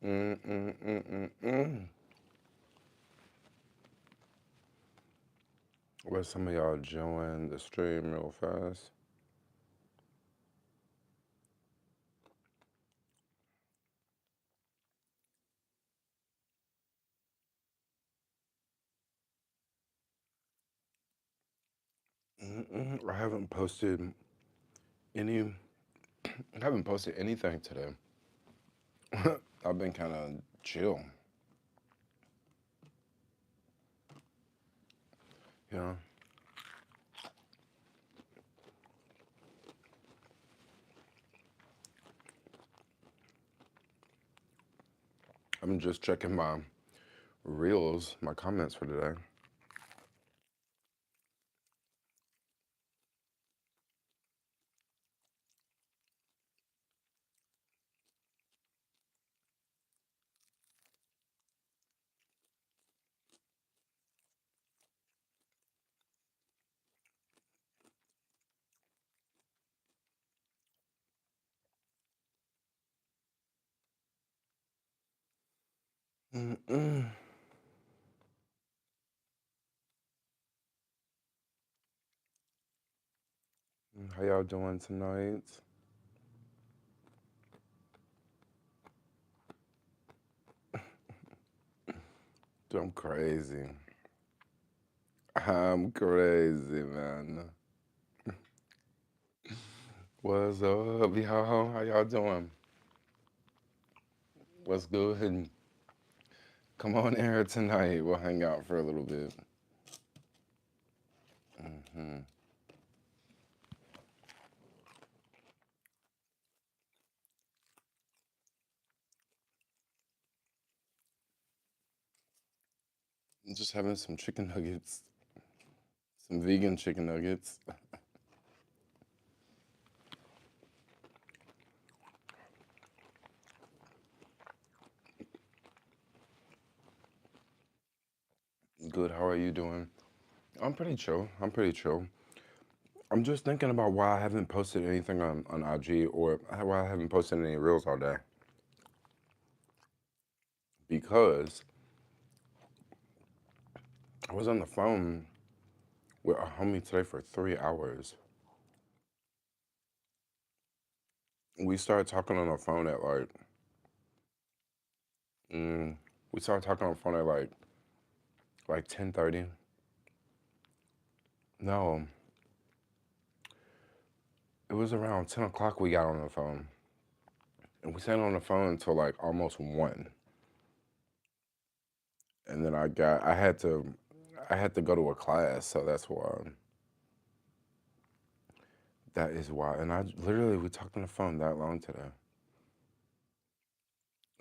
Mm, mm, mm, mm, mm. Let some of y'all join the stream real fast. I haven't posted any. I haven't posted anything today. I've been kind of chill. You know, I'm just checking my reels, my comments for today. Mm-mm. How y'all doing tonight? Dude, I'm crazy. I'm crazy, man. What's up, y'all? How y'all doing? What's good? Come on in here tonight. We'll hang out for a little bit. hmm I'm just having some chicken nuggets, some vegan chicken nuggets. Good. How are you doing? I'm pretty chill. I'm pretty chill. I'm just thinking about why I haven't posted anything on IG or why I haven't posted any reels all day. Because I was on the phone with a homie today for 3 hours. We started talking on the phone at mm, we started talking on the phone at like 10:30. No, it was around 10 o'clock we got on the phone. And we sat on the phone until like almost 1. And then I had to go to a class, so that's why. That is why. And we talked on the phone that long today.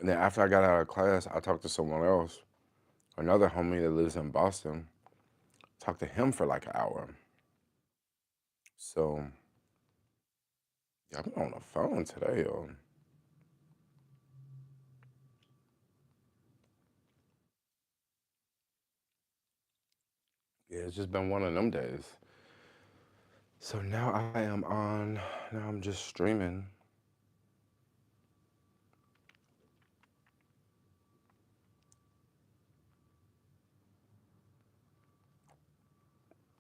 And then after I got out of class, I talked to someone else, another homie that lives in Boston. Talked to him for like an hour. So yeah, I've been on the phone today, yo. Yeah, it's just been one of them days. So now I'm just streaming.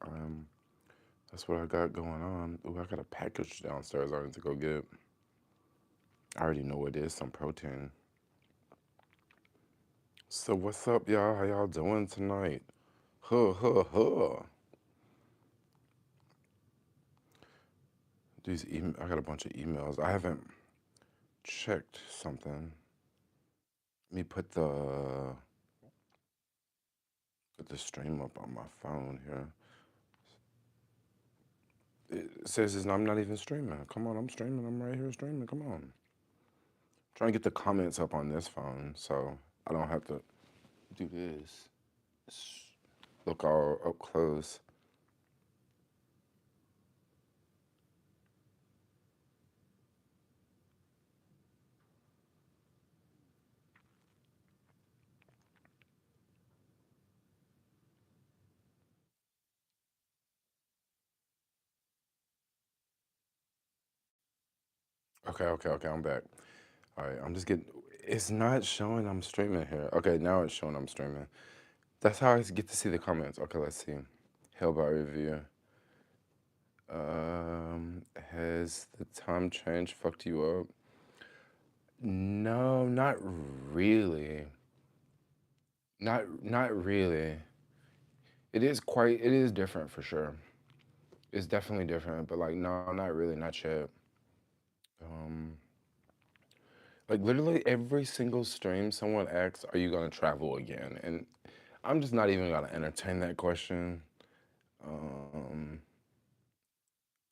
Um, that's what I got going on. Ooh, I got a package downstairs I need to go get. I already know what it is, some protein. So what's up, y'all? How y'all doing tonight? Huh, huh, huh. I got a bunch of emails. I haven't checked something. Let me put the stream up on my phone here. It says I'm not even streaming. Come on, I'm streaming. I'm right here streaming. Come on. Trying to get the comments up on this phone so I don't have to do this. Look all up close. Okay, okay, okay. I'm back. All right, I'm just getting. It's not showing I'm streaming here. Okay, now it's showing I'm streaming. That's how I get to see the comments. Okay, let's see. Hellbar review. Has the time change fucked you up? No, not really. Not really. It is different for sure. It's definitely different, but like no, not really, not yet. Um, like literally every single stream, someone asks, "Are you gonna travel again?" And I'm just not even gonna entertain that question. Um,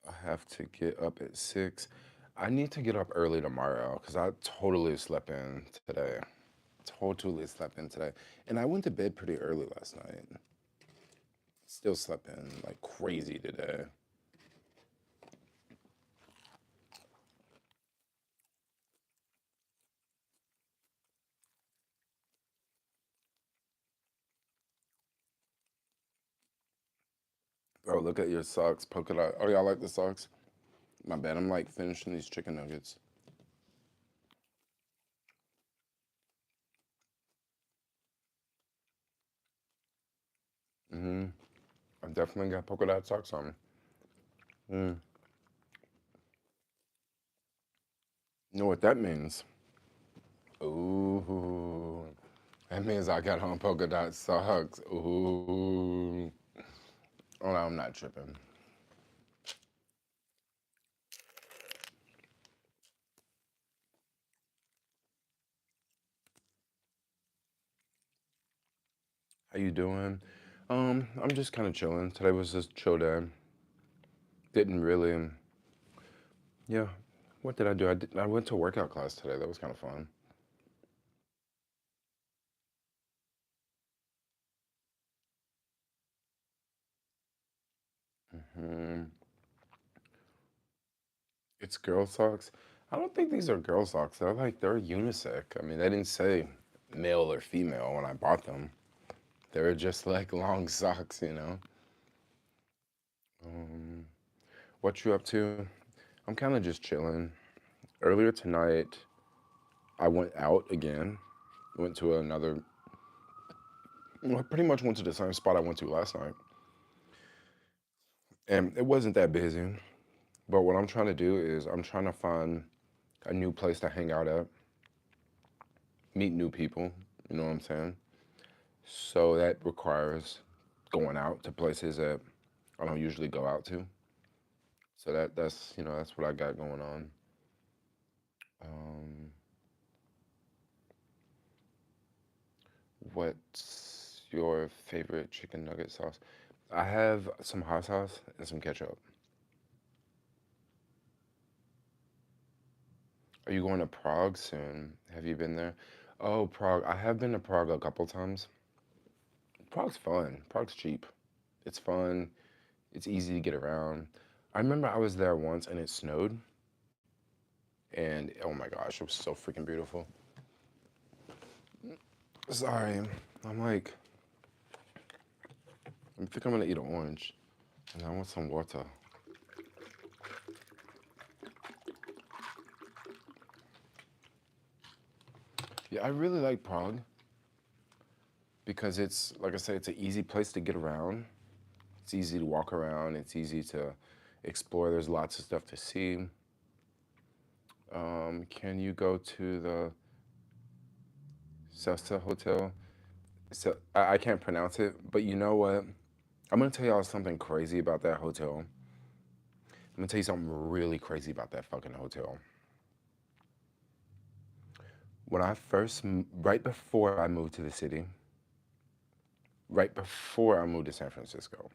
I have to get up at 6. I need to get up early tomorrow because I totally slept in today. Totally slept in today, and I went to bed pretty early last night. Still slept in like crazy today. Bro, look at your socks, polka dot. Oh, y'all like the socks? My bad. I'm like finishing these chicken nuggets. I definitely got polka dot socks on. Mm. You know what that means? Ooh, that means I got on polka dot socks. Ooh. Oh, no, I'm not tripping. How you doing? I'm just kind of chilling. Today was just chill day. Didn't really, yeah. What did I do? I went to a workout class today. That was kind of fun. Hmm. It's girl socks. I don't think these are girl socks. They're unisex. I mean, they didn't say male or female when I bought them. They were just like long socks, you know. Um, what you up to? I'm kind of just chilling. Earlier tonight, I went out again. Went to another. Well, I pretty much went to the same spot I went to last night, and it wasn't that busy. But what I'm trying to do is I'm trying to find a new place to hang out at, meet new people. You know what I'm saying? So that requires going out to places that I don't usually go out to. So that's that's what I got going on. Um, what's your favorite chicken nugget sauce? I have some hot sauce and some ketchup. Are you going to Prague soon? Have you been there? Oh, Prague. I have been to Prague a couple times. Prague's fun. Prague's cheap. It's fun. It's easy to get around. I remember I was there once and it snowed, and oh my gosh, it was so freaking beautiful. Sorry, I'm like, I think I'm gonna eat an orange, and I want some water. Yeah, I really like Prague because it's, like I said, it's an easy place to get around. It's easy to walk around. It's easy to explore. There's lots of stuff to see. Can you go to the Sesta Hotel? So I can't pronounce it, but you know what? I'm gonna tell y'all something crazy about that hotel. I'm gonna tell you something really crazy about that fucking hotel. When I first, right before I moved to the city, right before I moved to San Francisco,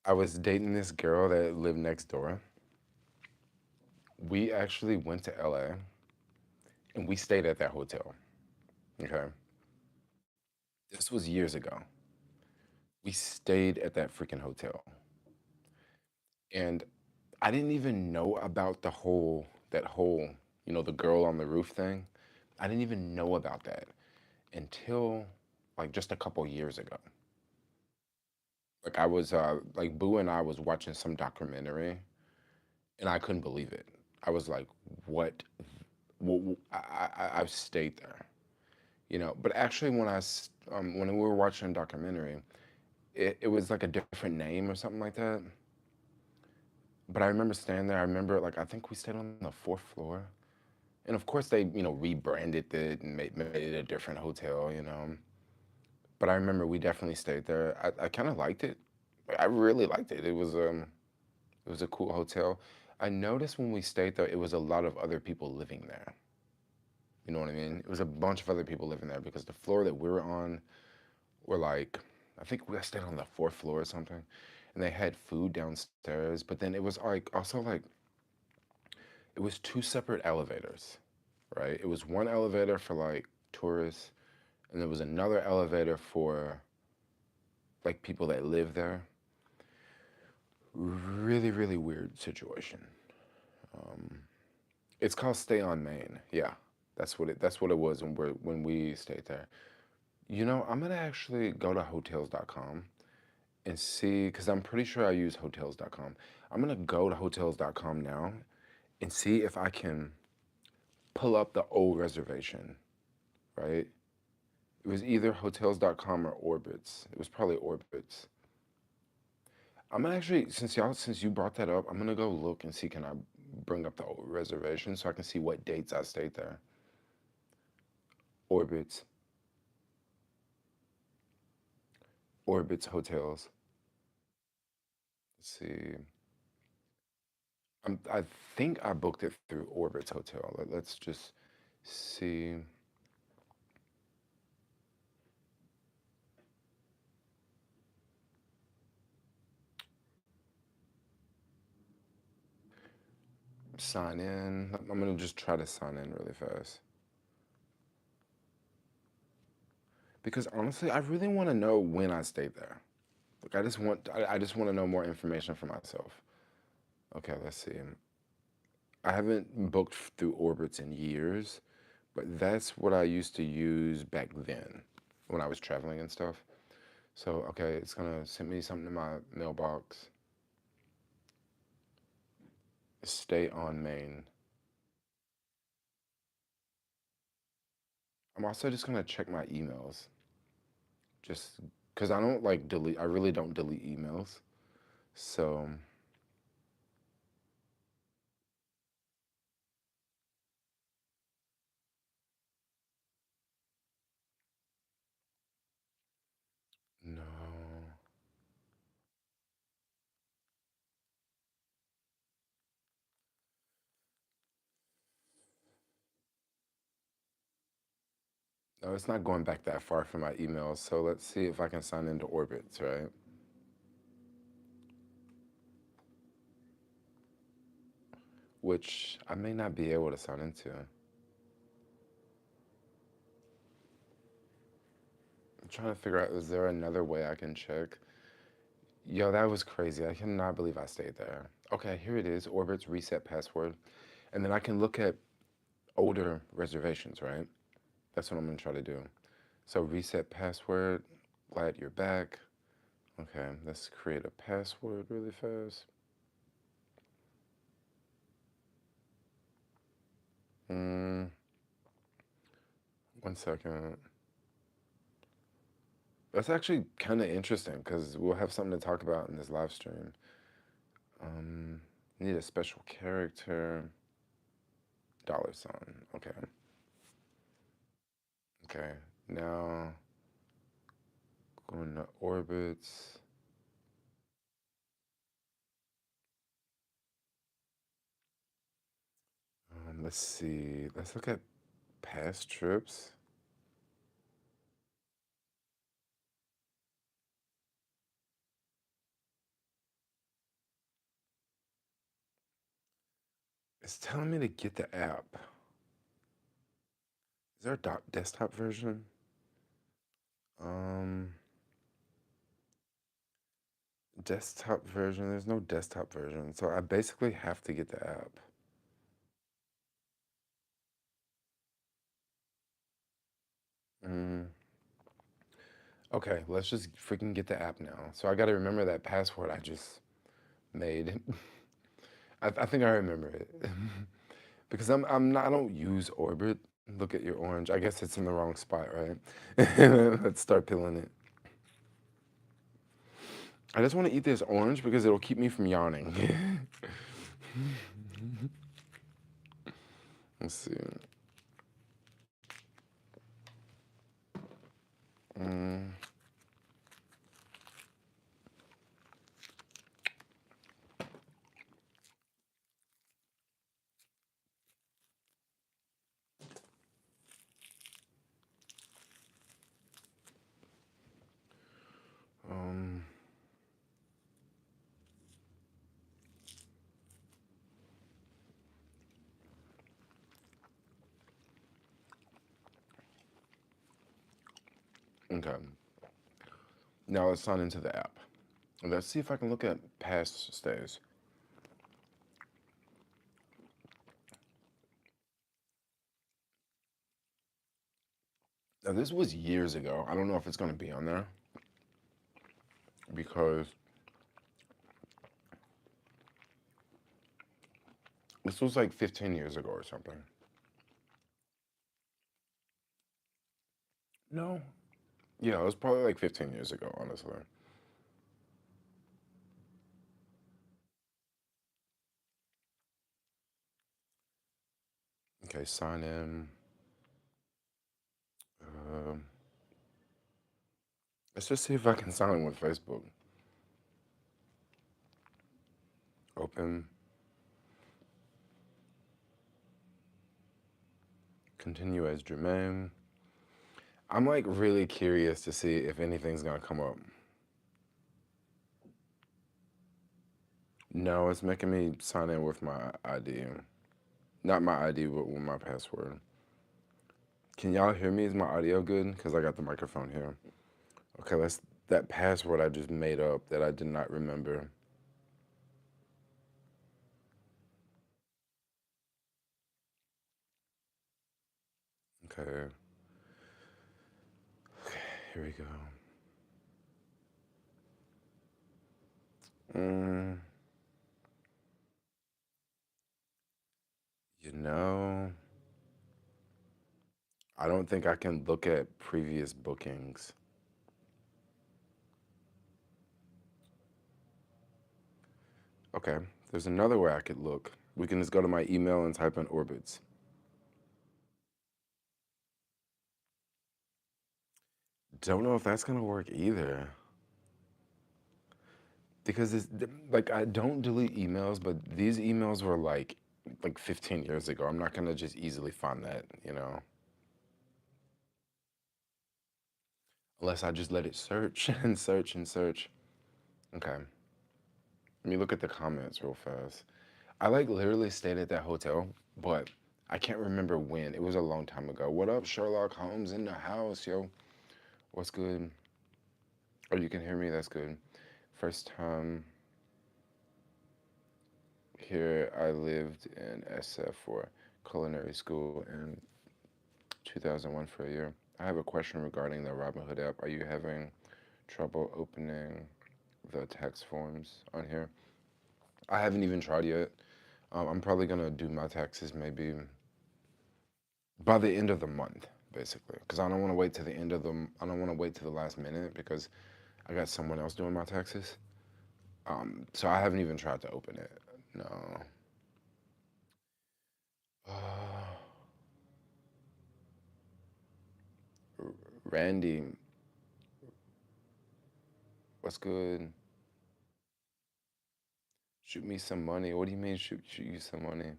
I was dating this girl that lived next door. We actually went to LA and we stayed at that hotel. Okay. This was years ago. We stayed at that freaking hotel. And I didn't even know about that whole, the girl on the roof thing. I didn't even know about that until like just a couple years ago. Like I was like Boo and I was watching some documentary and I couldn't believe it. I was like, what, I've stayed there, you know. But actually, when we were watching a documentary, it was like a different name or something like that. But I remember staying there. I remember, like, I think we stayed on the fourth floor. And of course, they, you know, rebranded it and made it a different hotel, you know. But I remember we definitely stayed there. I kind of liked it. I really liked it. It was a cool hotel. I noticed when we stayed there, it was a lot of other people living there. You know what I mean? It was a bunch of other people living there because the floor that we were on were like, I think we stayed on the fourth floor or something, and they had food downstairs. But then it was like also like it was two separate elevators, right? It was one elevator for like tourists, and there was another elevator for like people that live there. Really, really weird situation. Um, it's called Stay on Main. Yeah, that's what it was when we stayed there. You know, I'm gonna actually go to hotels.com and see because I'm pretty sure I use hotels.com. I'm gonna go to hotels.com now and see if I can pull up the old reservation, right? It was either hotels.com or Orbitz. It was probably Orbitz. I'm gonna actually, since you brought that up, I'm gonna go look and see can I bring up the old reservation so I can see what dates I stayed there. Orbitz, Orbitz hotels. Let's see. I think I booked it through Orbitz Hotel. Let's just see. Sign in. I'm gonna just try to sign in really fast because honestly, I really want to know when I stayed there. Like I just want to know more information for myself. Okay, let's see. I haven't booked through Orbitz in years, but that's what I used to use back then when I was traveling and stuff. So, okay, it's gonna send me something in my mailbox. Stay on main. I'm also just gonna check my emails, just because I don't like delete. I really don't delete emails. So, no, no, it's not going back that far for my emails. So let's see if I can sign into Orbitz, right? Which I may not be able to sign into. I'm trying to figure out, is there another way I can check? Yo, that was crazy. I cannot believe I stayed there. Okay, here it is, Orbit's reset password. And then I can look at older reservations, right? That's what I'm gonna try to do. So reset password, glad you're back. Okay, let's create a password really fast. Mm, 1 second. That's actually kind of interesting because we'll have something to talk about in this live stream. Um, Need a special character. $sign. Okay. Okay. Now going to orbits. Let's see. Let's look at past trips. It's telling me to get the app. Is there a desktop version? Um, Desktop version. There's no desktop version, so I basically have to get the app. Mm, okay, let's just freaking get the app now. So I got to remember that password I just made. I think I remember it. Because I don't use Orbit. Look at your orange. I guess it's in the wrong spot, right? Let's start peeling it. I just want to eat this orange because it'll keep me from yawning. Let's see. Mm, um, okay. Now let's sign into the app. Let's see if I can look at past stays. Now this was years ago. I don't know if it's gonna be on there because this was like 15 years ago or something. No. Yeah, it was probably like 15 years ago, honestly. Okay, sign in. Um, let's just see if I can sign in with Facebook. Open. Continue as Jermaine. I'm like really curious to see if anything's gonna come up. No, it's making me sign in with my ID. Not my ID, but with my password. Can y'all hear me? Is my audio good? Because I got the microphone here. Okay, that's that password I just made up that I did not remember. Okay, here we go. Mm, you know, I don't think I can look at previous bookings. Okay, there's another way I could look. We can just go to my email and type in orbits. Don't know if that's gonna work either. Because it's like I don't delete emails, but these emails were like 15 years ago. I'm not gonna just easily find that, you know, unless I just let it search and search and search. Okay, let me look at the comments real fast. I like literally stayed at that hotel, but I can't remember when. It was a long time ago. What up, Sherlock Holmes in the house, yo? What's good? Oh, you can hear me? That's good. First time here, I lived in SF for culinary school and 2001 for a year. I have a question regarding the Robinhood app. Are you having trouble opening the tax forms on here? I haven't even tried yet. I'm probably gonna do my taxes maybe by the end of the month, basically, because I don't want to wait to the end of the. I don't want to wait to the last minute because I got someone else doing my taxes. So I haven't even tried to open it. No. Randy, what's good? Shoot me some money. What do you mean shoot you some money?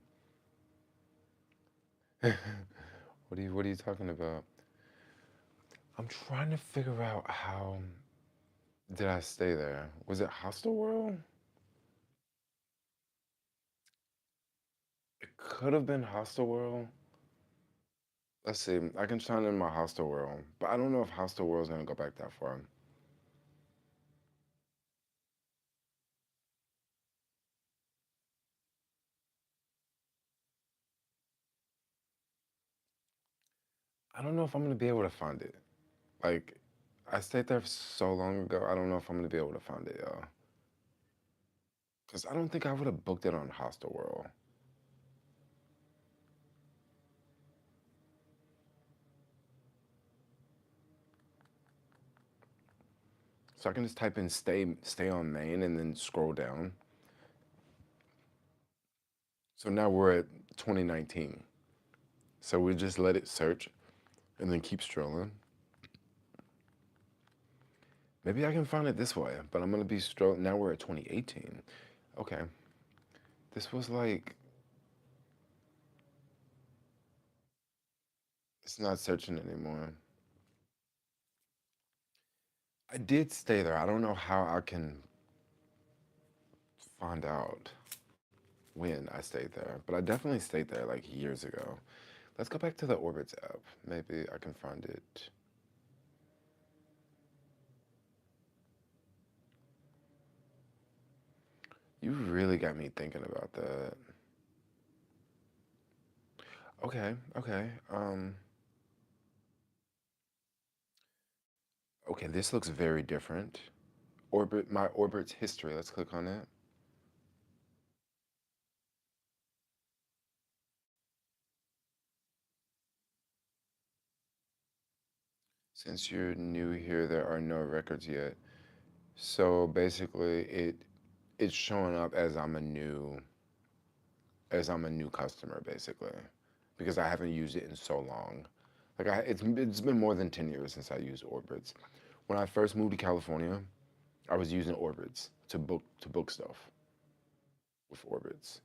What are you talking about? I'm trying to figure out how did I stay there? Was it Hostel World? It could have been Hostel World. Let's see. I can sign in my Hostel World, but I don't know if Hostel World's gonna go back that far. I don't know if I'm gonna be able to find it. Like, I stayed there so long ago. I don't know if I'm gonna be able to find it, y'all. Cause I don't think I would have booked it on Hostel World. So I can just type in stay on main and then scroll down. So now we're at 2019. So we just let it search and then keep strolling. Maybe I can find it this way, but I'm gonna be strolling. Now we're at 2018. Okay. This was like, it's not searching anymore. I did stay there. I don't know how I can find out when I stayed there, but I definitely stayed there like years ago. Let's go back to the Orbitz app. Maybe I can find it. You really got me thinking about that. Okay, okay. Okay, this looks very different. My Orbit's history. Let's click on it. Since you're new here, there are no records yet. So basically, it's showing up as I'm a new customer, basically, because I haven't used it in so long. Like it's been more than 10 years since I used Orbitz. When I first moved to California, I was using Orbitz to book stuff with Orbitz.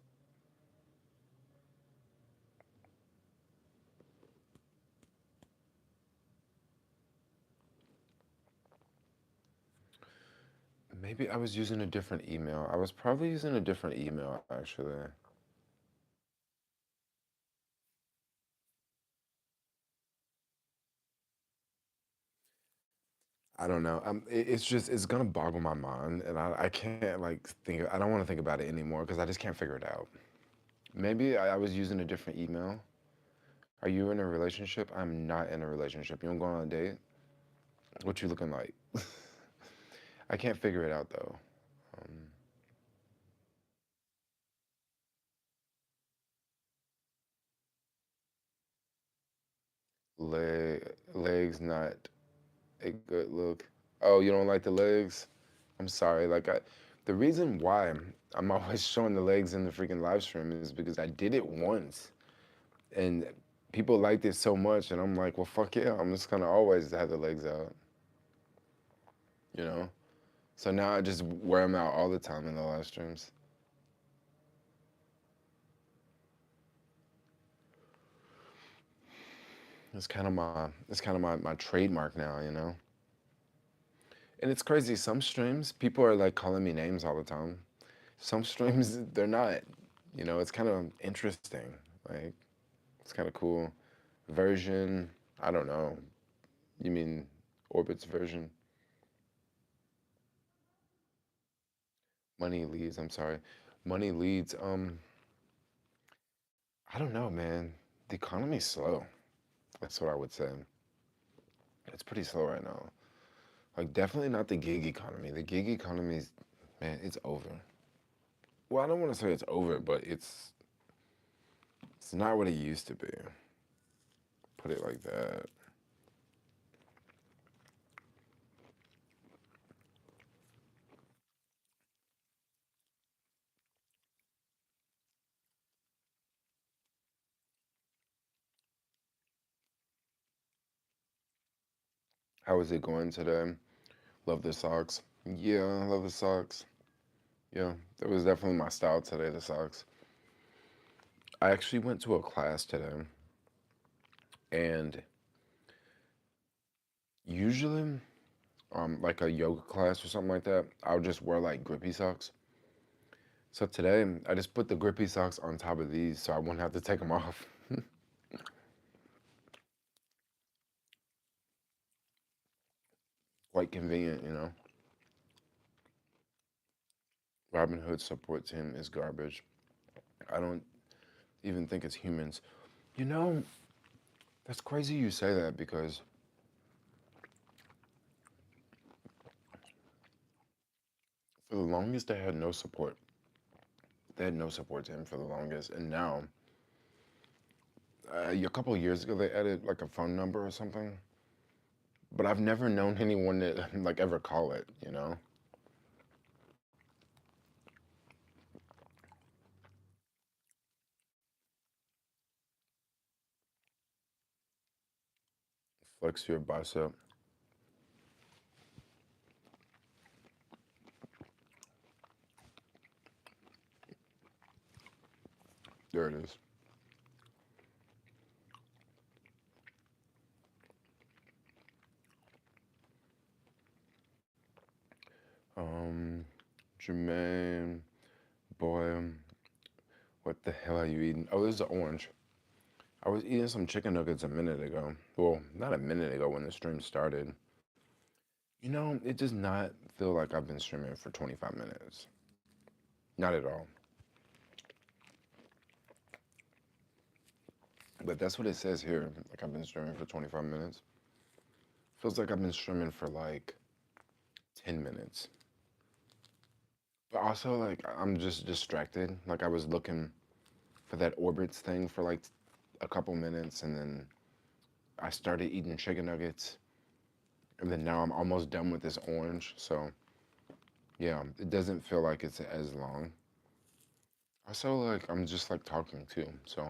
Maybe I was using a different email. I was probably using a different email actually. I don't know. It's just it's gonna boggle my mind, and I can't like think. I don't want to think about it anymore because I just can't figure it out. Maybe I was using a different email. Are you in a relationship? I'm not in a relationship. You don't go on a date? What you looking like? I can't figure it out though. Um, legs not a good look. Oh, you don't like the legs? I'm sorry. The reason why I'm always showing the legs in the freaking live stream is because I did it once, and people liked it so much, and I'm like, well, fuck yeah, I'm just gonna always have the legs out, you know. So now I just wear them out all the time in the live streams. It's kind of my trademark now, you know. And it's crazy. Some streams, people are like calling me names all the time. Some streams, they're not. You know, it's kind of interesting. Like, it's kind of cool. Version, I don't know. You mean Orbit's version? Money leads, I'm sorry. Money leads, I don't know, man. The economy's slow. That's what I would say. It's pretty slow right now. Like, definitely not the gig economy. The gig economy is, man, it's over. Well, I don't want to say it's over, but it's not what it used to be. Put it like that. How is it going today? Love the socks. Yeah, I love the socks. Yeah, that was definitely my style today, the socks. I actually went to a class today, and usually, like a yoga class or something like that, I'll just wear like grippy socks. So today, I just put the grippy socks on top of these so I wouldn't have to take them off. Quite convenient, you know. Robin Hood support team is garbage. I don't even think it's humans. You know, that's crazy you say that because for the longest they had no support. They had no support team for the longest, and now, a couple of years ago, they added like a phone number or something. but I've never known anyone to like ever call it, you know? Flex your bicep. There it is. Um, Jermaine, boy, what the hell are you eating? Oh, this is an orange. I was eating some chicken nuggets a minute ago. Well, not a minute ago when the stream started. You know, it does not feel like I've been streaming for 25 minutes. Not at all. But that's what it says here. Like I've been streaming for 25 minutes. Feels like I've been streaming for like 10 minutes. But also, like, I'm just distracted. Like, I was looking for that orbits thing for like a couple minutes, and then I started eating chicken nuggets, and then now I'm almost done with this orange. So, yeah, it doesn't feel like it's as long. Also, like, I'm just like talking too. So,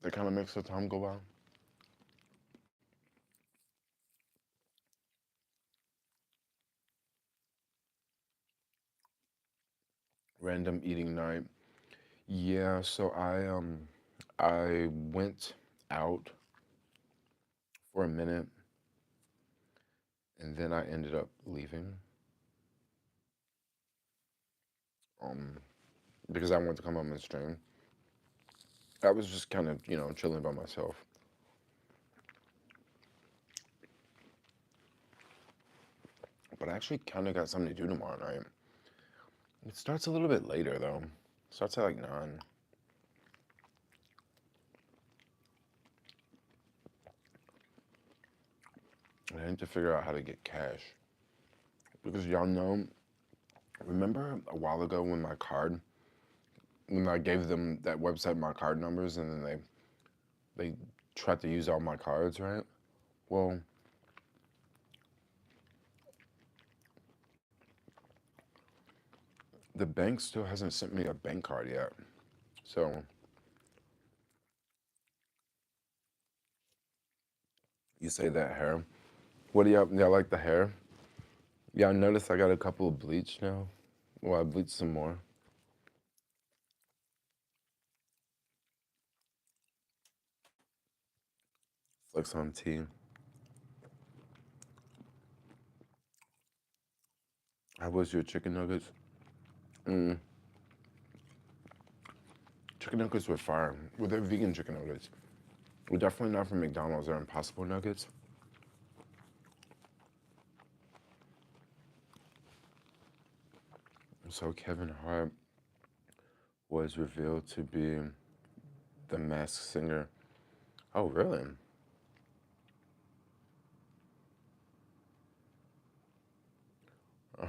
that kind of makes the time go by. Random eating night. Yeah, so I went out for a minute and then I ended up leaving um because I wanted to come home and stream. I was just kind of, chilling by myself. But I actually kind of got something to do tomorrow night. It starts a little bit later though. It starts at like 9. And I need to figure out how to get cash. Because y'all know, remember a while ago when I gave them that website my card numbers and then they tried to use all my cards, right? Well, the bank still hasn't sent me a bank card yet. So you say that hair. What do y'all like the hair? Y'all notice I got a couple of bleach now? Well, I bleached some more. Flex on tea. How was your chicken nuggets? Mm, chicken nuggets were fire. Well, they're vegan chicken nuggets. We're definitely not from McDonald's. They're Impossible Nuggets. So Kevin Hart was revealed to be the Masked Singer. Oh, really?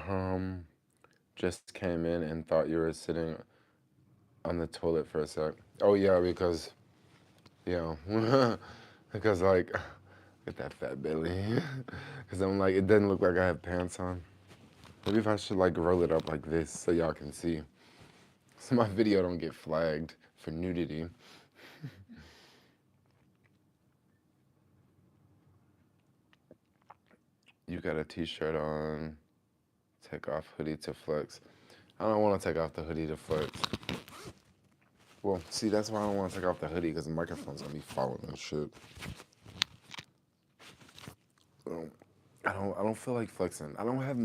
Um, just came in and thought you were sitting on the toilet for a sec. Oh yeah, yeah, because like, get that fat belly. Because I'm like, it doesn't look like I have pants on. Maybe if I should like roll it up like this so y'all can see. So my video don't get flagged for nudity. You got a t-shirt on, take off hoodie to flex. I don't want to take off the hoodie to flex. Well, see, that's why I don't want to take off the hoodie because the microphone's gonna be falling and shit. So I don't feel like flexing. I don't have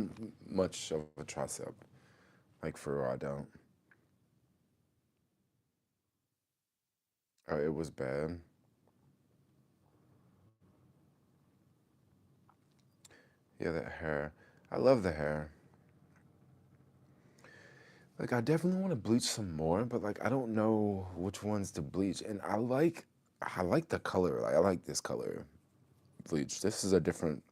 much of a tricep. Like for real, I don't. It was bad. Yeah, that hair. I love the hair. Like I definitely want to bleach some more, but like I don't know which ones to bleach. And I like the color. Like I like this color bleach. This is a different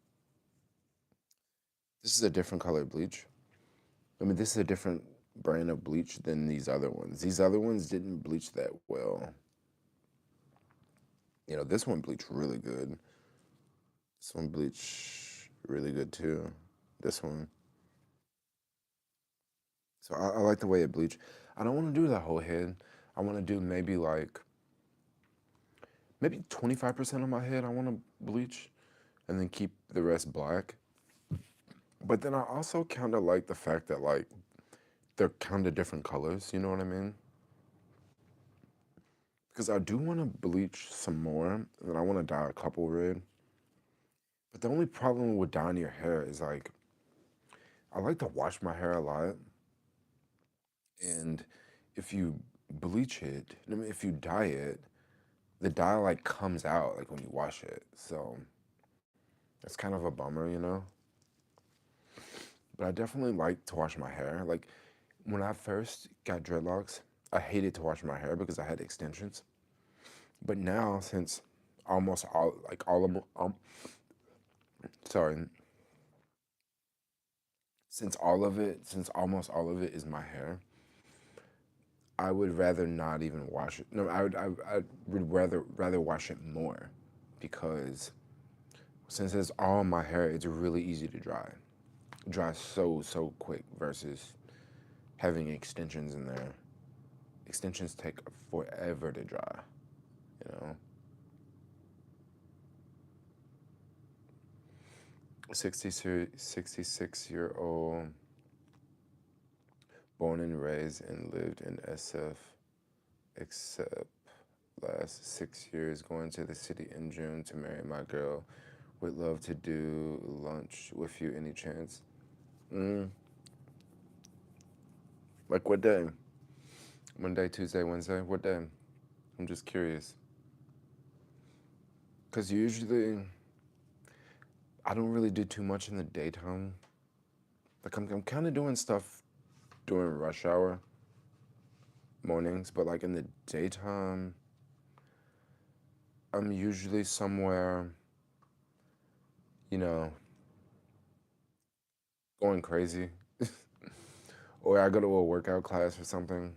color bleach. I mean, this is a different brand of bleach than these other ones. These other ones didn't bleach that well. This one bleached really good. This one bleached really good too. This one. So I like the way it bleached. I don't want to do the whole head. I want to do maybe 25% of my head I want to bleach and then keep the rest black. But then I also kind of like the fact that like they're kind of different colors, you know what I mean? Because I do want to bleach some more and I want to dye a couple red. But the only problem with dyeing your hair is like I like to wash my hair a lot. And if you bleach it, I mean, if you dye it, the dye like comes out like when you wash it. So it's kind of a bummer, you know? But I definitely like to wash my hair. Like when I first got dreadlocks, I hated to wash my hair because I had extensions. But now, since almost all, like all of, sorry, since almost all of it is my hair, I would rather not even wash it. No, I would rather wash it more because since it's all my hair, it's really easy to dry. Dry so quick versus having extensions in there. Extensions take forever to dry, you know? 66-year-old, born and raised and lived in SF, except last 6 years, going to the city in June to marry my girl. Would love to do lunch with you any chance? Mm, like what day? Monday, Tuesday, Wednesday? What day? I'm just curious. Because usually I don't really do too much in the daytime. Like I'm kind of doing stuff during rush hour mornings, but like in the daytime, I'm usually somewhere, you know, going crazy. Or I go to a workout class or something.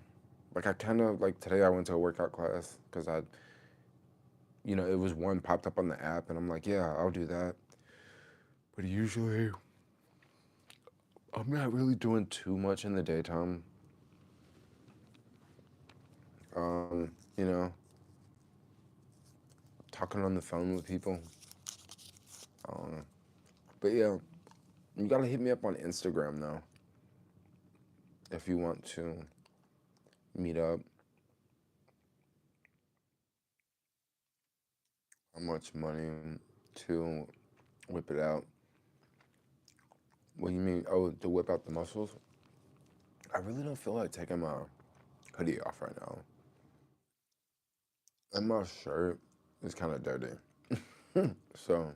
Like I kind of like today I went to a workout class because it was one popped up on the app and I'm like, yeah, I'll do that. But usually I'm not really doing too much in the daytime. You know, talking on the phone with people. Um, but yeah, you gotta hit me up on Instagram though if you want to meet up. How much money to whip it out? What do you mean? Oh, to whip out the muscles? I really don't feel like taking my hoodie off right now. And my shirt is kind of dirty. So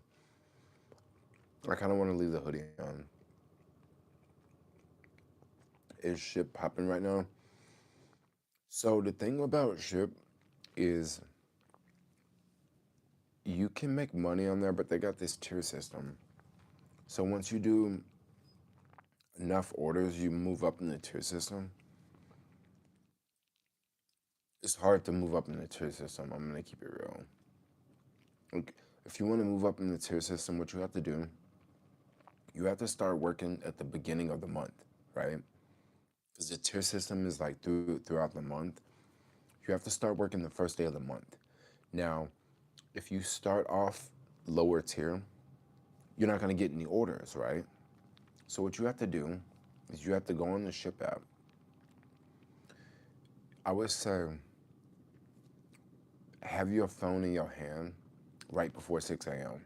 I kind of want to leave the hoodie on. Is ship popping right now? So the thing about ship is you can make money on there, but they got this tier system. So once you do enough orders, you move up in the tier system. It's hard to move up in the tier system. I'm gonna keep it real. Like, if you want to move up in the tier system, what you have to do, you have to start working at the beginning of the month, right? Because the tier system is like throughout the month. You have to start working the first day of the month. Now, if you start off lower tier, you're not gonna get any orders, right? So what you have to do is you have to go on the ship app. I would say have your phone in your hand right before 6 a.m.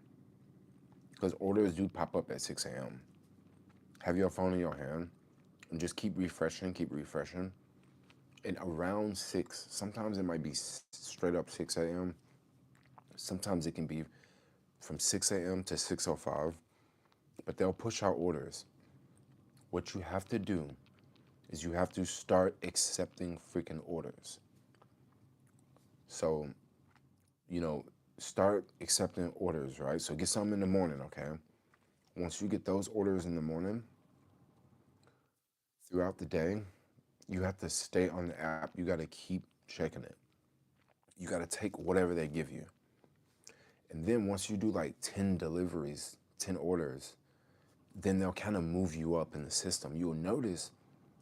because orders do pop up at 6 a.m. Have your phone in your hand and just keep refreshing, keep refreshing. And around 6, sometimes it might be straight up 6 a.m. Sometimes it can be from 6 a.m. to 6:05, but they'll push out orders. What you have to do is you have to start accepting freaking orders. So, you know, start accepting orders, right? So get some in the morning, okay? Once you get those orders in the morning, throughout the day, you have to stay on the app. You got to keep checking it. You got to take whatever they give you. And then once you do like 10 deliveries, 10 orders, then they'll kind of move you up in the system. You'll notice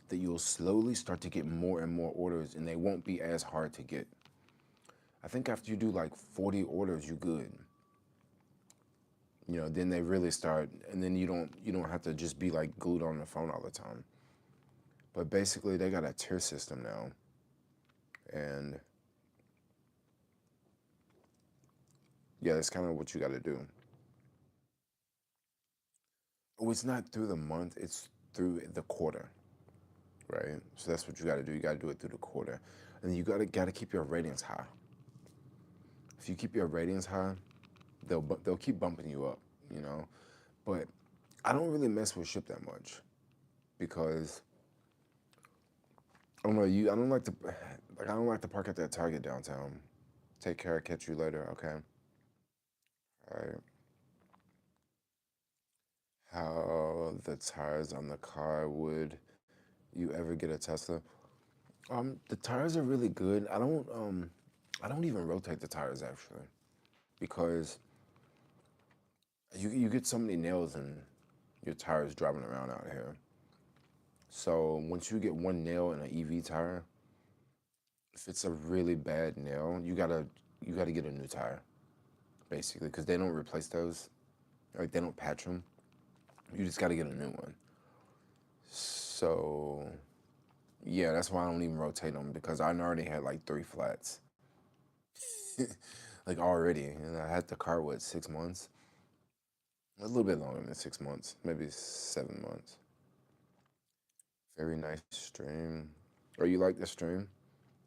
that you'll slowly start to get more and more orders and they won't be as hard to get. I think after you do like 40 orders, you good. Then they really start, and then you don't have to just be like glued on the phone all the time. But basically they got a tier system now. And yeah, that's kind of what you got to do. Oh, it's not through the month, it's through the quarter, right? So that's what you got to do. You got to do it through the quarter. And you got to keep your ratings high. If you keep your ratings high, they'll keep bumping you up, you know. But I don't really mess with Ship that much because I don't know, I don't like to park at that Target downtown. Take care, catch you later, okay? All right. How the tires on the car, would you ever get a Tesla? The tires are really good. I don't even rotate the tires actually because you get so many nails in your tires driving around out here. So once you get one nail in an EV tire, if it's a really bad nail, you gotta get a new tire basically because they don't replace those, like they don't patch them. You just gotta get a new one. So yeah, that's why I don't even rotate them because I already had like three flats, like already, and I had the car 6 months, a little bit longer than 6 months, maybe 7 months. Very nice stream. Or you like the stream?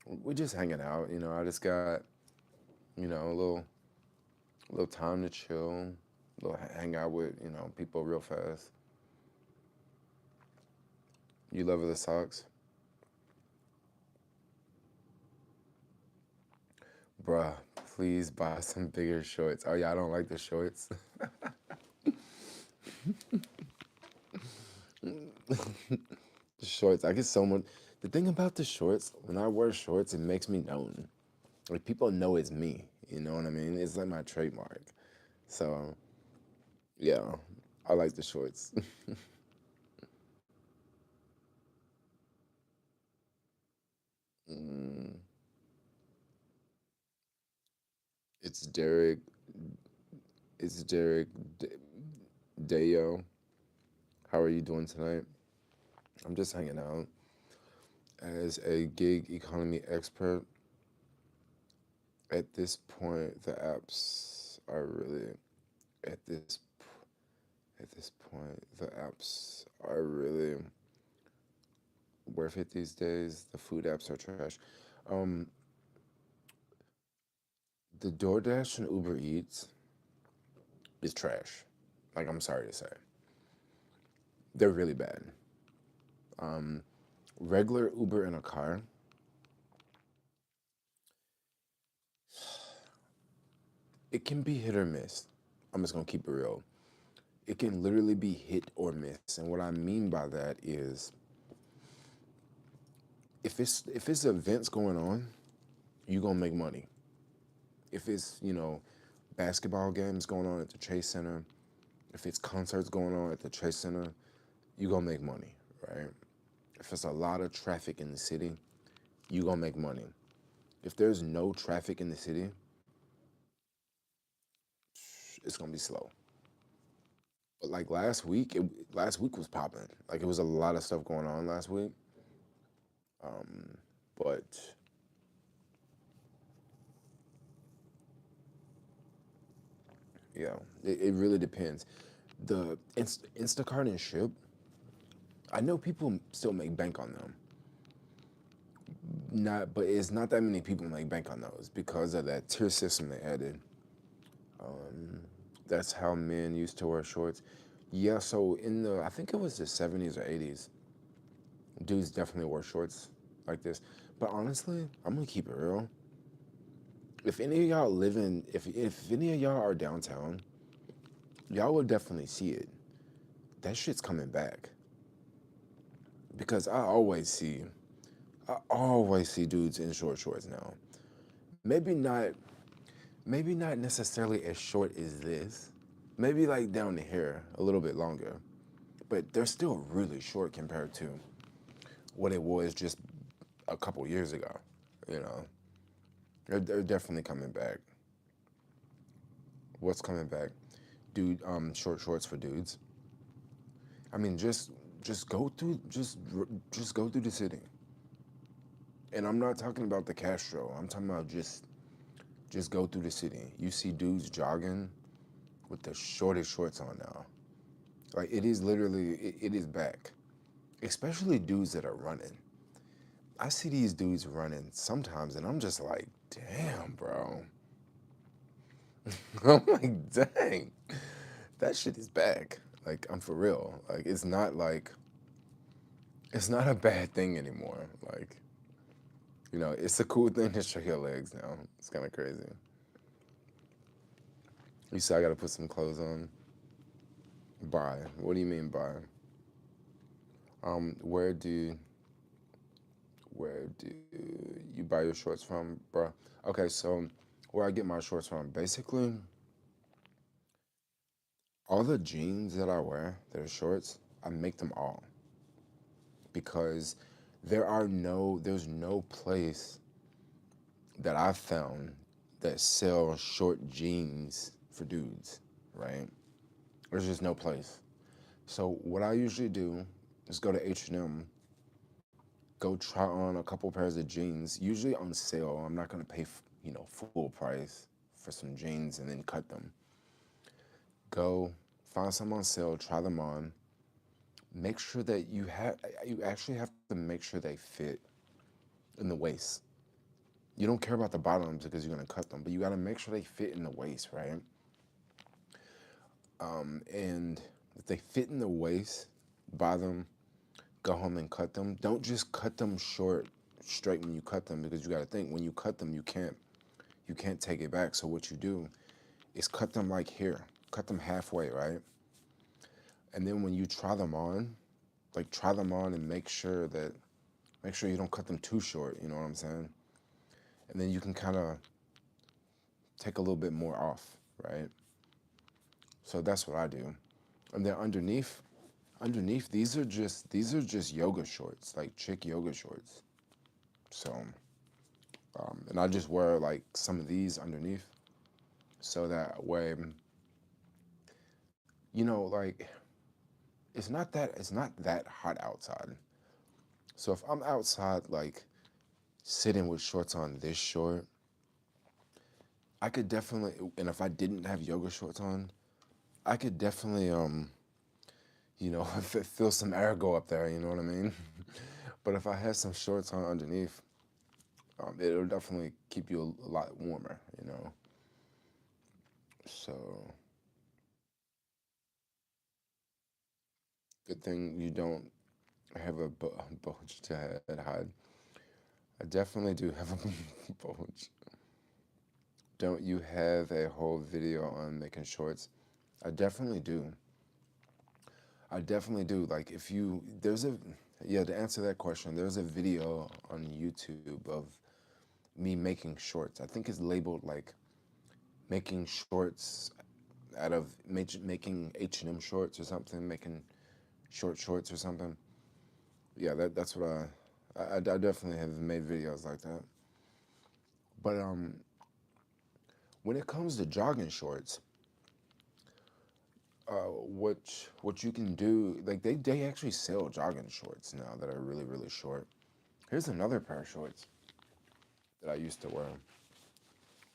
We're just hanging out, I just got, a little time to chill, a little hang out with, people real fast. You love the socks? Bruh, please buy some bigger shorts. Oh yeah, I don't like the shorts. The shorts, I get so much. The thing about the shorts, when I wear shorts, it makes me known. Like people know it's me. You know what I mean? It's like my trademark. So yeah, I like the shorts. Mm, it's Derek. It's Derek Dayo. How are you doing tonight? I'm just hanging out. As a gig economy expert, at this point, the apps are really at this point, the apps are really worth it these days. The food apps are trash. Um, the DoorDash and Uber Eats is trash. Like I'm sorry to say, they're really bad. Um, Regular Uber in a car, it can be hit or miss. I'm just gonna keep it real. It can literally be hit or miss, and what I mean by that is if it's events going on, you gonna make money. If it's basketball games going on at the Chase Center, if it's concerts going on at the Chase Center, you gonna make money, right? If it's a lot of traffic in the city, you gonna make money. If there's no traffic in the city, it's gonna be slow. But like last week was popping. Like it was a lot of stuff going on last week. But yeah, it really depends. The Instacart and Ship, I know people still make bank on them. Not, but it's not that many people make bank on those because of that tier system they added. That's how men used to wear shorts. Yeah, so I think it was the 70s or 80s, dudes definitely wore shorts like this. But honestly, I'm gonna keep it real. If any of y'all live in, if any of y'all are downtown, y'all will definitely see it. That shit's coming back because I always see dudes in short shorts now. Maybe not. maybe not necessarily as short as this. Maybe like down to here, a little bit longer. But they're still really short compared to what it was just a couple years ago. You know, they're definitely coming back. What's coming back? Dude, short shorts for dudes. I mean, just go through just go through the city. And I'm not talking about the Castro. I'm talking about just go through the city. You see dudes jogging with the shortest shorts on now. Like it is literally it is back. Especially dudes that are running. I see these dudes running sometimes and I'm just like, damn, bro. I'm like, dang, that shit is back. Like, I'm for real. Like, it's not a bad thing anymore. Like, it's a cool thing to show your legs now. It's kind of crazy. You say I gotta put some clothes on. Buy. What do you mean buy? Um, where do where do you buy your shorts from, bro? Okay, so where I get my shorts from, basically, all the jeans that I wear that are shorts, I make them all because there's no place that I've found that sells short jeans for dudes, right? There's just no place. So what I usually do is go to H&M, go try on a couple pairs of jeans, usually on sale. I'm not gonna pay, full price for some jeans and then cut them. Go find some on sale, try them on. Make sure that you actually have to make sure they fit in the waist. You don't care about the bottoms because you're gonna cut them, but you gotta make sure they fit in the waist, right? And if they fit in the waist, buy them, go home and cut them. Don't just cut them short straight when you cut them because you gotta think when you cut them you can't take it back. So what you do is cut them like here, cut them halfway, right? And then when you try them on, like try them on and make sure you don't cut them too short, you know what I'm saying? And then you can kind of take a little bit more off, right? So that's what I do. And then underneath these are just yoga shorts, like chick yoga shorts. So and I just wear like some of these underneath so that way, like it's not that hot outside. So if I'm outside like sitting with shorts on this short, I could definitely, and if I didn't have yoga shorts on, I could definitely feel some air go up there, you know what I mean? But if I had some shorts on underneath, it'll definitely keep you a lot warmer, you know? So, good thing you don't have a bulge to hide. I definitely do have a bulge. Don't you have a whole video on making shorts? I definitely do. I definitely do. Like, yeah, to answer that question, there's a video on YouTube of me making shorts. I think it's labeled like making shorts out of making H&M shorts or something, making short shorts or something. Yeah, that's what I definitely have made videos like that. But when it comes to jogging shorts, what you can do, like they actually sell jogging shorts now that are really really short. Here's another pair of shorts that I used to wear.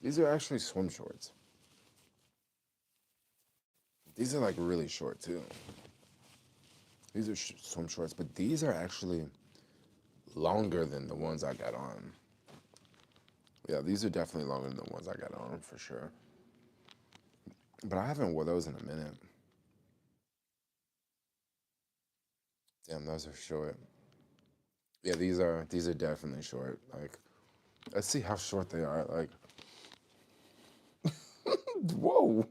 These are actually swim shorts. These are like really short too. These are swim shorts, but these are actually longer than the ones I got on. Yeah, these are definitely longer than the ones I got on for sure. But I haven't wore those in a minute. Damn, those are short. Yeah, these are definitely short. Like, let's see how short they are. Like, whoa,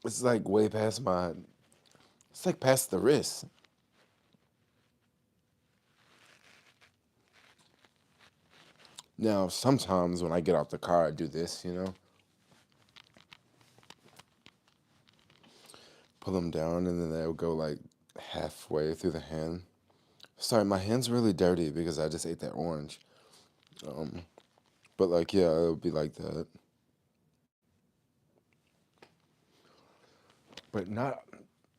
it's like way past my. It's like past the wrist. Now, sometimes when I get out the car, I do this, pull them down, and then they'll go like halfway through the hand. Sorry, my hand's really dirty because I just ate that orange. Um, but like, yeah, it'll be like that. But not,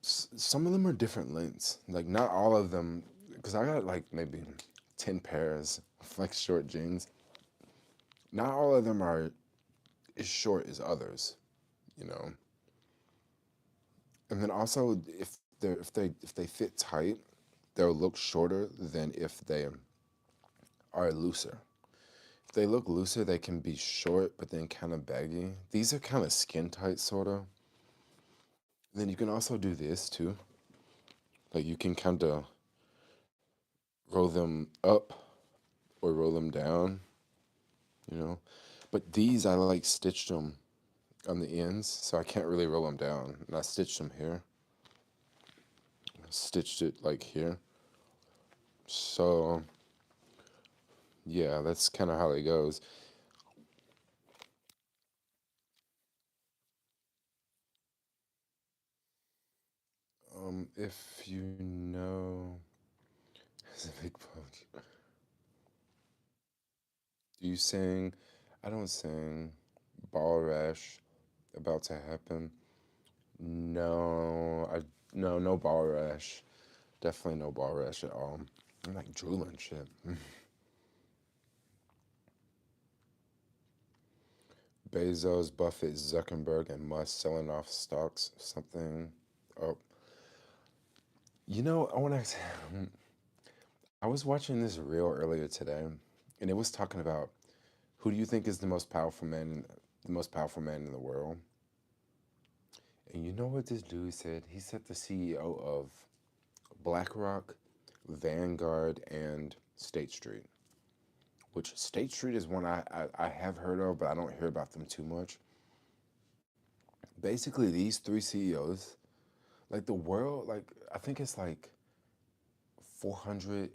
some of them are different lengths. Like, not all of them, because I got like maybe 10 pairs of like short jeans. Not all of them are as short as others, you know. And then also, if they fit tight, they'll look shorter than if they are looser. If they look looser, they can be short, but then kind of baggy. These are kind of skin tight, sort of. Then you can also do this too. Like you can kind of roll them up or roll them down, you know. But these, I like stitched them on the ends, so I can't really roll them down. And I stitched them here. I stitched it like here. So, yeah, that's kind of how it goes. If you know, it's a big bug. Do you sing? I don't sing. Ball rash about to happen. No, no ball rash. Definitely no ball rash at all. I'm like drooling shit. Bezos, Buffett, Zuckerberg, and Musk selling off stocks. Something. Oh, I want to. I was watching this reel earlier today, and it was talking about who do you think is the most powerful man in the world? And you know what this dude said? He said the CEO of BlackRock, Vanguard, and State Street. Which State Street is one I have heard of, but I don't hear about them too much. Basically, these three CEOs, like the world, like I think it's like $430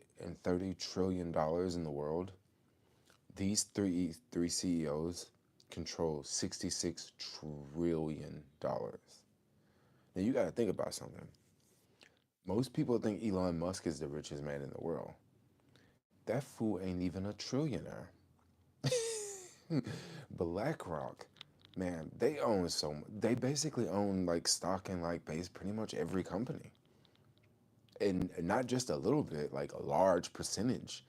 trillion in the world. These three CEOs control $66 trillion. Now you got to think about something. Most people think Elon Musk is the richest man in the world. That fool ain't even a trillionaire. BlackRock, man, they own so much. They basically own like stock in like base pretty much every company, and not just a little bit, like a large percentage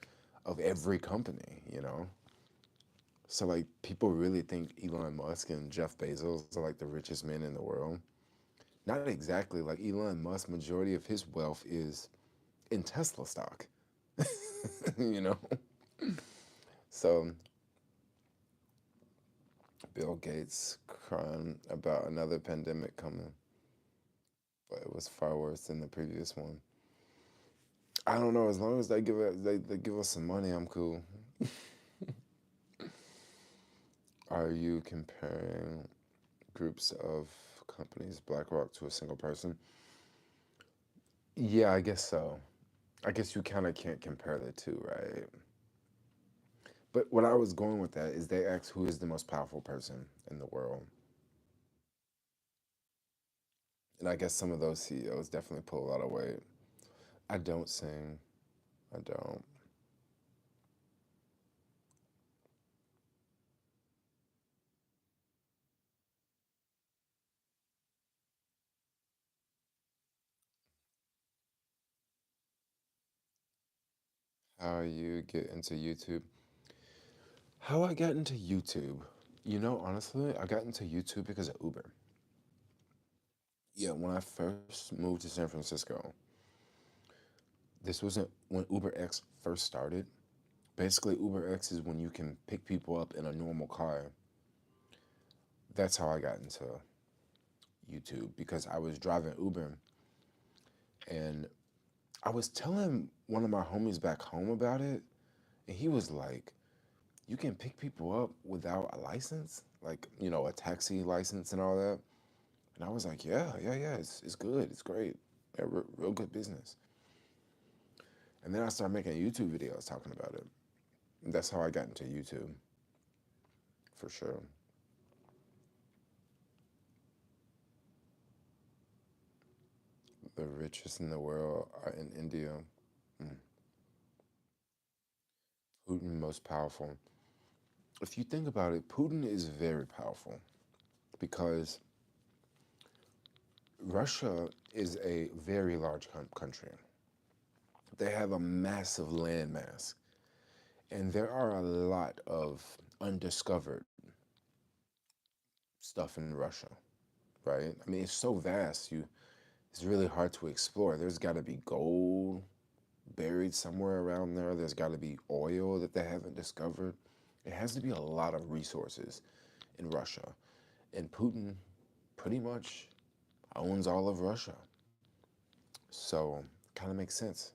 of every company. So like people really think Elon Musk and Jeff Bezos are like the richest men in the world. Not exactly. Like Elon Musk, majority of his wealth is in Tesla stock. you know. So Bill Gates crying about another pandemic coming, but it was far worse than the previous one. I don't know. As long as they give us some money, I'm cool. Are you comparing groups of companies, BlackRock, to a single person? Yeah, I guess so. I guess you kind of can't compare the two, right? But what I was going with that is they asked who is the most powerful person in the world. And I guess some of those CEOs definitely pull a lot of weight. I don't sing. I don't. How you get into YouTube? How I got into YouTube? Honestly, I got into YouTube because of Uber. Yeah, when I first moved to San Francisco, this wasn't when Uber X first started. Basically, Uber X is when you can pick people up in a normal car. That's how I got into YouTube because I was driving Uber and I was telling one of my homies back home about it, and he was like, "You can pick people up without a license, like a taxi license and all that." And I was like, "Yeah, yeah, yeah. It's good. It's great. Yeah, real good business." And then I started making YouTube videos talking about it. That's how I got into YouTube, for sure. The richest in the world are in India. Mm. Putin most powerful. If you think about it, Putin is very powerful because Russia is a very large country. They have a massive landmass, and there are a lot of undiscovered stuff in Russia, right? I mean, it's so vast, it's really hard to explore. There's got to be gold buried somewhere around there. There's got to be oil that they haven't discovered. It has to be a lot of resources in Russia. And Putin pretty much owns all of Russia. So, kind of makes sense.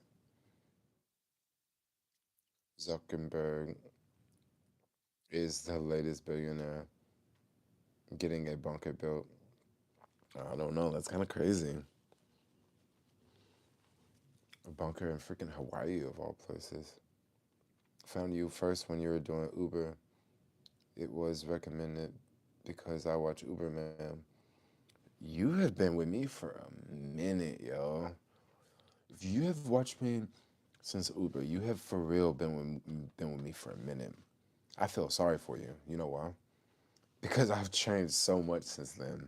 Zuckerberg is the latest billionaire getting a bunker built. I don't know. That's kind of crazy. A bunker in freaking Hawaii, of all places. Found you first when you were doing Uber. It was recommended because I watch Uber, man. You have been with me for a minute, yo. If you have watched me since Uber, you have for real been with me for a minute. I feel sorry for you. You know why? Because I've changed so much since then.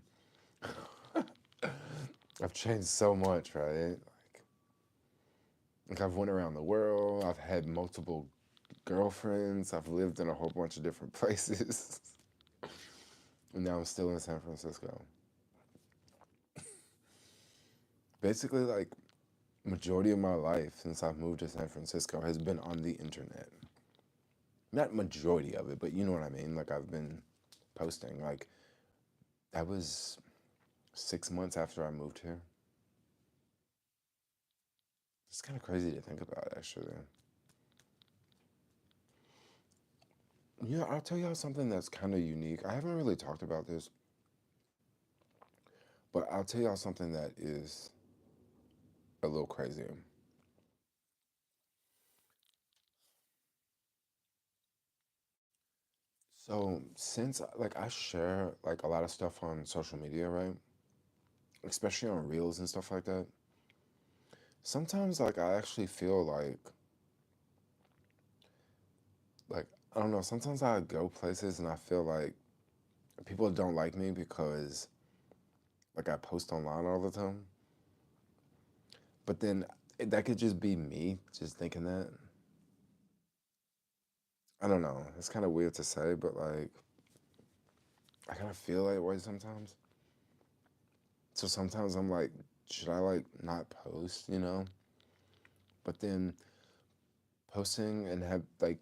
I've changed so much, right? Like I've went around the world. I've had multiple girlfriends. I've lived in a whole bunch of different places. And now I'm still in San Francisco. Basically, like majority of my life since I've moved to San Francisco has been on the internet. Not majority of it, but you know what I mean. Like I've been posting. Like that was 6 months after I moved here. It's kind of crazy to think about, actually. Yeah, I'll tell y'all something that's kind of unique. I haven't really talked about this, but I'll tell y'all something that is a little crazy. So since like I share like a lot of stuff on social media, right? Especially on reels and stuff like that. Sometimes like I actually feel like I don't know, sometimes I go places and I feel like people don't like me because like I post online all the time. But then that could just be me just thinking that. I don't know. It's kind of weird to say, but like I kind of feel that way sometimes. So sometimes I'm like, should I like not post, you know? But then posting and have like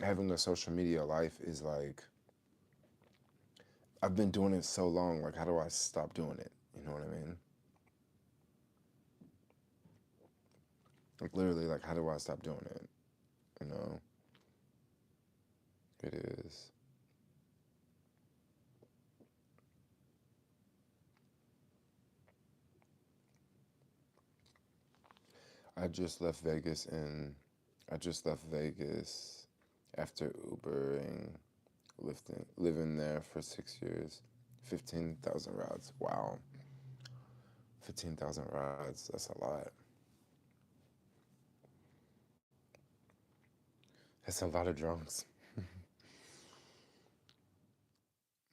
having a social media life is like I've been doing it so long, like how do I stop doing it? You know what I mean? Like literally like how do I stop doing it? You know? It is. I just left Vegas and I just left Vegas after Ubering, living there for 6 years. 15,000 rides. Wow. 15,000 rides. That's a lot. That's a lot of drunks.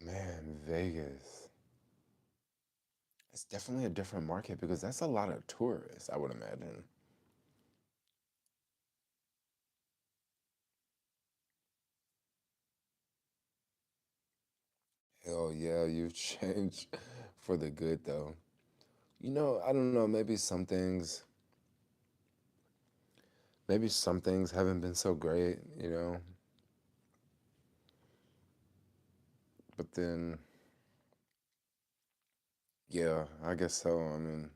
Man, Vegas. It's definitely a different market because that's a lot of tourists, I would imagine. Hell yeah, you've changed for the good though. You know, I don't know, maybe some things haven't been so great, you know, but then, yeah, I guess so. I mean,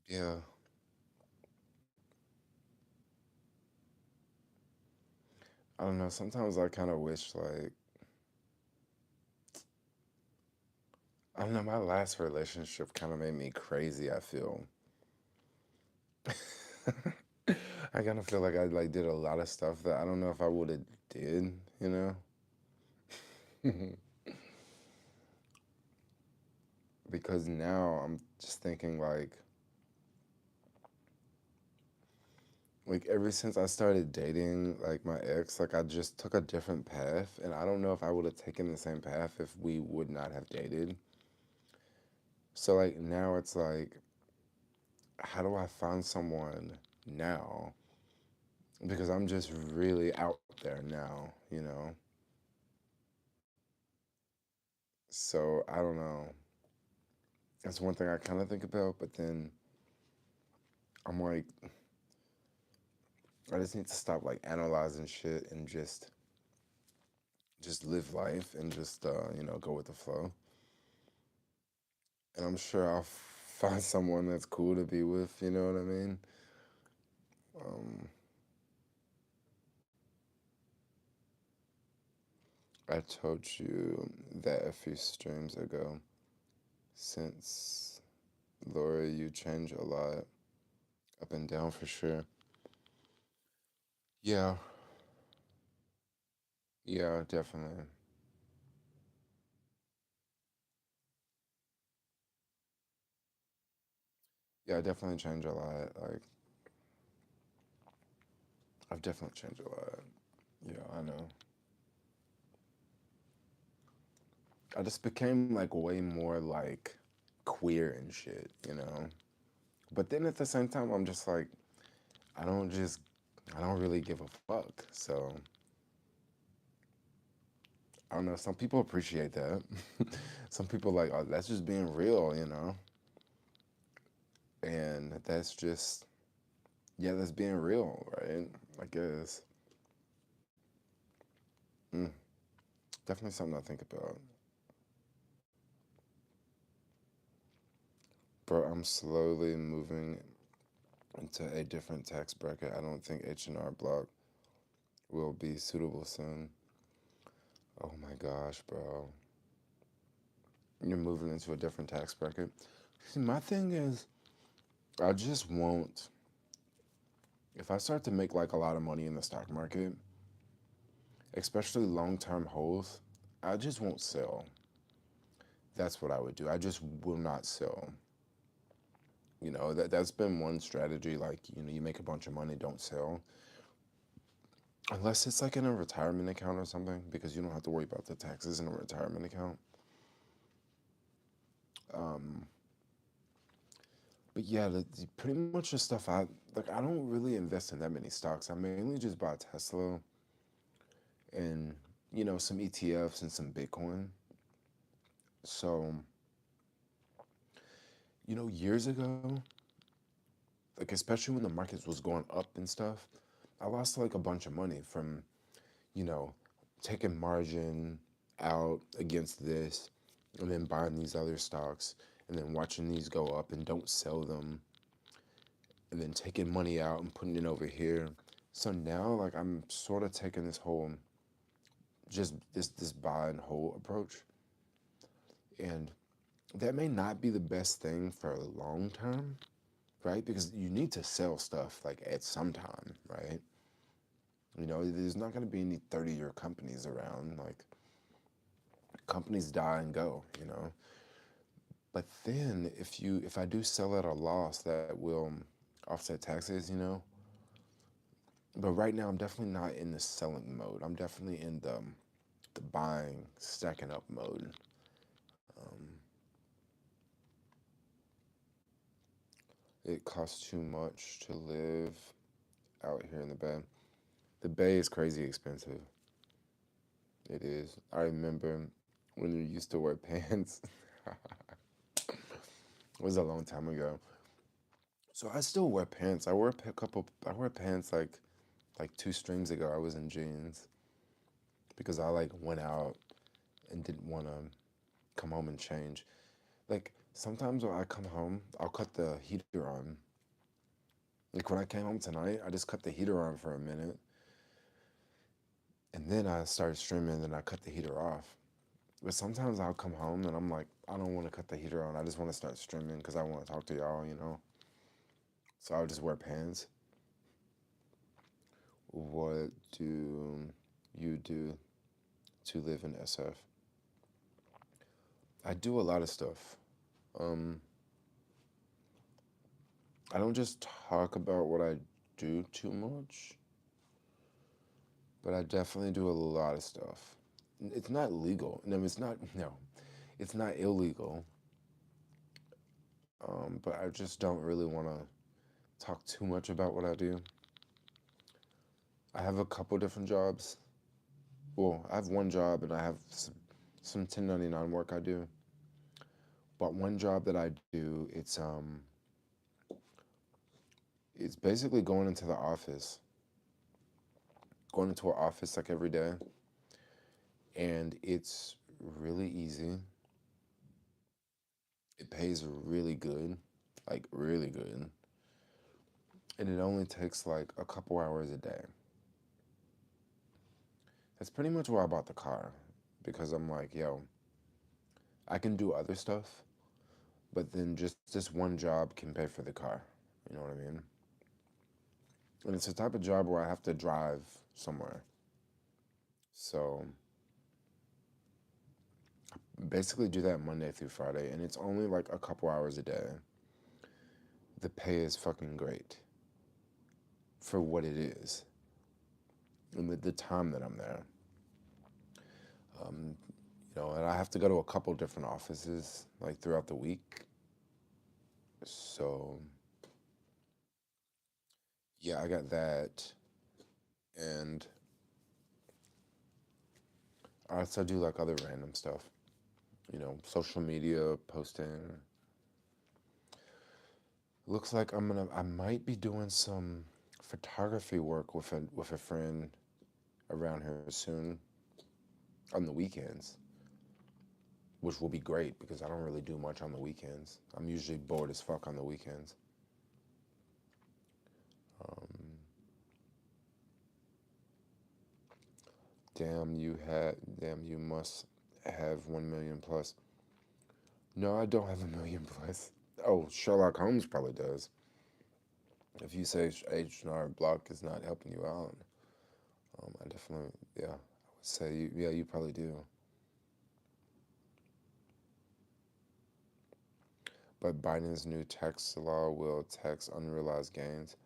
yeah, I don't know. Sometimes I kind of wish, like, I don't know, my last relationship kind of made me crazy, I feel. I kind of feel like I like did a lot of stuff that I don't know if I would have did, you know? Because now I'm just thinking like ever since I started dating like my ex, like I just took a different path and I don't know if I would have taken the same path if we would not have dated. So like now it's like how do I find someone now? Because I'm just really out there now, you know? So I don't know. That's one thing I kind of think about, but then I'm like, I just need to stop like analyzing shit and just live life and just go with the flow. And I'm sure I'll find someone that's cool to be with. You know what I mean? Um, I told you that a few streams ago. Since Laura, you change a lot, up and down for sure. Yeah, yeah, definitely. Yeah, I definitely change a lot. Like I've definitely changed a lot. Yeah, I know. I just became like way more like queer and shit, you know? But then at the same time, I'm just like, I don't just, I don't really give a fuck. So I don't know. Some people appreciate that. Some people like, oh, that's just being real, you know? And that's just, yeah, that's being real, right? I guess. Mm, definitely something to think about. Bro, I'm slowly moving into a different tax bracket. I don't think H&R Block will be suitable soon. Oh my gosh, bro. You're moving into a different tax bracket. See, my thing is, I just won't. If I start to make like a lot of money in the stock market, especially long term holds, I just won't sell. That's what I would do. I just will not sell. You know, that's been one strategy. Like, you make a bunch of money, don't sell. Unless it's like in a retirement account or something, because you don't have to worry about the taxes in a retirement account. Um, but yeah, pretty much the stuff I don't really invest in that many stocks. I mainly just buy Tesla and, some ETFs and some Bitcoin. So, years ago, like especially when the markets was going up and stuff, I lost like a bunch of money from, you know, taking margin out against this and then buying these other stocks and then watching these go up and don't sell them and then taking money out and putting it over here. So now like I'm sort of taking this whole just this buy and hold approach. And that may not be the best thing for long term, right? Because you need to sell stuff like at some time, right? There's not going to be any 30-year companies around. Like companies die and go, you know. But then if I do sell at a loss, that will offset taxes, you know. But right now I'm definitely not in the selling mode. I'm definitely in the buying, stacking up mode. Um, it costs too much to live out here in the Bay. The Bay is crazy expensive. It is. I remember when you used to wear pants. It was a long time ago. So I still wear pants. I wear pants like two streams ago. I was in jeans because I like went out and didn't want to come home and change. Like sometimes when I come home, I'll cut the heater on. Like when I came home tonight, I just cut the heater on for a minute and then I started streaming and I cut the heater off. But sometimes I'll come home and I'm like, I don't want to cut the heater on. I just want to start streaming because I want to talk to y'all, you know? So I'll just wear pants. what do you do to live in SF? I do a lot of stuff. Um, I don't just talk about what I do too much, but I definitely do a lot of stuff. It's not legal. No, it's not. No, it's not illegal. But I just don't really want to talk too much about what I do. I have a couple different jobs. Well, I have one job and I have some 1099 work I do. But one job that I do, it's basically going into an office like every day, and it's really easy. It pays really good, like really good, and it only takes like a couple hours a day. That's pretty much why I bought the car, because I'm like, yo, I can do other stuff, but then just this one job can pay for the car. You know what I mean? And it's the type of job where I have to drive somewhere. So basically do that Monday through Friday, and it's only like a couple hours a day. The pay is fucking great for what it is, and the time that I'm there. Um, and I have to go to a couple different offices like throughout the week. So yeah, I got that, and I also do like other random stuff. Social media posting. Looks like I might be doing some photography work with a friend around here soon on the weekends, which will be great because I don't really do much on the weekends. I'm usually bored as fuck on the weekends. Um, damn, you must have 1 million plus. No, I don't have 1 million plus. Oh, Sherlock Holmes probably does. If you say H&R Block is not helping you out, I definitely, yeah, I would say, yeah, you probably do. But Biden's new tax law will tax unrealized gains.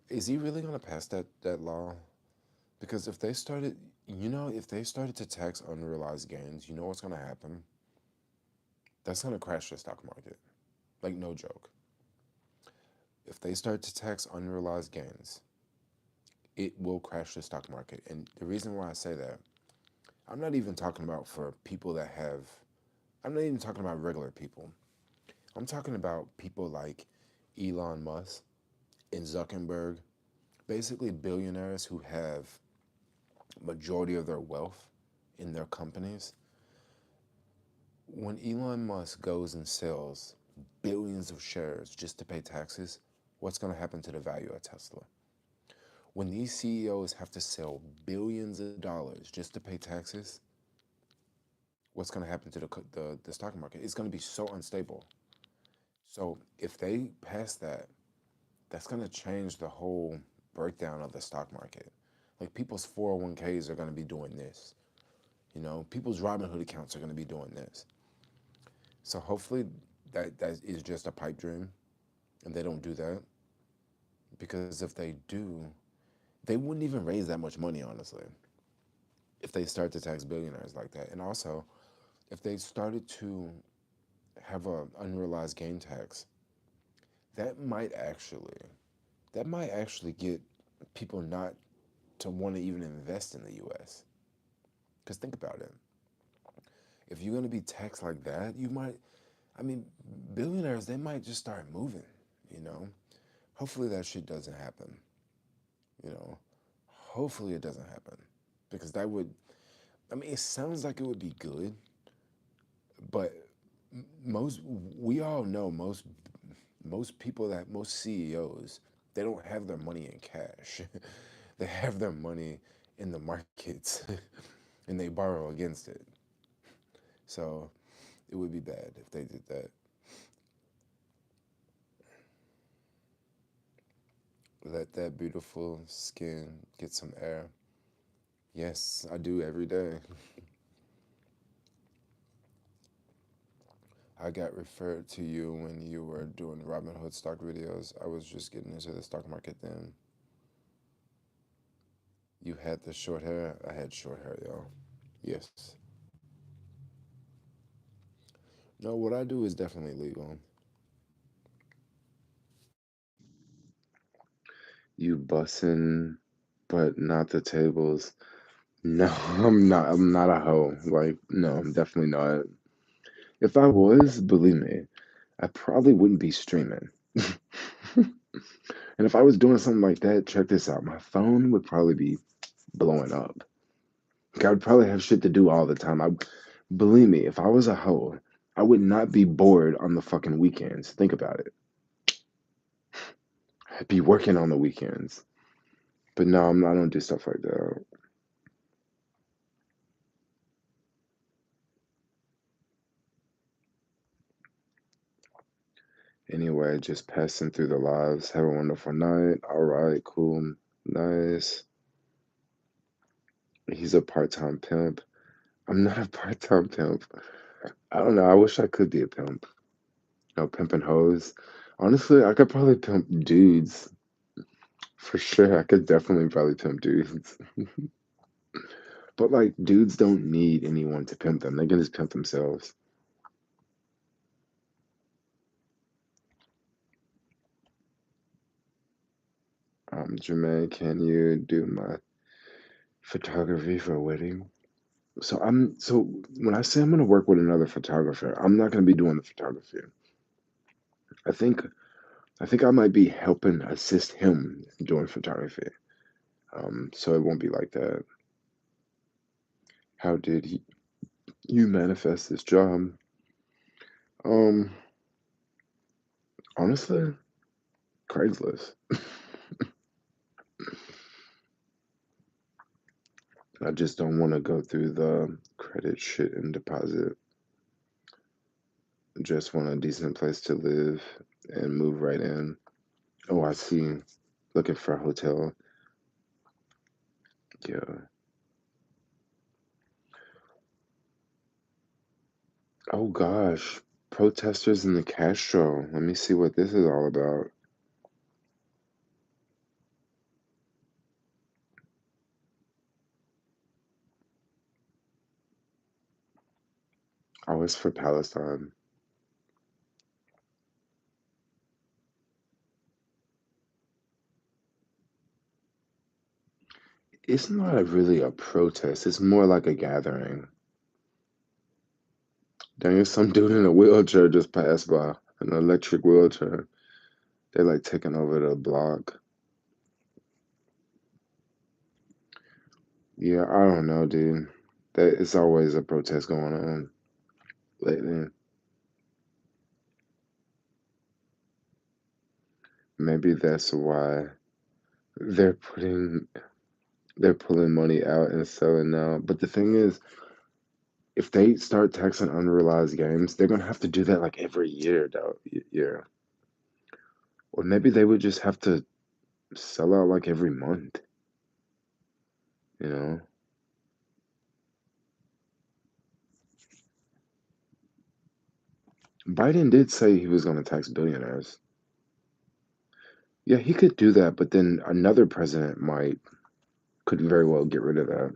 Is he really going to pass that law? Because if they started to tax unrealized gains, you know what's going to happen? That's going to crash the stock market. Like, no joke. If they start to tax unrealized gains, it will crash the stock market. And the reason why I say that, I'm not even talking about for people I'm not even talking about regular people. I'm talking about people like Elon Musk and Zuckerberg, basically billionaires who have majority of their wealth in their companies. When Elon Musk goes and sells billions of shares just to pay taxes, what's going to happen to the value of Tesla? When these CEOs have to sell billions of dollars just to pay taxes, what's going to happen to the stock market? It's going to be so unstable. So if they pass that, that's going to change the whole breakdown of the stock market. Like people's 401ks are going to be doing this. People's Robinhood accounts are going to be doing this. So hopefully that is just a pipe dream and they don't do that. Because if they do, they wouldn't even raise that much money, honestly, if they start to tax billionaires like that. And also, if they started to have an unrealized gain tax, that might actually get people not to want to even invest in the US. Because think about it. If you're going to be taxed like that, billionaires, they might just start moving, you know? Hopefully that shit doesn't happen, you know? Hopefully it doesn't happen. Because it sounds like it would be good, but we all know most CEOs, they don't have their money in cash. They have their money in the markets and they borrow against it. So it would be bad if they did that. Let that beautiful skin get some air. Yes, I do every day. I got referred to you when you were doing Robinhood stock videos. I was just getting into the stock market then. You had the short hair. I had short hair, y'all. Yes. No, what I do is definitely legal. You bussin', but not the tables. No, I'm not. I'm not a hoe. Like, no, I'm definitely not. If I was, believe me, I probably wouldn't be streaming. And if I was doing something like that, check this out. My phone would probably be blowing up. Like, I would probably have shit to do all the time. I believe me, if I was a hoe, I would not be bored on the fucking weekends. Think about it. I'd be working on the weekends. But no, I don't do stuff like that. Anyway, just passing through the lives. Have a wonderful night. All right, cool. Nice. He's a part-time pimp. I'm not a part-time pimp. I don't know. I wish I could be a pimp. No, pimping hoes. Honestly, I could probably pimp dudes. For sure, I could definitely probably pimp dudes. But like, dudes don't need anyone to pimp them. They can just pimp themselves. Jermaine, can you do my photography for a wedding? So when I say I'm gonna work with another photographer, I'm not gonna be doing the photography. I think I think I might be helping assist him doing photography. So it won't be like that. How did you manifest this job? Um, Honestly, Craigslist. I just don't want to go through the credit shit and deposit. Just want a decent place to live and move right in. Oh, I see. Looking for a hotel. Yeah. Oh gosh. Protesters in the Castro. Let me see what this is all about. Oh, it's for Palestine. It's not really a protest. It's more like a gathering. Dang, some dude in a wheelchair just passed by. An electric wheelchair. They're like taking over the block. Yeah, I don't know, dude. That it's always a protest going on lately. Maybe that's why they're putting they're pulling money out and selling now. But the thing is, if they start taxing unrealized games, they're gonna have to do that like every year, though. Yeah. Or maybe they would just have to sell out like every month, you know? Biden did say he was gonna tax billionaires. Yeah, he could do that, but then another president could very well get rid of that.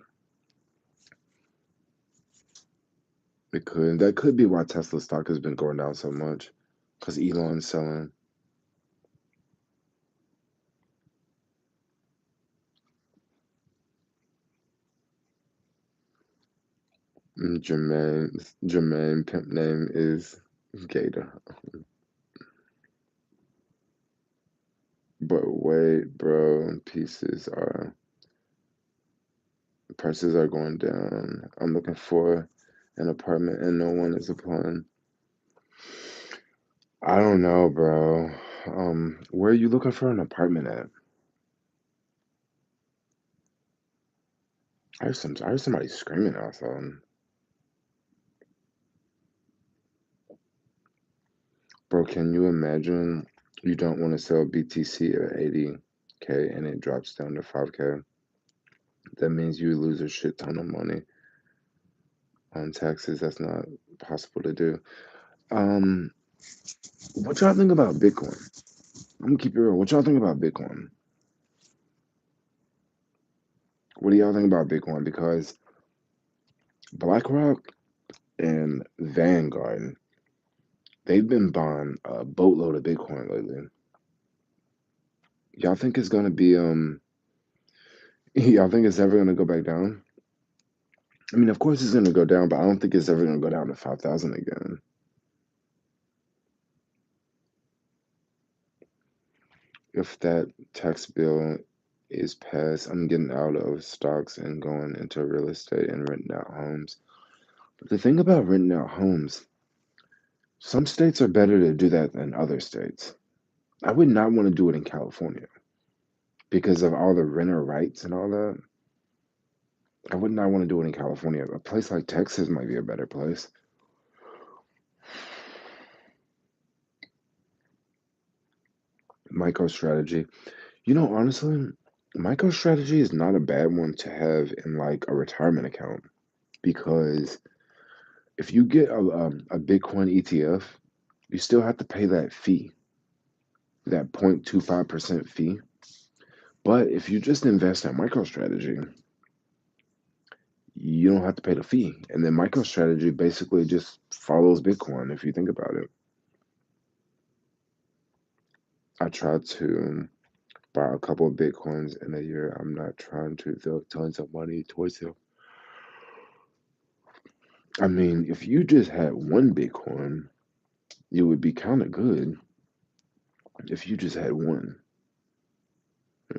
It could. That could be why Tesla stock has been going down so much, because Elon's selling. Jermaine pimp name is Gator. But wait, bro, prices are going down. I'm looking for an apartment and no one is applying. I don't know, bro. Where are you looking for an apartment at? I heard somebody screaming outside. Bro, can you imagine you don't want to sell BTC at 80? and it drops down to 5K, that means you lose a shit ton of money on taxes. That's not possible to do. Um, what y'all think about Bitcoin? I'm gonna keep it real. What y'all think about Bitcoin? What do y'all think about Bitcoin? Because BlackRock and Vanguard, they've been buying a boatload of Bitcoin lately. Y'all think it's gonna be y'all think it's ever gonna go back down? I mean, of course it's gonna go down, but I don't think it's ever gonna go down to 5,000 again. If that tax bill is passed, I'm getting out of stocks and going into real estate and renting out homes. But the thing about renting out homes, some states are better to do that than other states. I would not want to do it in California because of all the renter rights and all that. I would not want to do it in California. A place like Texas might be a better place. MicroStrategy. Honestly, MicroStrategy is not a bad one to have in like a retirement account because if you get a Bitcoin ETF, you still have to pay that fee, that 0.25% fee. But if you just invest in MicroStrategy, you don't have to pay the fee. And then MicroStrategy basically just follows Bitcoin if you think about it. I tried to buy a couple of Bitcoins in a year. I'm not trying to throw tons of money towards it. I mean, if you just had one Bitcoin, it would be kind of good if you just had one,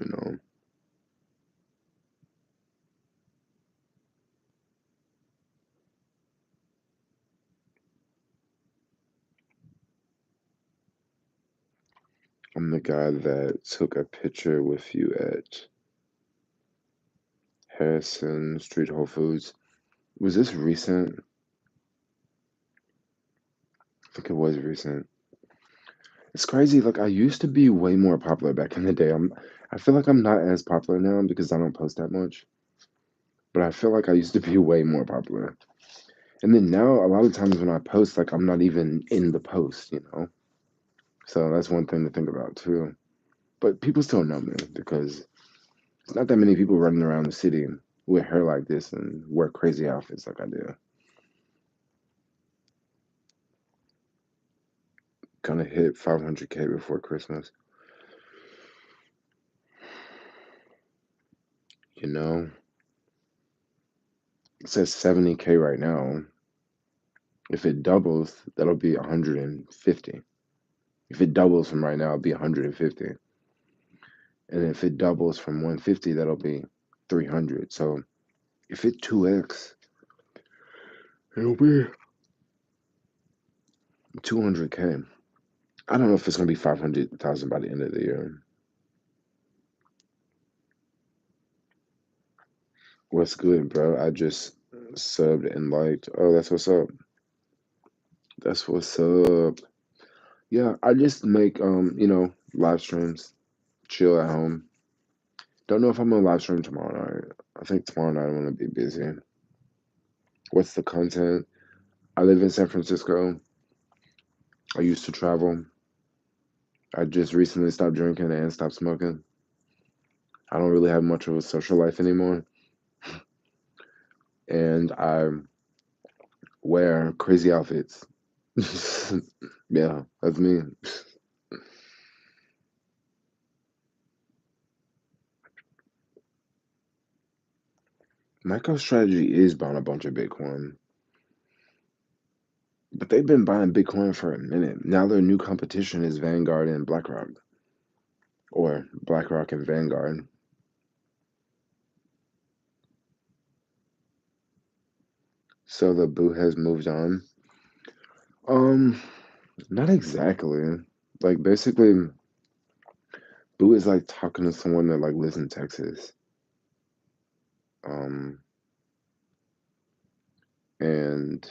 you know. I'm the guy that took a picture with you at Harrison Street Whole Foods. Was this recent? I think it was recent. It's crazy. Like I used to be way more popular back in the day. I feel like I'm not as popular now because I don't post that much. But I feel like I used to be way more popular. And then now a lot of times when I post, like I'm not even in the post. So that's one thing to think about too. But people still know me because it's not that many people running around the city with hair like this and wear crazy outfits like I do. Gonna hit 500K before Christmas. You know, it says 70K right now. If it doubles, that'll be 150. If it doubles from right now, it'll be 150. And if it doubles from 150, that'll be 300. So if it 2x, it'll be 200K. I don't know if it's gonna be 500,000 by the end of the year. What's good, bro? I just subbed and liked. Oh, that's what's up. That's what's up. Yeah, I just make live streams, chill at home. Don't know if I'm gonna live stream tomorrow night. I think tomorrow night I'm gonna be busy. What's the content? I live in San Francisco. I used to travel. I just recently stopped drinking and stopped smoking. I don't really have much of a social life anymore. And I wear crazy outfits. Yeah, that's me. MicroStrategy is buying a bunch of Bitcoin, but they've been buying Bitcoin for a minute. Now their new competition is Vanguard and BlackRock, or BlackRock and Vanguard. So the boot has moved on. Um, Not exactly. Like basically, Boo is like talking to someone that like lives in Texas. Um, and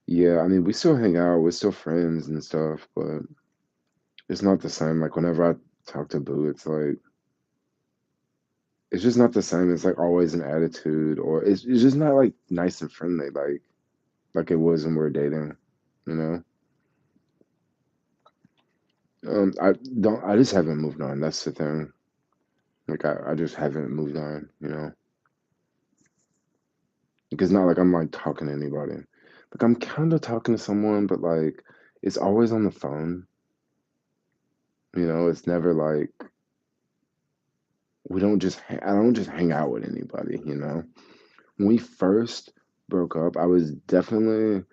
yeah, I mean we still hang out, we're still friends and stuff, but it's not the same. Like whenever I talk to Boo, it's just not the same. It's like always an attitude, or it's just not like nice and friendly, like it was when we were dating, you know. I don't. I just haven't moved on. That's the thing. Like I just haven't moved on, you know. Because not like I'm like talking to anybody. Like I'm kind of talking to someone, but like it's always on the phone. You know, it's never like we don't just. I don't just hang out with anybody. You know, when we first broke up, I was definitely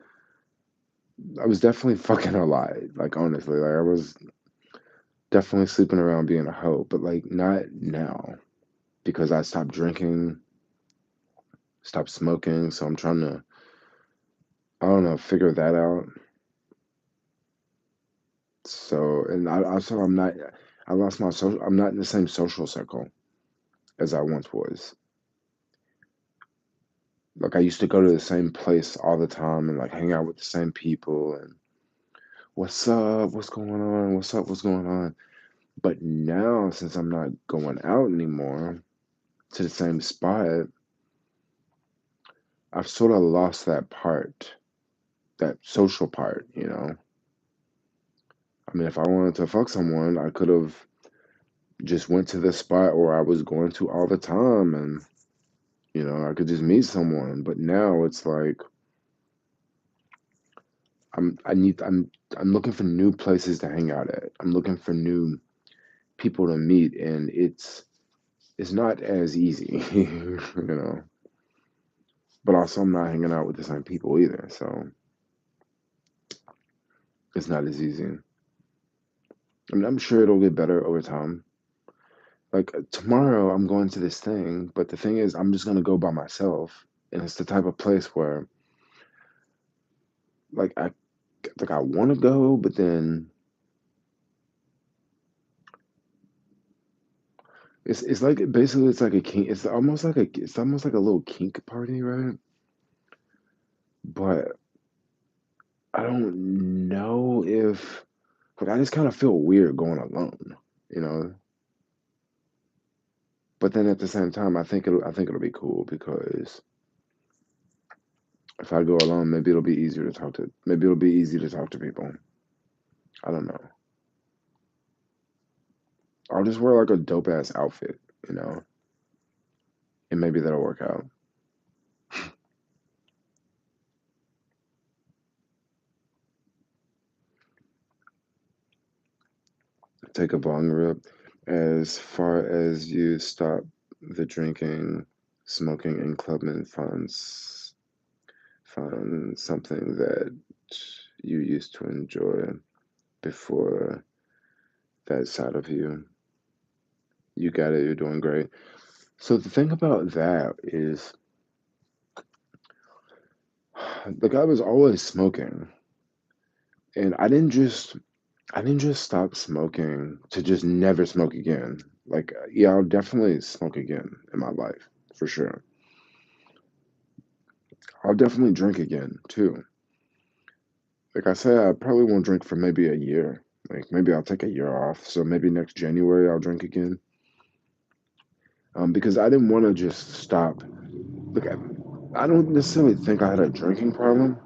fucking a lot. Like honestly, like I was definitely sleeping around being a hoe, but like not now because I stopped drinking, stopped smoking. So I'm trying to, I don't know, figure that out. So, and I also, I lost my social, I'm not in the same social circle as I once was. Like I used to go to the same place all the time and like hang out with the same people and what's up, what's going on, what's up, what's going on. But now, since I'm not going out anymore to the same spot, I've sort of lost that part, that social part, you know? I mean, if I wanted to fuck someone, I could have just went to the spot where I was going to all the time and, you know, I could just meet someone. But now it's like I'm looking for new places to hang out at. I'm looking for new people to meet and it's not as easy, you know. But also I'm not hanging out with the same people either, so it's not as easy. I mean, I'm sure it'll get better over time. Like tomorrow, I'm going to this thing, but the thing is, I'm just gonna go by myself, and it's the type of place where, like, I want to go, but then it's like basically it's like a kink. It's almost like a little kink party, right? But I don't know if like I just kind of feel weird going alone, you know. But then at the same time, I think it'll be cool because if I go alone, maybe it'll be easier to talk to. Maybe it'll be easy to talk to people. I don't know. I'll just wear like a dope ass outfit, you know, and maybe that'll work out. Take a bong rip. As far as you stop the drinking, smoking, and clubbing funds, find something that you used to enjoy before that side of you. You got it. You're doing great. So the thing about that is, the guy was always smoking, and I didn't just stop smoking to just never smoke again. Like, yeah, I'll definitely smoke again in my life for sure. I'll definitely drink again too. Like I said, I probably won't drink for maybe a year. Like maybe I'll take a year off. So maybe next January I'll drink again. Because I didn't want to just stop. Look, I don't necessarily think I had a drinking problem.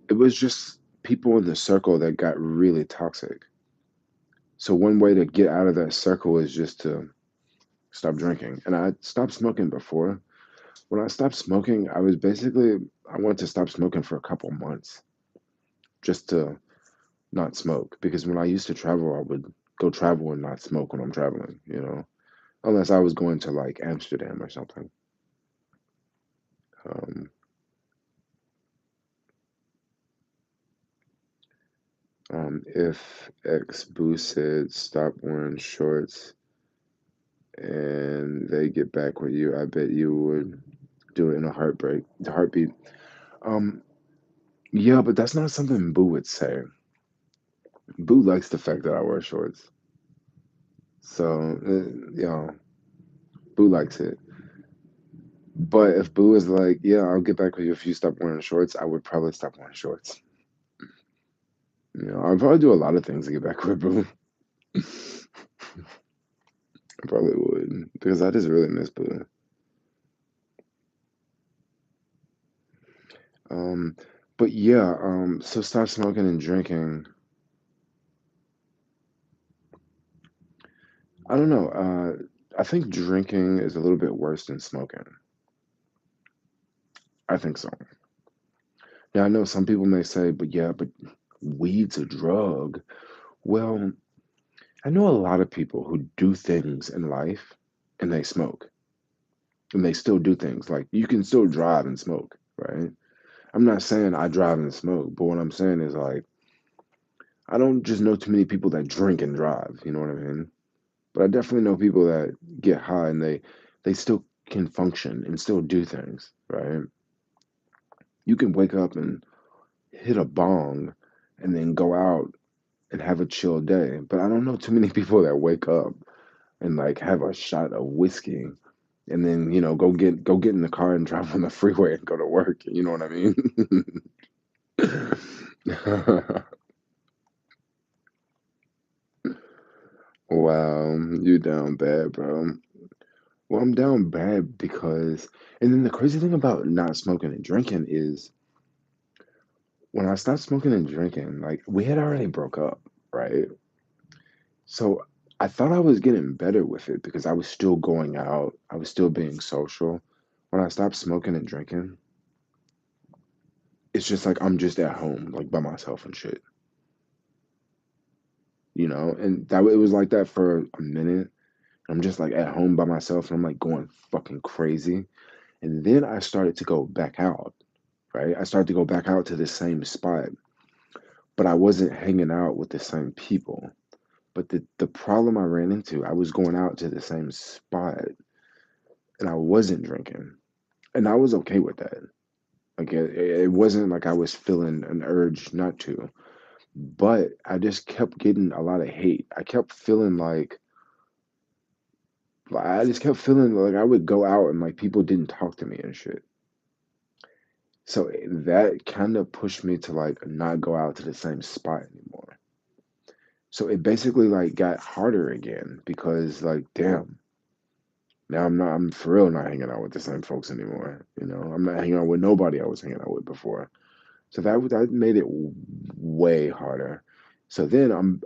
It was just people in the circle that got really toxic. So one way to get out of that circle is just to stop drinking. And I stopped smoking before. When I stopped smoking, I wanted to stop smoking for a couple months just to not smoke. Because when I used to travel, I would go travel and not smoke when I'm traveling, you know, unless I was going to like Amsterdam or something. Um, if ex Boo said stop wearing shorts and they get back with you, I bet you would do it in a heartbeat. Um, yeah, but that's not something Boo would say. Boo likes the fact that I wear shorts. So, you know, Boo likes it. But if Boo is like, yeah, I'll get back with you if you stop wearing shorts, I would probably stop wearing shorts. You know, I'd probably do a lot of things to get back with Boo. I probably would because I just really miss Boo. Um, but yeah, so stop smoking and drinking. I don't know. I think drinking is a little bit worse than smoking. I think so. Yeah, I know some people may say, but yeah, but weed's a drug. Well, I know a lot of people who do things in life and they smoke and they still do things. Like you can still drive and smoke, right? I'm not saying I drive and smoke, but what I'm saying is like I don't just know too many people that drink and drive, you know what I mean? But I definitely know people that get high and they still can function and still do things, right? You can wake up and hit a bong and then go out and have a chill day. But I don't know too many people that wake up and like have a shot of whiskey and then, go get in the car and drive on the freeway and go to work. You know what I mean? Wow, you down bad, bro. Well, I'm down bad because, and then the crazy thing about not smoking and drinking is when I stopped smoking and drinking, like we had already broke up, right? So I thought I was getting better with it because I was still going out, I was still being social. When I stopped smoking and drinking, it's just like I'm just at home, like by myself and shit, And that it was like that for a minute. I'm just like at home by myself and I'm like going fucking crazy. And then I started to go back out, right? I started to go back out to the same spot, but I wasn't hanging out with the same people. But the problem I ran into, I was going out to the same spot and I wasn't drinking. And I was okay with that. Like it wasn't like I was feeling an urge not to, but I just kept getting a lot of hate. I just kept feeling like I would go out and like people didn't talk to me and shit. So that kind of pushed me to like not go out to the same spot anymore. So it basically like got harder again because like damn, now I'm for real not hanging out with the same folks anymore. I'm not hanging out with nobody I was hanging out with before. So that made it way harder. So then I'm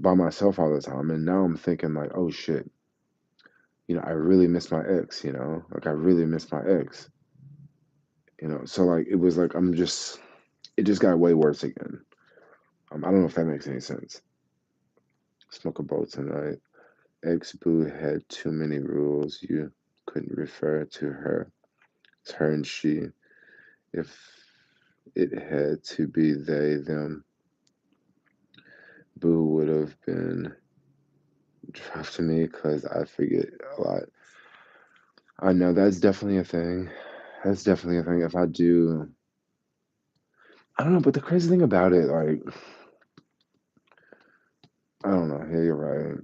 by myself all the time, and now I'm thinking like, oh shit, I really miss my ex. Like I really miss my ex. So like it was like it just got way worse again. I don't know if that makes any sense. Smoke a bowl tonight. Ex boo had too many rules. You couldn't refer to her as her and she. If it had to be they them, boo would have been dropped to me because I forget a lot. I know that's definitely a thing. That's definitely a thing. If I do, I don't know. But the crazy thing about it, like, I don't know. Yeah, you're right.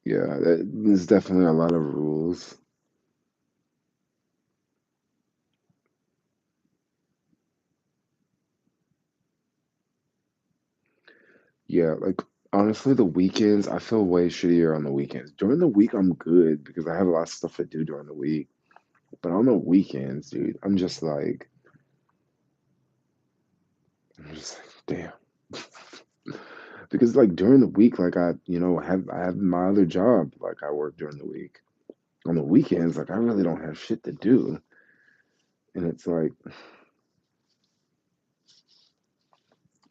Yeah, there's definitely a lot of rules. Yeah, like honestly, the weekends I feel way shittier on the weekends. During the week, I'm good because I have a lot of stuff to do during the week. But on the weekends, dude, I'm just like, damn. Because like during the week, like I have my other job, like I work during the week. On the weekends, like I really don't have shit to do, and it's like,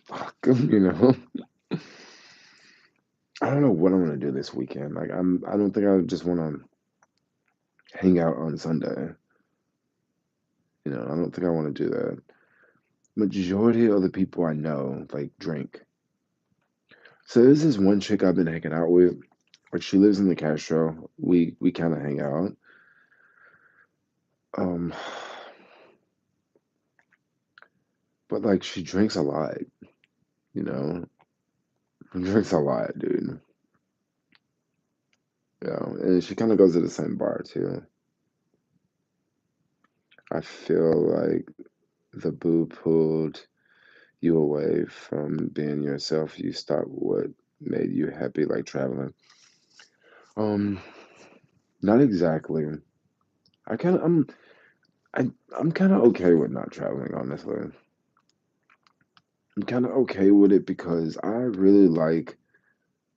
fuck, I don't know what I'm gonna do this weekend. Like I don't think I just want to hang out on Sunday. I don't think I want to do that. Majority of the people I know like drink. So there's this one chick I've been hanging out with. Like she lives in the Castro. We kind of hang out. Um, but like she drinks a lot. You know, she drinks a lot, dude. And she kind of goes to the same bar too. I feel like the boo pulled you away from being yourself. You stop what made you happy, like traveling. Um, Not exactly. I kind of I'm kind of okay with not traveling, honestly. I'm kind of okay with it because I really like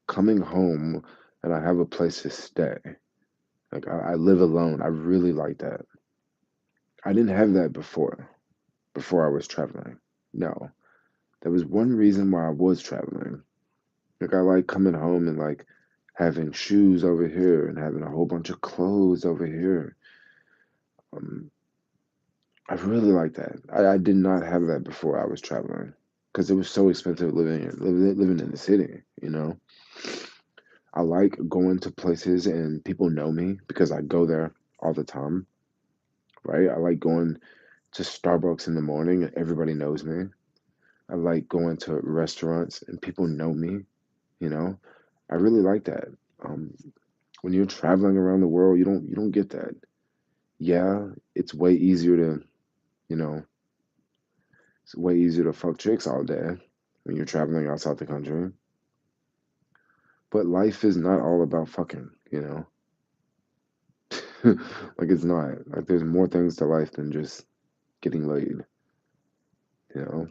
coming home and I have a place to stay. Like I live alone. I really like that. I didn't have that before I was traveling. No, there was one reason why I was traveling. Like I like coming home and like having shoes over here and having a whole bunch of clothes over here. Um, I really like that. I did not have that before I was traveling because it was so expensive living in the city. I like going to places and people know me because I go there all the time, right? I like going to Starbucks in the morning and everybody knows me. I like going to restaurants and people know me, you know? I really like that. Um, when you're traveling around the world, you don't get that. Yeah, it's way easier to, you know, it's way easier to fuck chicks all day when you're traveling outside the country. But life is not all about fucking. Like it's not. Like there's more things to life than just getting laid, you know?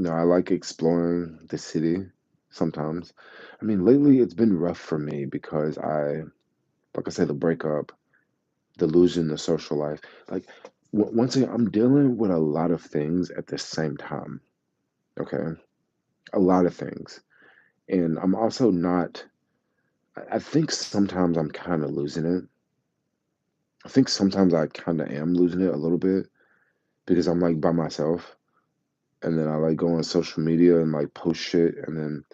I like exploring the city sometimes. I mean, lately it's been rough for me because like I said, the breakup, the losing the social life. Like, once again, I'm dealing with a lot of things at the same time. Okay. A lot of things. And I'm also not, I think sometimes I'm kind of losing it. I think sometimes I kind of am losing it a little bit because I'm like by myself. And then I like go on social media and like post shit. And then,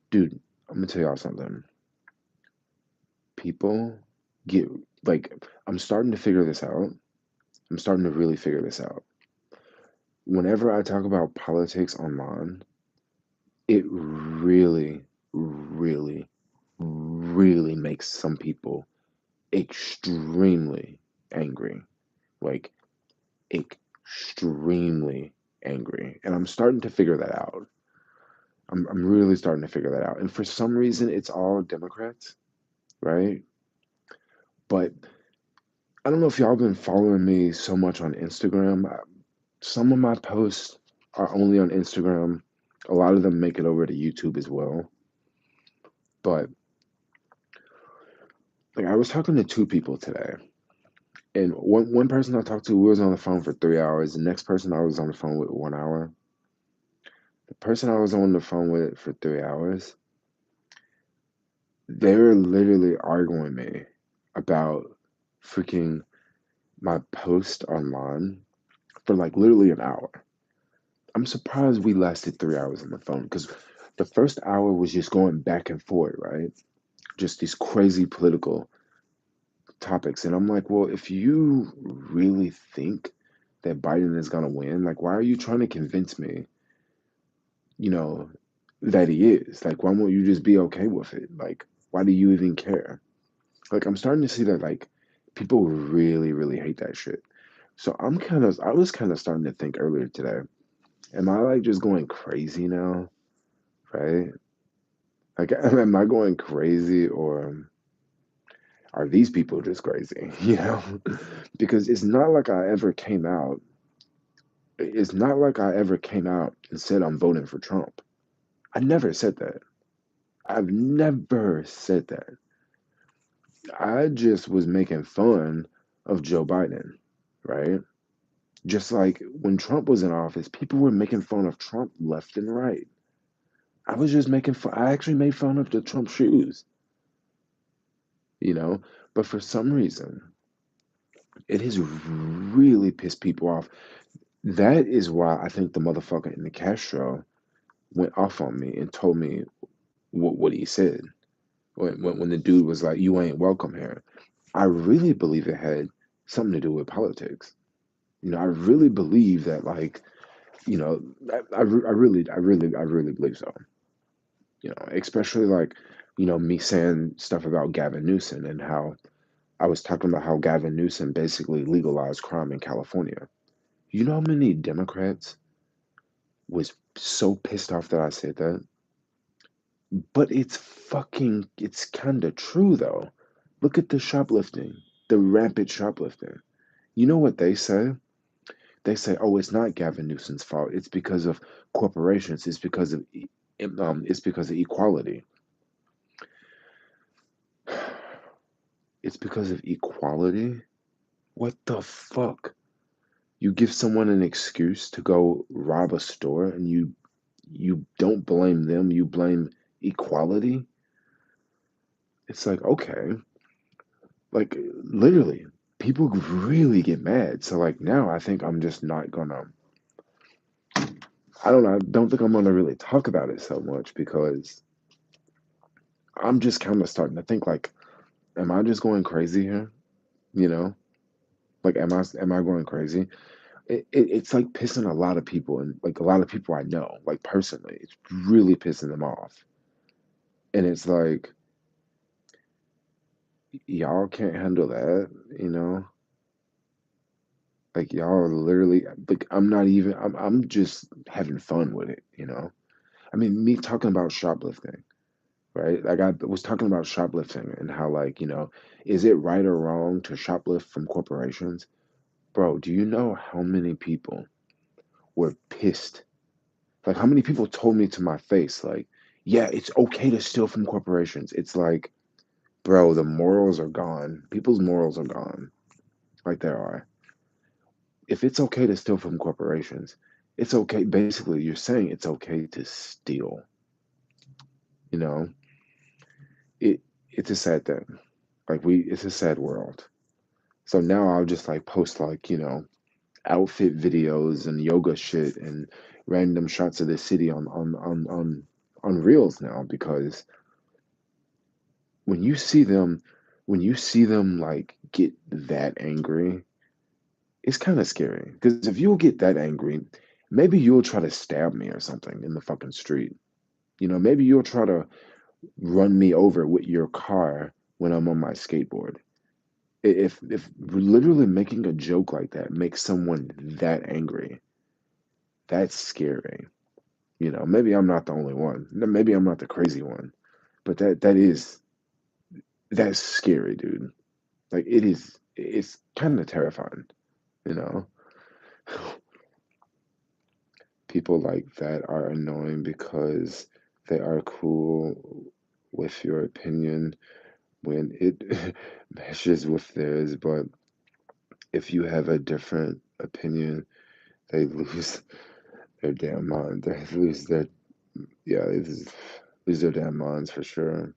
dude, I'm gonna tell y'all something. People get like, I'm starting to figure this out. I'm starting to really figure this out. Whenever I talk about politics online, it really, really, really makes some people extremely angry. Like, extremely angry. And I'm starting to figure that out. I'm really starting to figure that out. And for some reason, it's all Democrats, right? But I don't know if y'all been following me so much on Instagram. Some of my posts are only on Instagram. A lot of them make it over to YouTube as well. But like I was talking to two people today, and one person I talked to, we was on the phone for 3 hours. The next person I was on the phone with 1 hour. The person I was on the phone with for 3 hours, they were literally arguing me about freaking my post online for like literally an hour. I'm surprised we lasted 3 hours on the phone because the first hour was just going back and forth, right? Just these crazy political topics. And I'm like, well, if you really think that Biden is going to win, like, why are you trying to convince me, you know, that he is? Like, why won't you just be okay with it? Like, why do you even care? Like, I'm starting to see that, like, people really, really hate that shit. So I was kind of starting to think earlier today, am I like just going crazy now? Right? Like, am I going crazy or are these people just crazy? Because it's not like I ever came out and said I'm voting for Trump. I never said that. I've never said that. I just was making fun of Joe Biden, right? Just like when Trump was in office, people were making fun of Trump left and right. I was just making fun. I actually made fun of the Trump shoes, you know? But for some reason, it has really pissed people off. That is why I think the motherfucker in the Castro went off on me and told me what he said when the dude was like, "You ain't welcome here." I really believe it had something to do with politics. I really believe that, like, I really believe so. Especially like, me saying stuff about Gavin Newsom and how I was talking about how Gavin Newsom basically legalized crime in California. You know how many Democrats was so pissed off that I said that? But it's kind of true though. Look at the shoplifting, the rampant shoplifting. You know what they say? They say, "Oh, it's not Gavin Newsom's fault. It's because of corporations. It's because of equality. It's because of equality? What the fuck? You give someone an excuse to go rob a store and you don't blame them, you blame equality?" It's like, okay, like literally, people really get mad. So like now I think I'm just not gonna I don't know, I don't think I'm gonna really talk about it so much because I'm just kind of starting to think like, am I just going crazy here? You know? Like am I going crazy? It's like pissing a lot of people and like a lot of people I know, like personally, it's really pissing them off. And it's like, y'all can't handle that, you know? Like y'all are literally like I'm not even I'm just having fun with it, you know? I mean, me talking about shoplifting, right? Like I was talking about shoplifting and how like, is it right or wrong to shoplift from corporations? Bro, do you know how many people were pissed? Like how many people told me to my face like, "Yeah, it's okay to steal from corporations." It's like, bro, the morals are gone. People's morals are gone. Like there are. If it's okay to steal from corporations, it's okay. Basically, you're saying it's okay to steal. You know, it it's a sad thing. It's a sad world. So now I'll just like post like outfit videos and yoga shit and random shots of the city on reels now because when you see them when you see them like get that angry, it's kind of scary because if you'll get that angry, maybe you'll try to stab me or something in the fucking street. Maybe you'll try to run me over with your car when I'm on my skateboard. If literally making a joke like that makes someone that angry, that's scary. Maybe I'm not the only one. Maybe I'm not the crazy one, but that's scary, dude. Like it's kind of terrifying, you know. People like that are annoying because they are cool with your opinion when it meshes with theirs, but if you have a different opinion, they lose their damn mind. They lose their yeah, lose their damn minds for sure.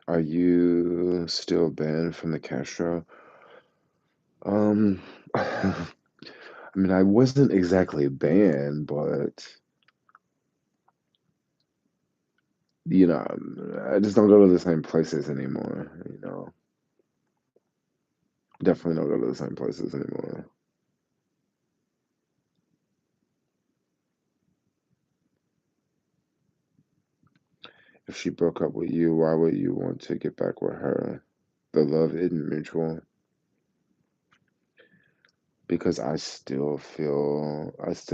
Are you still banned from the Castro? Um, I mean, I wasn't exactly banned, but you know, I just don't go to the same places anymore. Definitely don't go to the same places anymore. If she broke up with you, why would you want to get back with her? The love isn't mutual because I still, because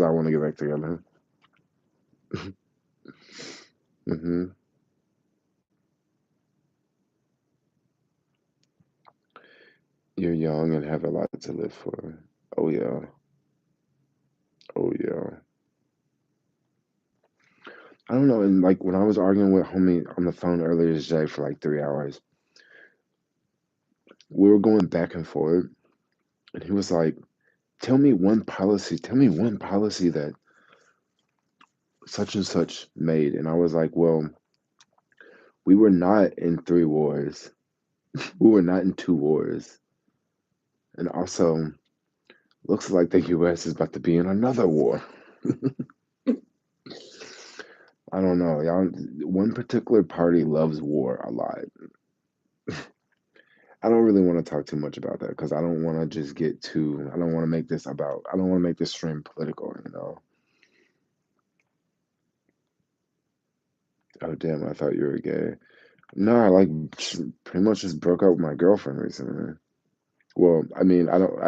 I want to get back together. hmm You're young and have a lot to live for. Oh yeah. Oh yeah. I don't know. And like when I was arguing with homie on the phone earlier today for like 3 hours, we were going back and forth, and he was like, tell me one policy that such and such made. And I was like, well, we were not in 3 wars. We were not in 2 wars. And also, looks like the US is about to be in another war. I don't know. Y'all, one particular party loves war a lot. I don't really want to talk too much about that because I don't want to just get too. I don't want to make this about. I don't want to make this stream political. Oh, damn, I thought you were gay. No, I like pretty much just broke up with my girlfriend recently. Well, I mean, I don't,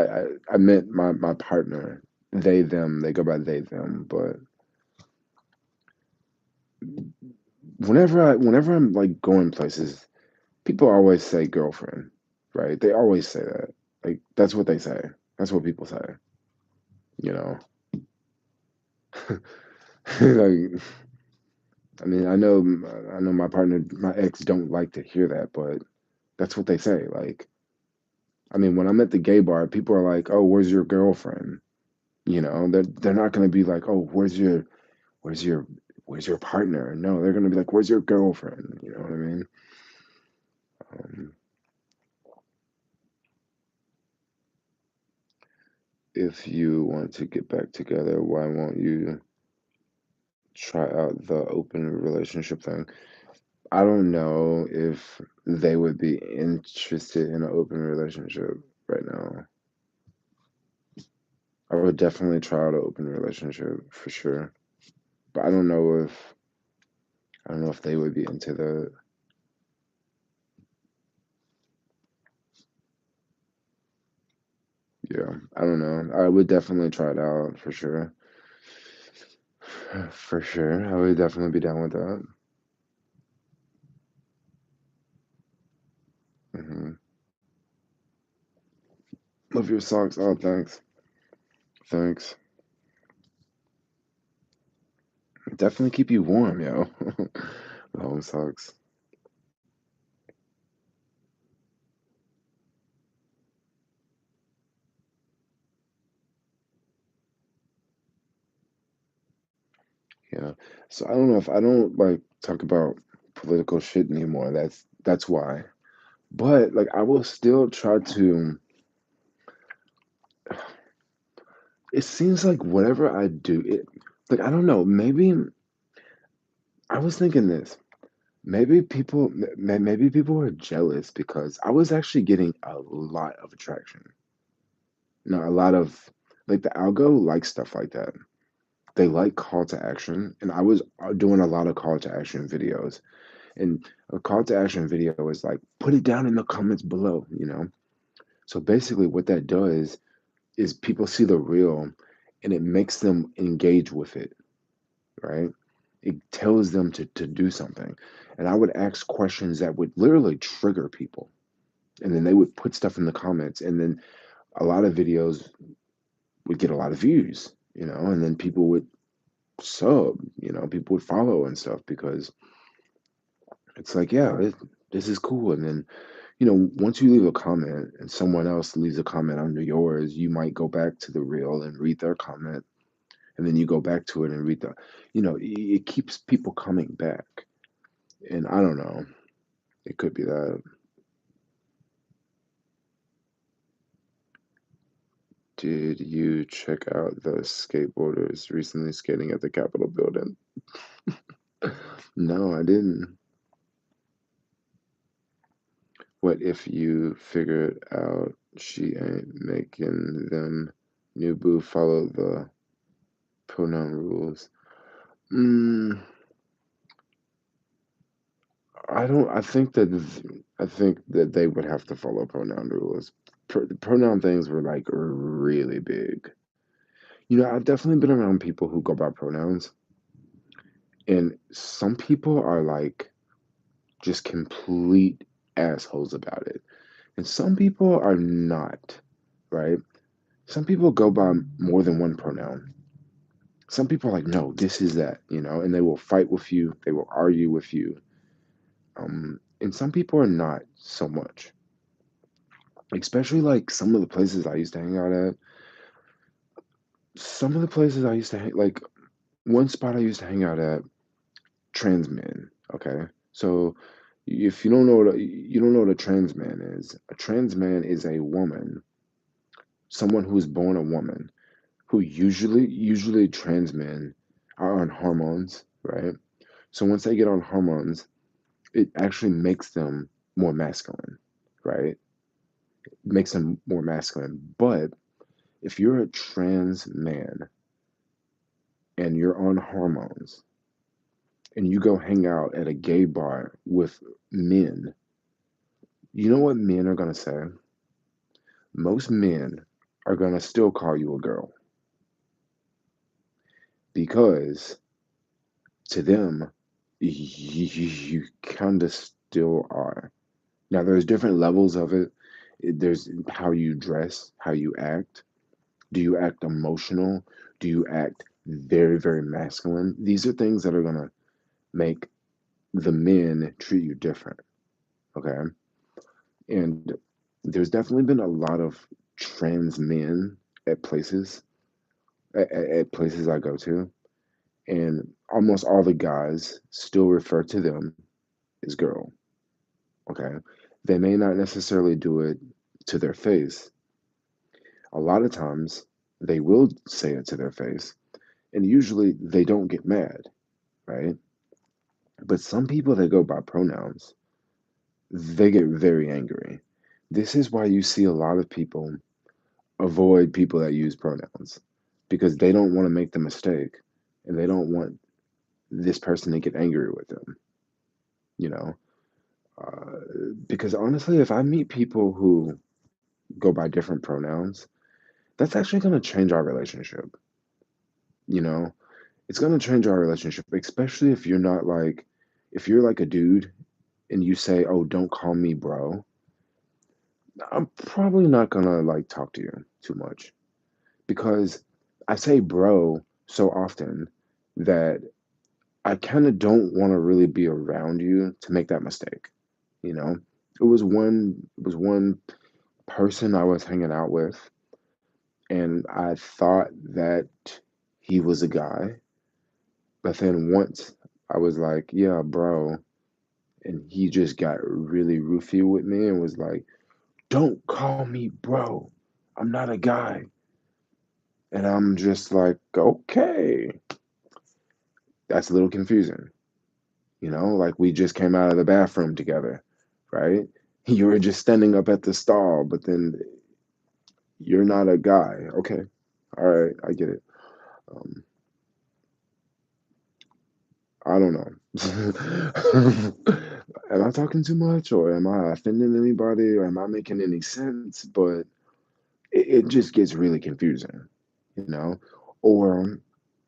I meant my partner. They, them, they go by they, them. But whenever I'm like going places, people always say girlfriend, right? They always say that. Like, that's what they say. That's what people say, you know? Like, I mean, I know my partner, my ex don't like to hear that, but that's what they say. Like, I mean, when I'm at the gay bar, people are like, "Oh, where's your girlfriend?" You know, they're not gonna be like, "Oh, where's your where's your partner?" No, they're gonna be like, "Where's your girlfriend?" You know what I mean? Um, if you want to get back together, why won't you try out the open relationship thing? I don't know if they would be interested in an open relationship right now. I would definitely try out an open relationship for sure, but I don't know if they would be into that. Yeah, I don't know. I would definitely try it out for sure. For sure, I would definitely be down with that. Hmm. Love your socks. Oh, thanks. Thanks. Definitely keep you warm, yo. Long socks. Yeah. So I don't know if I don't like talk about political shit anymore. That's why. But like I will still try to it seems like whatever I do, it like I don't know, maybe I was thinking this. Maybe people are jealous because I was actually getting a lot of attraction. No, a lot of like the algo likes stuff like that. They like call to action, and I was doing a lot of call to action videos. And a call to action video is like, put it down in the comments below, you know? So basically, what that does is people see the reel and it makes them engage with it, right? It tells them to do something. And I would ask questions that would literally trigger people. And then they would put stuff in the comments. And then a lot of videos would get a lot of views, you know, and then people would sub, you know, people would follow and stuff because it's like, yeah, this is cool. And then, you know, once you leave a comment and someone else leaves a comment under yours, you might go back to the reel and read their comment. And then you go back to it and read the, you know, it keeps people coming back. And I don't know, it could be that. Did you check out the skateboarders recently skating at the Capitol building? No, I didn't. What if you figured out she ain't making them new boo follow the pronoun rules? Mm, I don't. I think that they would have to follow pronoun rules. Pronoun things were like really big. You know, I've definitely been around people who go by pronouns, and some people are like just complete assholes about it, and some people are not. Right? Some people go by more than one pronoun. Some people are like, no, this is that, you know, and they will fight with you, they will argue with you. And some people are not so much. Especially like some of the places I used to hang out at. Some of the places I used to hang, like one spot I used to hang out at, trans men. Okay, so if you don't know what you don't know what a trans man is. A trans man is a woman, someone who is born a woman, who usually trans men are on hormones, right? So once they get on hormones, it actually makes them more masculine, right? Makes them more masculine. But if you're a trans man and you're on hormones, and you go hang out at a gay bar with men, you know what men are going to say? Most men are going to still call you a girl because to them, you kind of still are. Now, there's different levels of it. There's how you dress, how you act. Do you act emotional? Do you act very, very masculine? These are things that are going to make the men treat you different. Okay. And there's definitely been a lot of trans men at places, at places I go to. And almost all the guys still refer to them as girl. Okay. They may not necessarily do it to their face. A lot of times they will say it to their face, and usually they don't get mad, right? But some people that go by pronouns, they get very angry. This is why you see a lot of people avoid people that use pronouns because they don't want to make the mistake and they don't want this person to get angry with them, you know? Uh, because honestly, if I meet people who go by different pronouns, that's actually going to change our relationship, you know? It's going to change our relationship, especially if you're not like, if you're like a dude and you say, "Oh, don't call me bro," I'm probably not going to like talk to you too much because I say bro so often that I kind of don't want to really be around you to make that mistake, you know? It was one person I was hanging out with and I thought that he was a guy, but then once I was like, "Yeah, bro," and he just got really roofy with me and was like, "Don't call me bro. I'm not a guy." And I'm just like, "Okay." That's a little confusing. Like we just came out of the bathroom together, right? You were just standing up at the stall, but then you're not a guy. Okay. All right. I get it. Um, I don't know. Am I talking too much or am I offending anybody or am I making any sense? But it just gets really confusing, you know? Or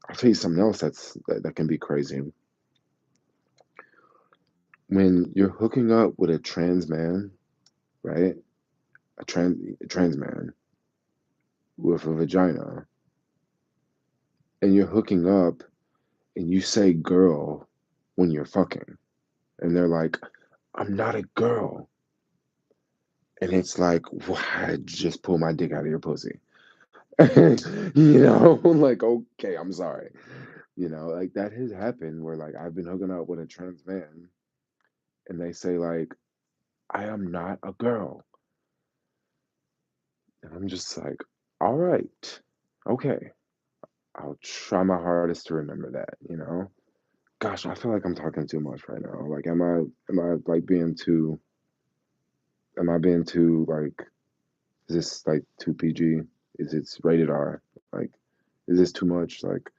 I'll tell you something else that can be crazy. When you're hooking up with a trans man, right? A trans man with a vagina, and you're hooking up and you say girl when you're fucking, and they're like, "I'm not a girl." And it's like, why just pull my dick out of your pussy? Like, okay, I'm sorry. Like that has happened where like I've been hooking up with a trans man and they say like, "I am not a girl." And I'm just like, all right, okay. I'll try my hardest to remember that. Gosh, I feel like I'm talking too much right now. Like, am I like being too, am I being too, like, is this like too PG? Is it rated R? Like, is this too much? Like,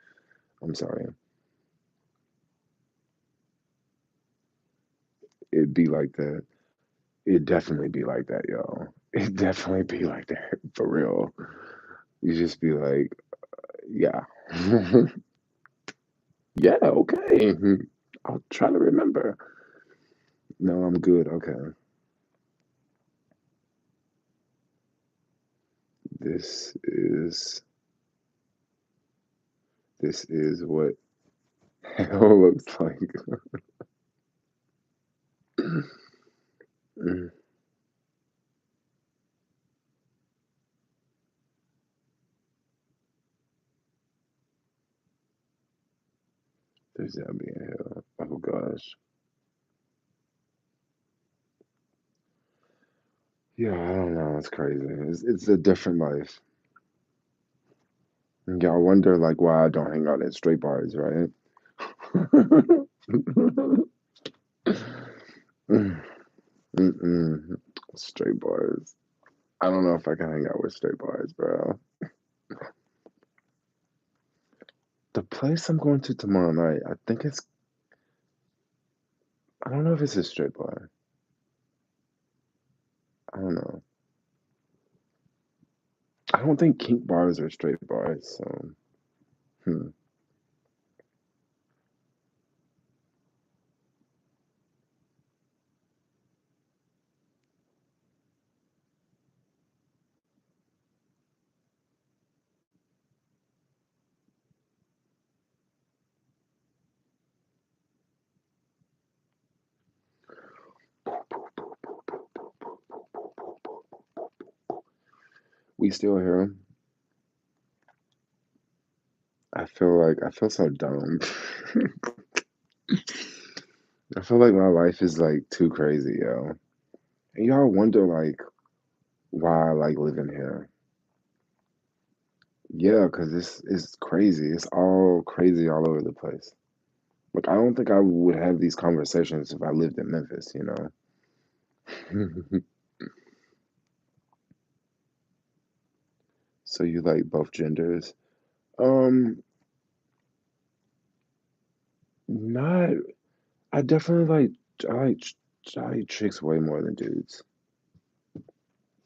I'm sorry. It'd be like that. It'd definitely be like that, y'all. It'd definitely be like that for real. You just be like, yeah. Yeah, okay. I'll try to remember. No, I'm good. Okay. This is this is what hell looks like. Mm, there's that being hell. Oh gosh. Yeah, I don't know. It's crazy. It's a different life. Yeah, I wonder like why I don't hang out at straight bars, right? Mm, mm-mm. Straight bars. I don't know if I can hang out with straight bars, bro. The place I'm going to tomorrow night, I think it's I don't know if it's a straight bar. I don't know. I don't think kink bars are straight bars. So, hmm. We still here. I feel so dumb. I feel like my life is like too crazy, yo. And y'all wonder like why I like living here. Yeah, because it's crazy. It's all crazy all over the place. Like I don't think I would have these conversations if I lived in Memphis, you know? So you like both genders? Um, not I definitely I like I like chicks way more than dudes.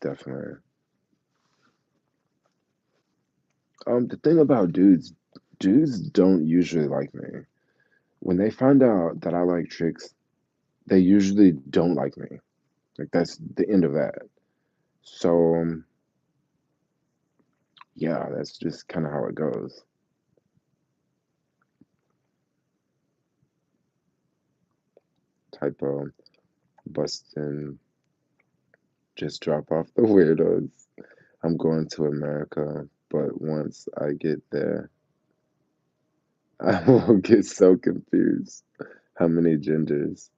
Definitely. The thing about dudes don't usually like me. When they find out that I like chicks, they usually don't like me. Like that's the end of that. So yeah, that's just kind of how it goes. Typo, busting, just drop off the weirdos. I'm going to America, but once I get there, I will get so confused how many genders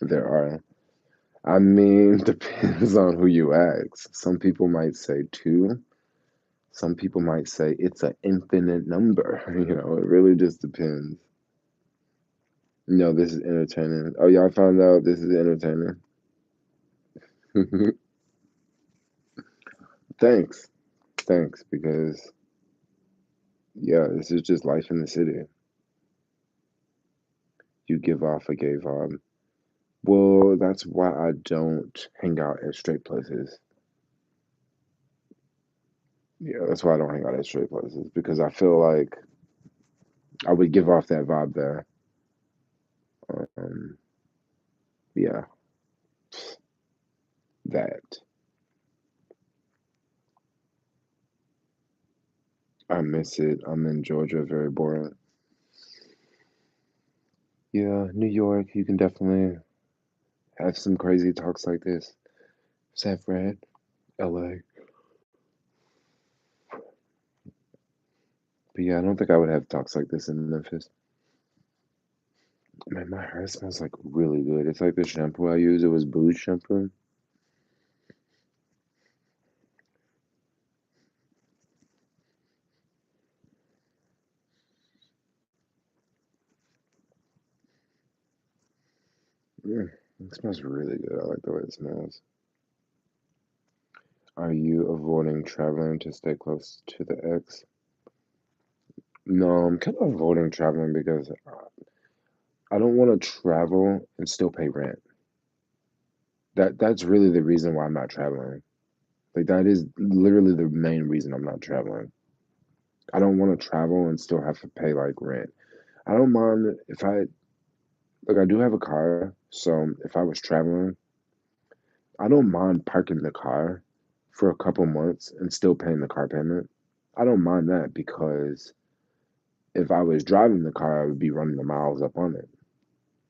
there are. I mean, depends on who you ask. Some people might say two. Some people might say it's an infinite number. You know, it really just depends. No, this is entertaining. Oh, y'all found out this is entertaining. Thanks. Thanks, because yeah, this is just life in the city. You give off a gay vibe. Well, that's why I don't hang out at straight places. Yeah, that's why I don't hang out at straight places because I feel like I would give off that vibe there. Um, yeah, that. I miss it. I'm in Georgia, very boring. Yeah, New York, you can definitely have some crazy talks like this. San Fran, LA. But yeah, I don't think I would have talks like this in Memphis. Man, my hair smells like really good. It's like the shampoo I use. It was Booze shampoo. Mm, it smells really good. I like the way it smells. Are you avoiding traveling to stay close to the ex? No, I'm kind of avoiding traveling because I don't want to travel and still pay rent. That's really the reason why I'm not traveling. Like that is literally the main reason I'm not traveling. I don't want to travel and still have to pay like rent. I don't mind if I like I do have a car, so if I was traveling, I don't mind parking the car for a couple months and still paying the car payment. I don't mind that because if I was driving the car, I would be running the miles up on it,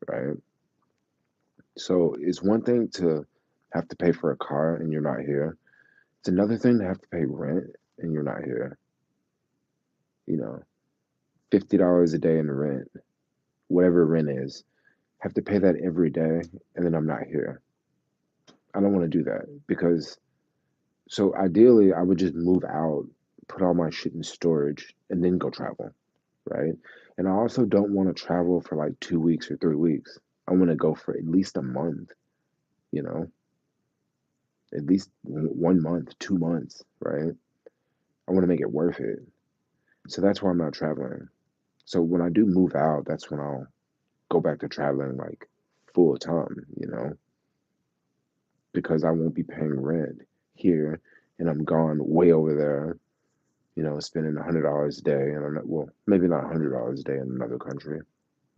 right? So it's one thing to have to pay for a car and you're not here. It's another thing to have to pay rent and you're not here. You know, $50 a day in rent, whatever rent is, have to pay that every day and then I'm not here. I don't want to do that because so ideally I would just move out, put all my shit in storage and then go travel, right? And I also don't want to travel for like 2 weeks or 3 weeks. I want to go for at least a month, you know, at least 1 month, 2 months, right? I want to make it worth it. So that's why I'm not traveling. So when I do move out, that's when I'll go back to traveling like full time, because I won't be paying rent here and I'm gone way over there, spending $100 a day and I'm not, well, maybe not $100 a day in another country.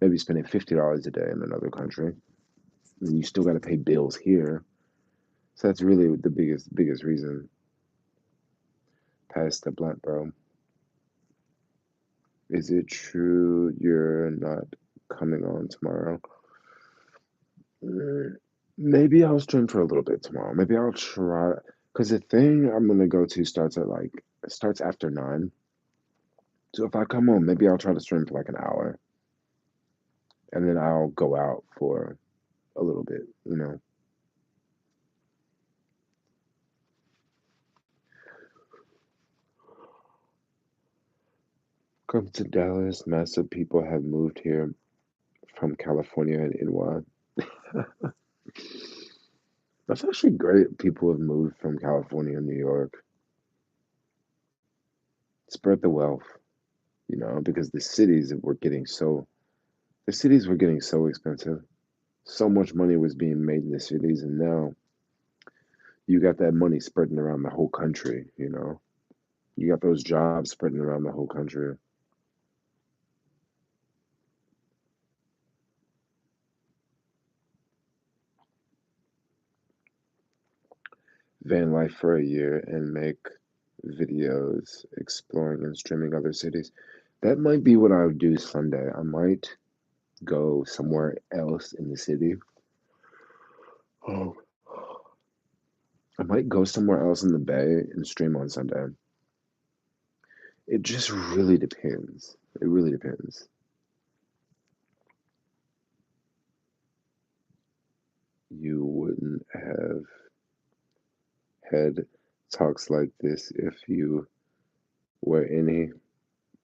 Maybe spending $50 a day in another country. And you still got to pay bills here. So that's really the biggest reason. Pass the blunt, bro. Is it true you're not coming on tomorrow? Mm, Maybe I'll stream for a little bit tomorrow. Maybe I'll try, because the thing I'm gonna go to starts after 9. So if I come home, maybe I'll try to stream for like an hour, and then I'll go out for a little bit. Come to Dallas. Massive people have moved here from California and NY. That's actually great. People have moved from California and New York. Spread the wealth, because the cities were getting so expensive. So much money was being made in the cities, and now you got that money spreading around the whole country. You got those jobs spreading around the whole country. Van life for a year and make videos exploring and streaming other cities. That might be what I would do Sunday. I might go somewhere else in the city. Oh, I might go somewhere else in the Bay and stream on Sunday. It just really depends. It really depends. You wouldn't have had talks like this if you were any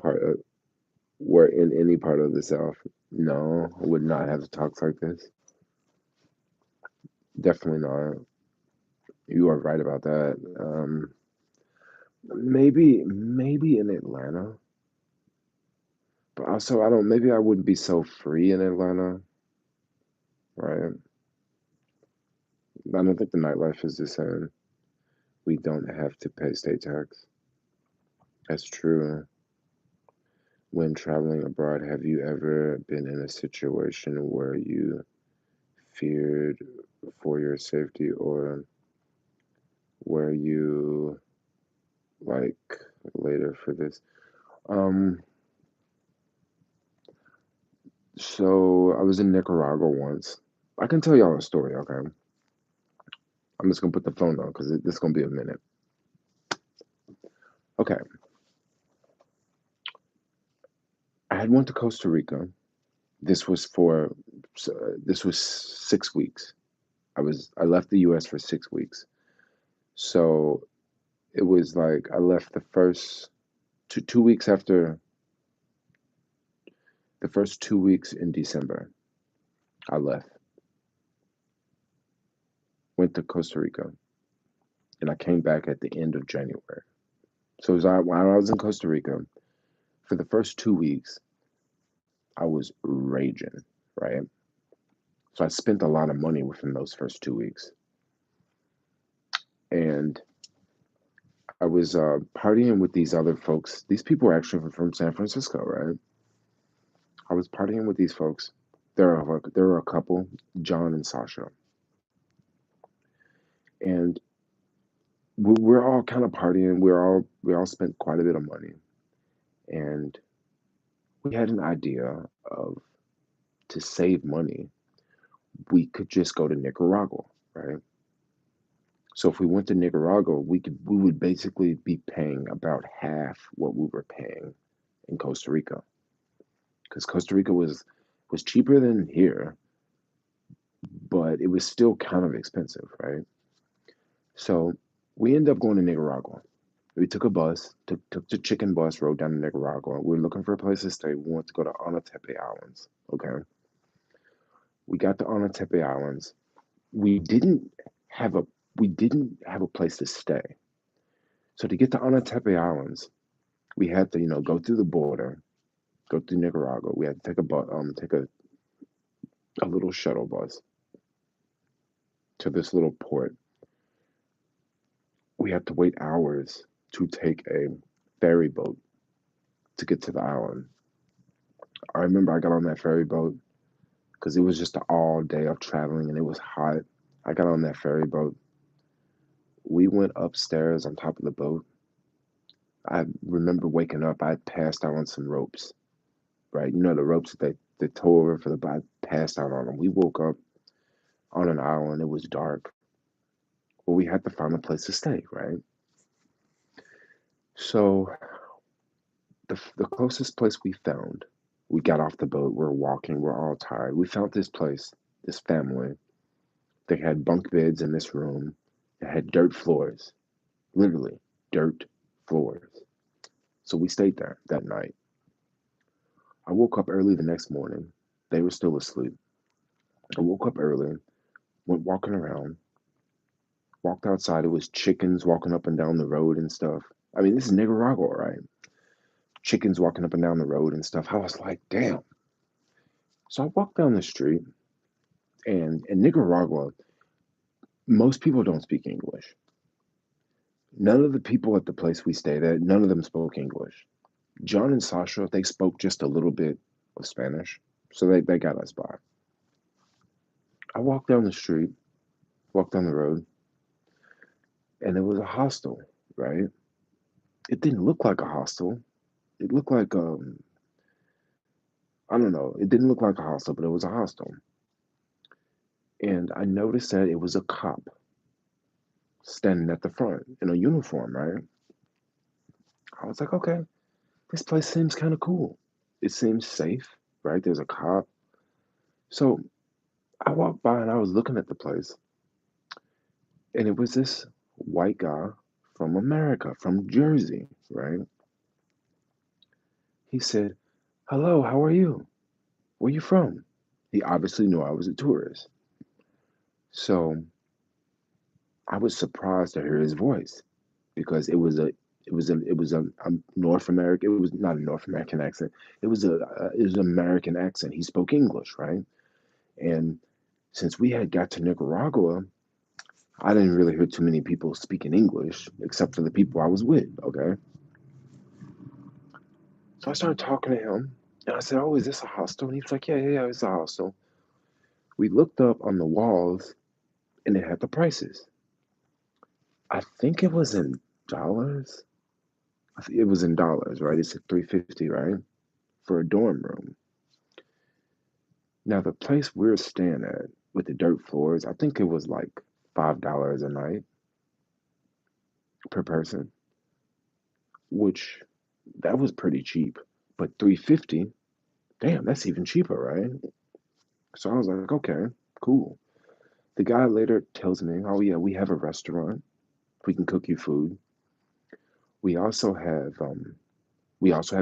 part of were in any part of the South. No, I would not have talks like this. Definitely not. You are right about that. Maybe in Atlanta, but also I don't. Maybe I wouldn't be so free in Atlanta, right? I don't think the nightlife is the same. We don't have to pay state tax. That's true. When traveling abroad, have you ever been in a situation where you feared for your safety or were you like later for this? Um, so I was in Nicaragua once. I can tell y'all a story, okay? I'm just gonna put the phone down because this is gonna be a minute. Okay, I had went to Costa Rica. This was for this was 6 weeks. I left the U.S. for 6 weeks. So it was like I left the first 2 weeks after the first 2 weeks in December. I left, went to Costa Rica, and I came back at the end of January. So while I was in Costa Rica for the first 2 weeks, I was raging, right? So I spent a lot of money within those first 2 weeks, and I was partying with these other folks. These people were actually from San Francisco, right? I was partying with these folks. There were a couple, John and Sasha, and we're all kind of partying. We all spent quite a bit of money, and we had an idea of to save money, we could just go to Nicaragua, right? So if we went to Nicaragua, we would basically be paying about half what we were paying in Costa Rica, because Costa Rica was cheaper than here, but it was still kind of expensive, right? So we ended up going to Nicaragua. We took a bus, took the chicken bus, rode down to Nicaragua. We were looking for a place to stay. We wanted to go to Anatepe Islands. Okay. We got to Anatepe Islands. We didn't have a we didn't have a place to stay. So to get to Anatepe Islands, we had to, go through the border, go through Nicaragua. We had to take a a little shuttle bus to this little port. We had to wait hours to take a ferry boat to get to the island. I remember I got on that ferry boat because it was just an all day of traveling and it was hot. I got on that ferry boat. We went upstairs on top of the boat. I remember waking up, I passed out on some ropes, right? You know, the ropes that they tow over for the boat. I passed out on them. We woke up on an island. It was dark. Well, we had to find a place to stay, right? So the closest place we found, we got off the boat. We're walking. We're all tired. We found this place, this family. They had bunk beds in this room. It had dirt floors, literally dirt floors. So we stayed there that night. I woke up early the next morning. They were still asleep. I woke up early, went walking around, walked outside. It was chickens walking up and down the road and stuff. I mean, this is Nicaragua, right? Chickens walking up and down the road and stuff. I was like, damn. So I walked down the street, and in Nicaragua, most people don't speak English. None of the people at the place we stayed at, none of them spoke English. John and Sasha, they spoke just a little bit of Spanish, so they got us by. I walked down the street, walked down the road, and it was a hostel, right? It didn't look like a hostel. It looked like I don't know. It didn't look like a hostel, but it was a hostel. And I noticed that it was a cop standing at the front in a uniform, right? I was like, okay, this place seems kind of cool. It seems safe, right? There's a cop. So I walked by and I was looking at the place, and it was this white guy from America, from Jersey, right? He said, hello, how are you? Where you from? He obviously knew I was a tourist. So I was surprised to hear his voice because it was a North American. It was not a North American accent. It was an American accent. He spoke English, right? And since we had got to Nicaragua, I didn't really hear too many people speaking English except for the people I was with. Okay, so I started talking to him, and I said, "Oh, is this a hostel?" And he was like, "Yeah, yeah, yeah, it's a hostel." We looked up on the walls, and it had the prices. I think it was in dollars. It was in dollars, right? It said 350, right, for a dorm room. Now the place we're staying at with the dirt floors, I think it was like $5 a night per person, which that was pretty cheap. But 350, damn, that's even cheaper, right? So I was like, okay, cool. The guy later tells me, oh yeah, we have a restaurant. We can cook you food. We also have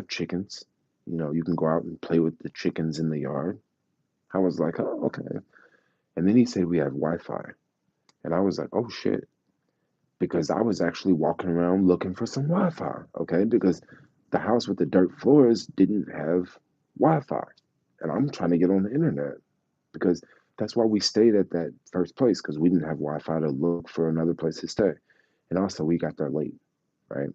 chickens. You know, you can go out and play with the chickens in the yard. I was like, oh, okay. And then he said we have Wi-Fi. And I was like, oh shit. Because I was actually walking around looking for some Wi-Fi, okay? Because the house with the dirt floors didn't have Wi-Fi. And I'm trying to get on the internet because that's why we stayed at that first place because we didn't have Wi-Fi to look for another place to stay. And also we got there late, right?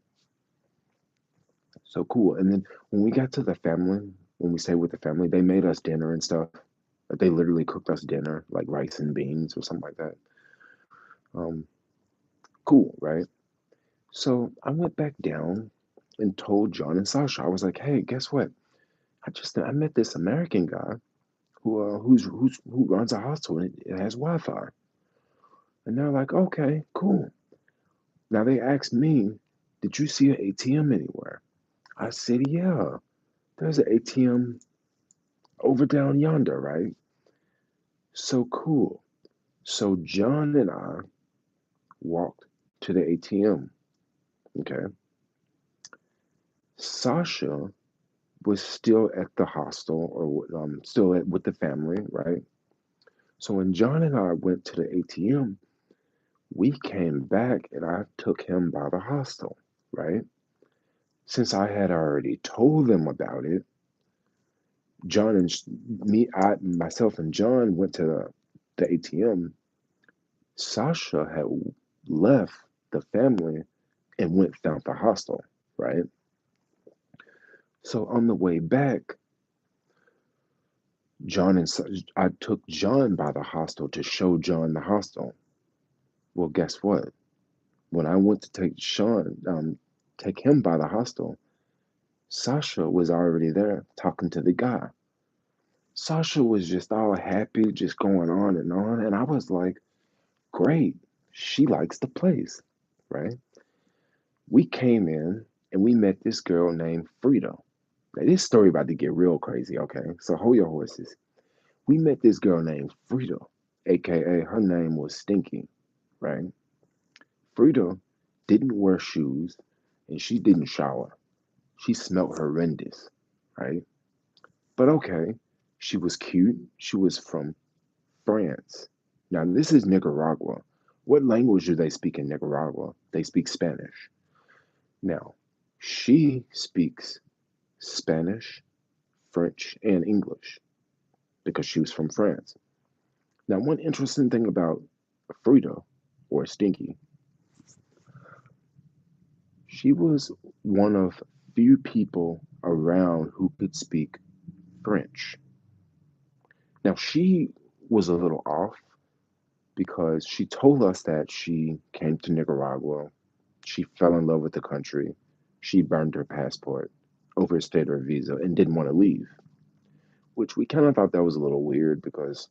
So cool. And then when we got to the family, when we stayed with the family, they made us dinner and stuff. Like they literally cooked us dinner, like rice and beans or something like that. Um, cool, right? So I went back down and told John and Sasha. I was like, "Hey, guess what? I met this American guy who runs a hostel and it has Wi-Fi." And they're like, "Okay, cool." Now they asked me, "Did you see an ATM anywhere?" I said, "Yeah, there's an ATM over down yonder, right?" So cool. So John and I walked to the ATM. Okay. Sasha was still at the hostel or with the family, right? So when John and I went to the ATM, we came back and I took him by the hostel, right? Since I had already told them about it, John and myself and John went to the ATM. Sasha had left the family and went down the hostel, right? So on the way back, I took John by the hostel to show John the hostel. Well, guess what? When I went to take him by the hostel, Sasha was already there talking to the guy. Sasha was just all happy, just going on, and I was like, great, she likes the place, right? We came in and we met this girl named Frida. Now, this story about to get real crazy, okay? So hold your horses. We met this girl named Frida, aka her name was Stinky, right? Frida didn't wear shoes and she didn't shower. She smelled horrendous, right? But okay, she was cute. She was from France. Now, this is Nicaragua. What language do they speak in Nicaragua? They speak Spanish. Now, she speaks Spanish, French, and English because she was from France. Now, one interesting thing about Frida, or Stinky, she was one of few people around who could speak French. Now, she was a little off because she told us that she came to Nicaragua, she fell in love with the country, she burned her passport, overstayed her visa, and didn't want to leave, which we kind of thought that was a little weird because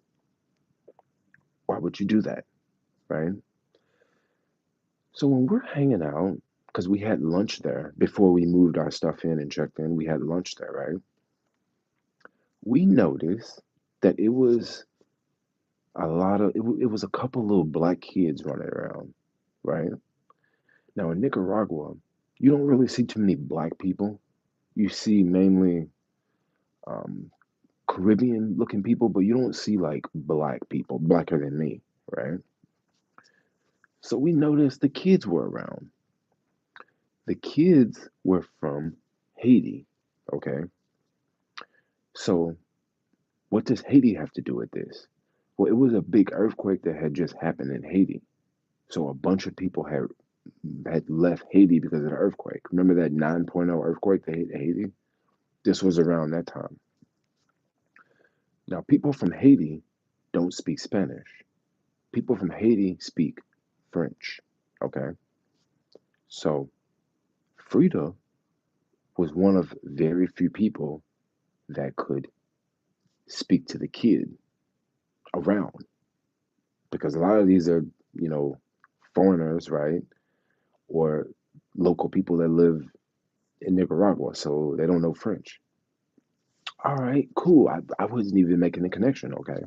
why would you do that, right? So when we're hanging out, because we had lunch there before we moved our stuff in and checked in, we had lunch there, right? We noticed that it was a couple little black kids running around, right? Now in Nicaragua, you don't really see too many black people. You see mainly um, Caribbean looking people, but you don't see like black people, blacker than me, right? So we noticed the kids were around. The kids were from Haiti, okay? So what does Haiti have to do with this? Well, it was a big earthquake that had just happened in Haiti. So a bunch of people had left Haiti because of the earthquake. Remember that 9.0 earthquake that hit Haiti? This was around that time. Now, people from Haiti don't speak Spanish. People from Haiti speak French. Okay. So Frida was one of very few people that could speak to the kid around because a lot of these are, you know, foreigners, right? Or local people that live in Nicaragua, so they don't know French. All right, cool. I wasn't even making the connection, okay?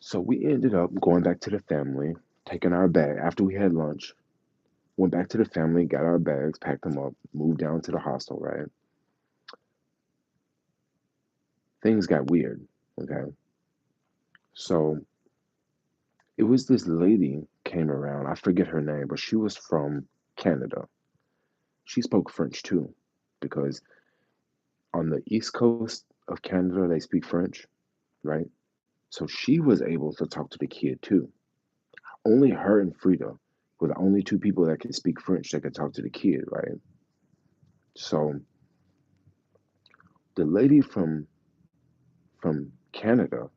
So we ended up going back to the family, taking our bag after we had lunch, went back to the family, got our bags, packed them up, moved down to the hostel, right? Things got weird, okay? So it was this lady came around. I forget her name, but she was from Canada. She spoke French too, because on the east coast of Canada, they speak French, right? So she was able to talk to the kid too. Only her and Frida were the only two people that could speak French that could talk to the kid, right? So the lady from Canada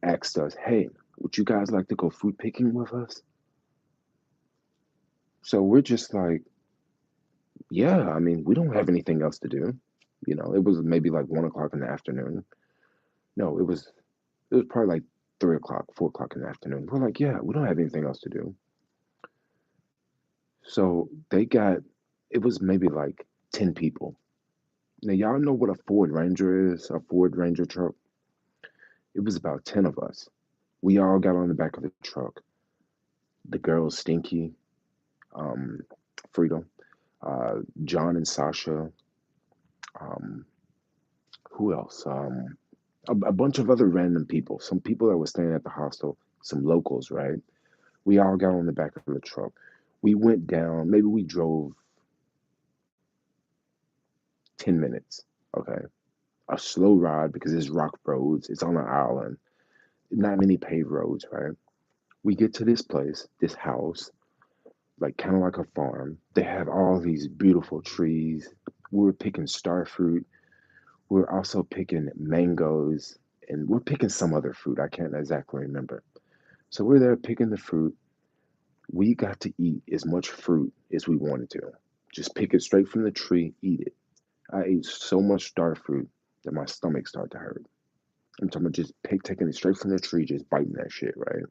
asked us, "Hey, would you guys like to go fruit picking with us?" So we're just like, "Yeah, I mean, we don't have anything else to do." You know, it was maybe like 1 o'clock in the afternoon. No, it was probably like 3 o'clock, 4 o'clock in the afternoon. We're like, "Yeah, we don't have anything else to do." So it was maybe like 10 people. Now, y'all know what a Ford Ranger is, a Ford Ranger truck? It was about 10 of us. We all got on the back of the truck. The girls, Stinky, um, Freedom, John and Sasha, um, who else? A bunch of other random people, some people that were staying at the hostel, some locals, right? We all got on the back of the truck. We went down, maybe we drove 10 minutes, okay? a slow ride because it's rock roads. It's on an island. Not many paved roads, right? We get to this place, this house, like kind of like a farm. They have all these beautiful trees. We were picking star fruit. We were also picking mangoes, and we're picking some other fruit. I can't exactly remember. So we're there picking the fruit. We got to eat as much fruit as we wanted to. Just pick it straight from the tree, eat it. I ate so much star fruit that my stomach started to hurt. I'm talking about just taking it straight from the tree, just biting that shit, right?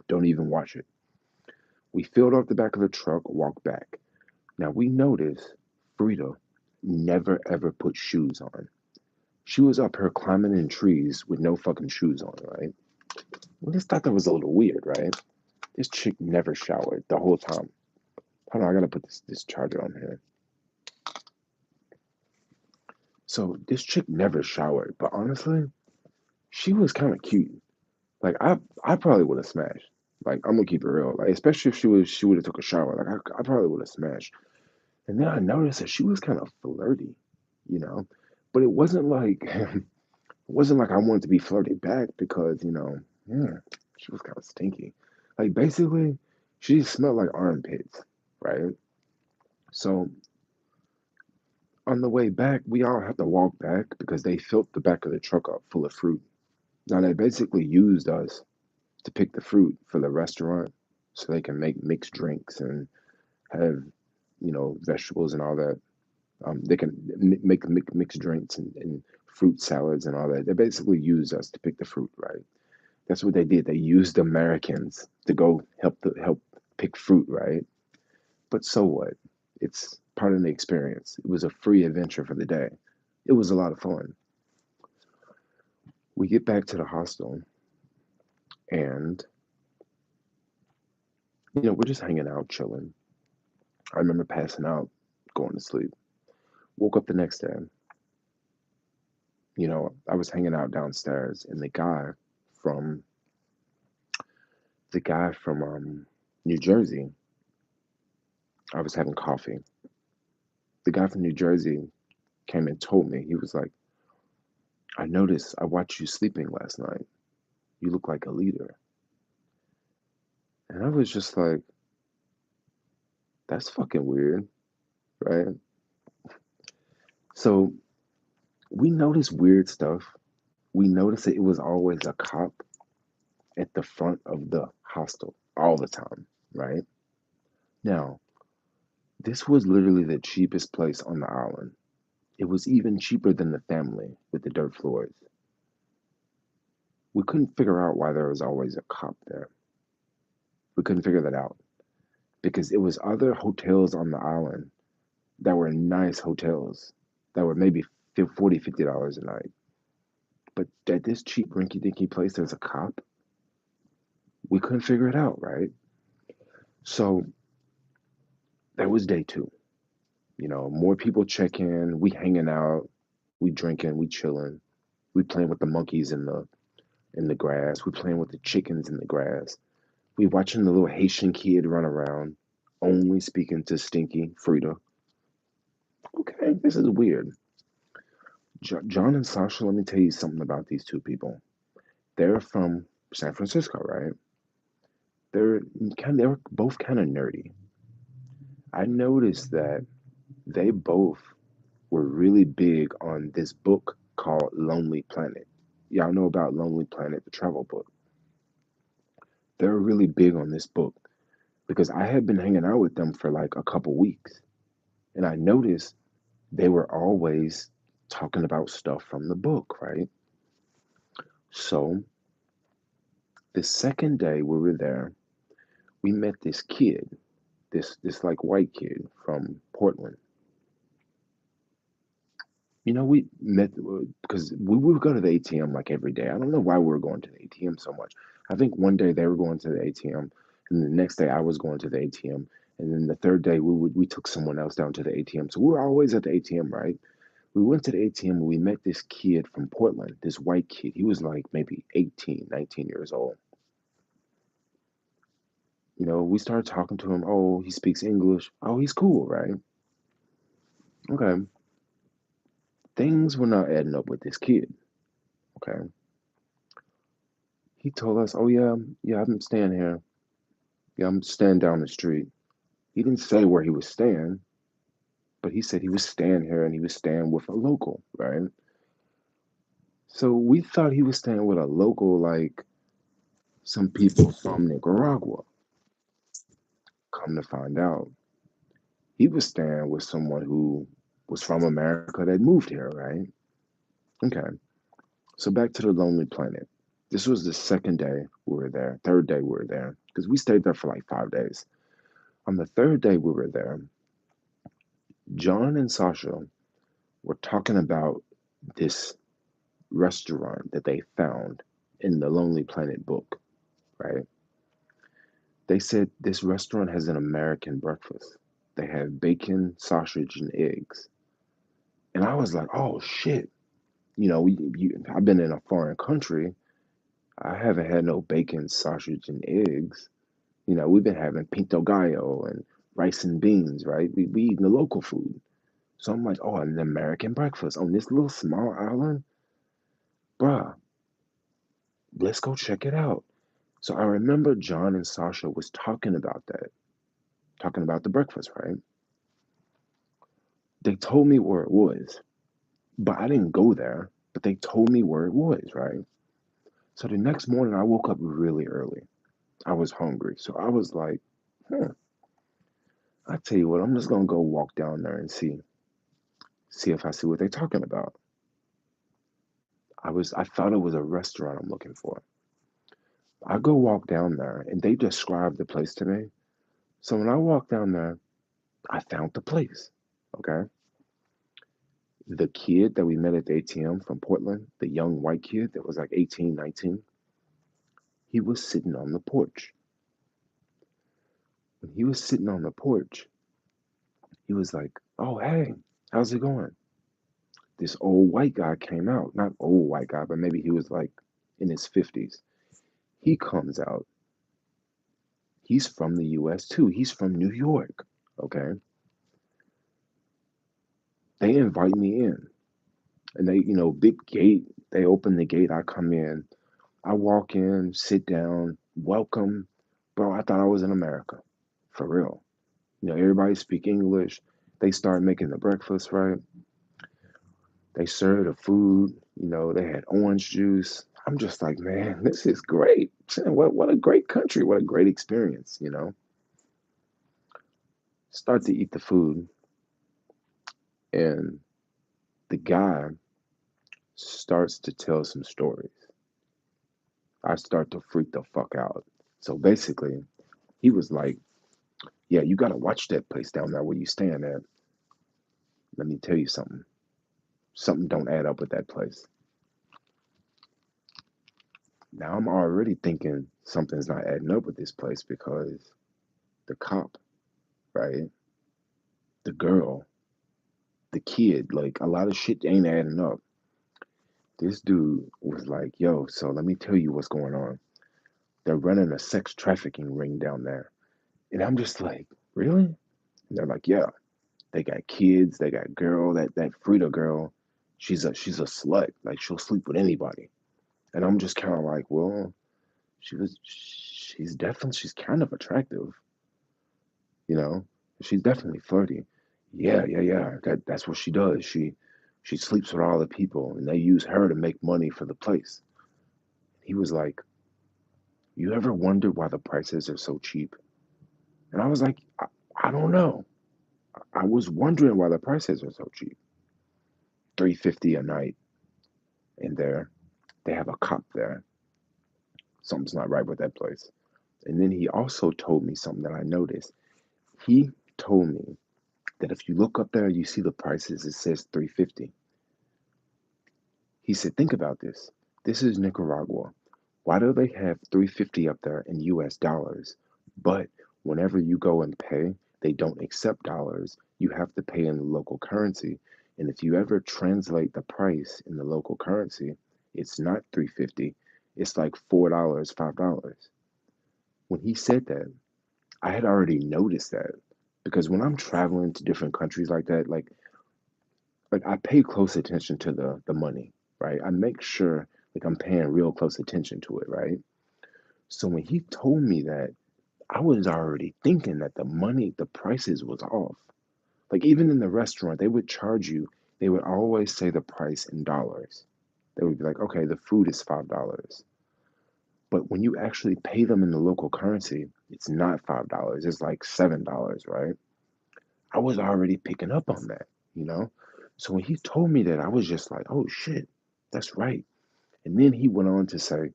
Don't even wash it. We filled up the back of the truck, walked back. Now we noticed Frida never ever put shoes on. She was up here climbing in trees with no fucking shoes on, right? We just thought that was a little weird, right? This chick never showered the whole time. Hold on, I gotta put this charger on here. So this chick never showered, but honestly, she was kind of cute. Like I probably would have smashed. Like I'm gonna keep it real. Like especially if she would have took a shower. Like I probably would have smashed. And then I noticed that she was kind of flirty, you know. But it wasn't like it wasn't like I wanted to be flirty back because yeah, she was kind of stinky. Like basically, she smelled like armpits, right? So on the way back, we all had to walk back because they filled the back of the truck up full of fruit. Now they basically used us to pick the fruit for the restaurant so they can make mixed drinks and have, vegetables and all that. They can make mixed drinks and fruit salads and all that. They basically used us to pick the fruit, right? That's what they did. They used Americans to go help pick fruit, right? But so what? It's part of the experience. It was a free adventure for the day. It was a lot of fun. We get back to the hostel and we're just hanging out, chilling. I remember passing out, going to sleep. Woke up the next day. I was hanging out downstairs, and from the guy from New Jersey, I was having coffee. The guy from New Jersey came and told me, he was like, I noticed I watched you sleeping last night. You look like a leader. And I was just like, that's fucking weird, right? So we noticed weird stuff. We noticed that it was always a cop at the front of the hostel all the time, right? Now, this was literally the cheapest place on the island. It was even cheaper than the family with the dirt floors. We couldn't figure out why there was always a cop there. We couldn't figure that out because it was other hotels on the island that were nice hotels that were maybe $40, $50 a night. But at this cheap rinky dinky place, there's a cop. We couldn't figure it out, right? So that was day two. More people check in, we hanging out, we drinking, we chilling, we playing with the monkeys in the grass, we playing with the chickens in the grass. We watching the little Haitian kid run around, only speaking to Stinky Frida. Okay, this is weird. John and Sasha, let me tell you something about these two people. They're from San Francisco, right? They're both kind of nerdy. I noticed that they both were really big on this book called Lonely Planet. Y'all know about Lonely Planet, the travel book. They're really big on this book because I had been hanging out with them for like a couple weeks, and I noticed they were always talking about stuff from the book, right? So the second day we were there, we met this kid, this like white kid from Portland. We met because we would go to the ATM like every day. I don't know why we were going to the ATM so much. I think one day they were going to the ATM, and the next day I was going to the ATM, and then the third day we took someone else down to the ATM. So we were always at the ATM, right? We went to the ATM and we met this kid from Portland, this white kid. He was like maybe 18, 19 years old. We started talking to him. Oh, he speaks English. Oh, he's cool, right? Okay. Things were not adding up with this kid. Okay. He told us, oh, yeah, yeah, I'm staying here. Yeah, I'm staying down the street. He didn't say where he was staying, but he said he was staying here and he was staying with a local, right? So we thought he was staying with a local, like some people from Nicaragua. Come to find out, he was staying with someone who was from America that moved here, right? Okay. So back to the Lonely Planet. This was the second day we were there, third day we were there, because we stayed there for like 5 days. On the third day we were there, John and Sasha were talking about this restaurant that they found in the Lonely Planet book, right? They said this restaurant has an American breakfast. They have bacon, sausage, and eggs. And I was like, oh shit. I've been in a foreign country. I haven't had no bacon, sausage, and eggs. We've been having pinto gallo and rice and beans, right? We eating the local food. So I'm like, oh, an American breakfast on this little small island? Bruh, let's go check it out. So I remember John and Sasha was talking about that, talking about the breakfast, right? They told me where it was, but I didn't go there, but they told me where it was, right? So the next morning I woke up really early. I was hungry. So I was like, hmm, I tell you what, I'm just gonna go walk down there and see if I see what they're talking about. I thought it was a restaurant I'm looking for. I go walk down there and they described the place to me. So when I walked down there, I found the place. Okay. The kid that we met at the ATM from Portland, the young white kid that was like 18, 19, he was sitting on the porch. When he was sitting on the porch, he was like, oh, hey, how's it going? This old white guy came out. Not old white guy, but maybe he was like in his 50s. He comes out. He's from the US too. He's from New York. Okay. They invite me in and big gate. They open the gate. I come in. I walk in, sit down, welcome. Bro, I thought I was in America. For real. Everybody speak English. They start making the breakfast, right? They serve the food. They had orange juice. I'm just like, man, this is great. What a great country. What a great experience. Start to eat the food, and the guy starts to tell some stories. I start to freak the fuck out. So basically, he was like, yeah, you got to watch that place down there where you staying at. Let me tell you something. Something don't add up with that place. Now I'm already thinking something's not adding up with this place because the cop, right? The girl, the kid, like a lot of shit ain't adding up. This dude was like, yo, so let me tell you what's going on. They're running a sex trafficking ring down there. And I'm just like, really? And they're like, yeah, they got kids, they got girl, that Frida girl, she's a slut. Like she'll sleep with anybody. And I'm just kind of like, well, she's kind of attractive, you know. She's definitely flirty. Yeah, yeah, yeah. That's what she does. She sleeps with all the people and they use her to make money for the place. He was like, you ever wondered why the prices are so cheap? And I was like, I don't know. I was wondering why the prices are so cheap. 350 a night in there. They have a cop there. Something's not right with that place. And then he also told me something that I noticed. He told me that if you look up there, you see the prices, it says 350. He said, think about this. This is Nicaragua. Why do they have 350 up there in US dollars? But whenever you go and pay, they don't accept dollars. You have to pay in the local currency. And if you ever translate the price in the local currency, it's not 350. It's like $4, $5. When he said that, I had already noticed that because when I'm traveling to different countries like that, like like I pay close attention to the money, right? I make sure like I'm paying real close attention to it, right? So when he told me that, I was already thinking that the prices was off. Like even in the restaurant, they would charge you, they would always say the price in dollars. They would be like, okay, the food is $5. But when you actually pay them in the local currency, it's not $5. It's like $7, right? I was already picking up on that, you know? So when he told me that, I was just like, oh shit, that's right. And then he went on to say,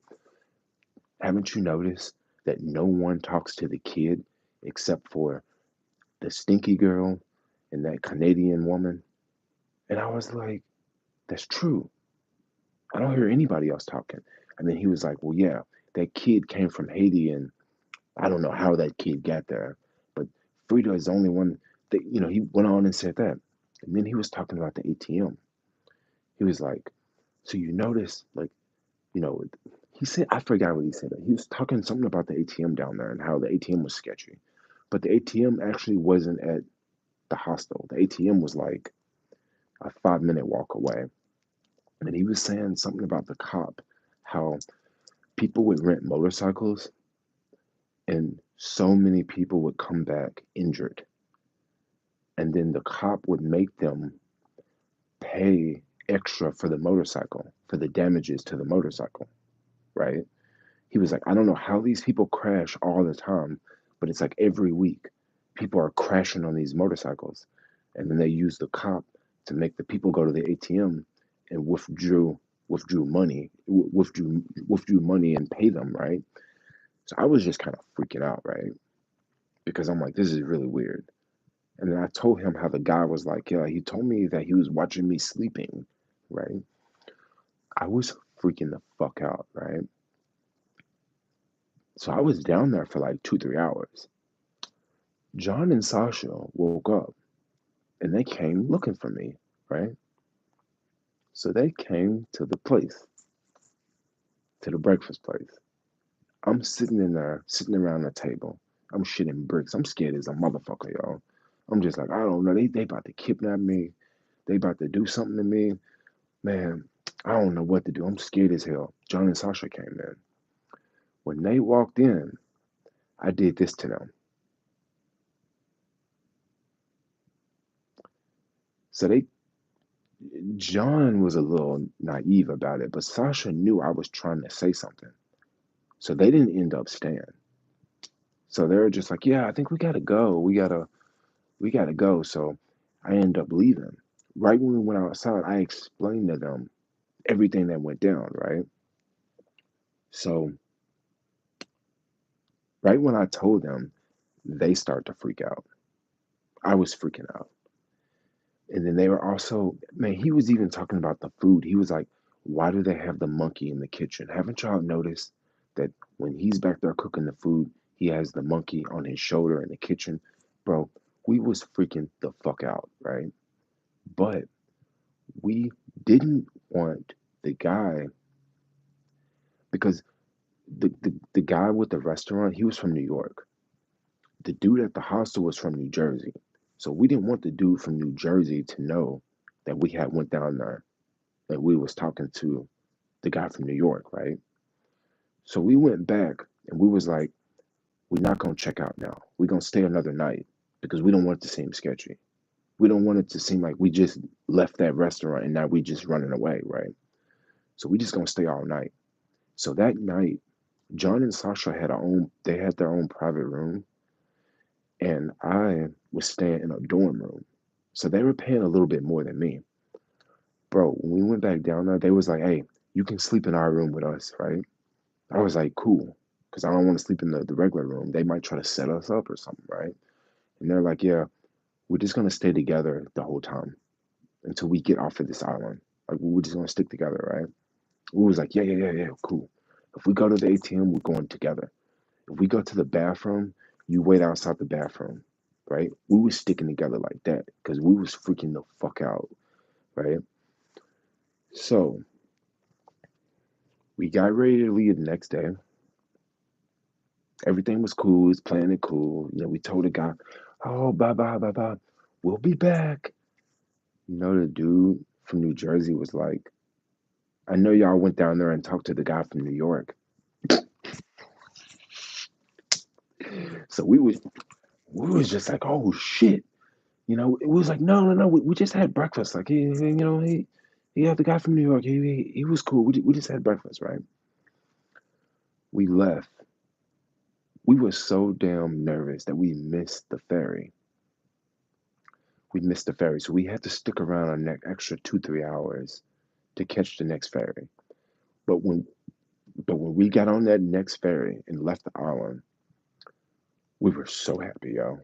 haven't you noticed that no one talks to the kid except for the stinky girl and that Canadian woman? And I was like, that's true. I don't hear anybody else talking. And then he was like, well, yeah, that kid came from Haiti and I don't know how that kid got there, but Frida is the only one that, he went on and said that. And then he was talking about the ATM. He was like, so you notice, like, you know, he said, I forgot what he said. He was talking something about the ATM down there and how the ATM was sketchy. But the ATM actually wasn't at the hostel. The ATM was like a 5-minute walk away. And he was saying something about the cop, how people would rent motorcycles and so many people would come back injured. And then the cop would make them pay extra for the motorcycle, for the damages to the motorcycle, right? He was like, I don't know how these people crash all the time, but it's like every week people are crashing on these motorcycles. And then they use the cop to make the people go to the ATM and withdrew money and pay them, right? So I was just kind of freaking out, right? Because I'm like, this is really weird. And then I told him how the guy was like, yeah, he told me that he was watching me sleeping, right? I was freaking the fuck out, right? So I was down there for like 2, 3 hours. John and Sasha woke up and they came looking for me, right? So they came to the place, to the breakfast place. I'm sitting in there, sitting around the table. I'm shitting bricks. I'm scared as a motherfucker, y'all. I'm just like, I don't know. They about to kidnap me. They about to do something to me. Man, I don't know what to do. I'm scared as hell. John and Sasha came in. When they walked in, I did this to them. So John was a little naive about it, but Sasha knew I was trying to say something. So they didn't end up staying. So they were just like, yeah, I think we gotta go. We gotta go. So I ended up leaving. Right when we went outside, I explained to them everything that went down, right? So right when I told them, they start to freak out. I was freaking out. And then they were also, man, he was even talking about the food. He was like, why do they have the monkey in the kitchen? Haven't y'all noticed that when he's back there cooking the food, he has the monkey on his shoulder in the kitchen? Bro, we was freaking the fuck out, right? But we didn't want the guy because the guy with the restaurant, he was from New York. The dude at the hostel was from New Jersey. So we didn't want the dude from New Jersey to know that we had went down there, that we was talking to the guy from New York, right? So we went back and we was like, we're not gonna check out now. We're gonna stay another night because we don't want it to seem sketchy. We don't want it to seem like we just left that restaurant and now we just running away, right? So we just gonna stay all night. So that night, John and Sasha they had their own private room, and I was staying in a dorm room. So they were paying a little bit more than me. Bro, when we went back down there, they was like, hey, you can sleep in our room with us, right? I was like, cool, because I don't want to sleep in the regular room. They might try to set us up or something, right? And they're like, yeah, we're just gonna stay together the whole time until we get off of this island. Like we're just gonna stick together, right? We was like, yeah, yeah, yeah, yeah, cool. If we go to the ATM, we're going together. If we go to the bathroom, you wait outside the bathroom, right? We was sticking together like that because we was freaking the fuck out, right? So we got ready to leave the next day. Everything was cool. Was playing it cool. We told the guy, "Oh, bye bye bye bye. We'll be back." The dude from New Jersey was like, I know y'all went down there and talked to the guy from New York. So we was just like, oh shit. It was like, no, no, no. We just had breakfast. Like, he had the guy from New York. He was cool. We just had breakfast, right? We left. We were so damn nervous that we missed the ferry. We missed the ferry, so we had to stick around an extra 2, 3 hours to catch the next ferry. But when we got on that next ferry and left the island, we were so happy, yo.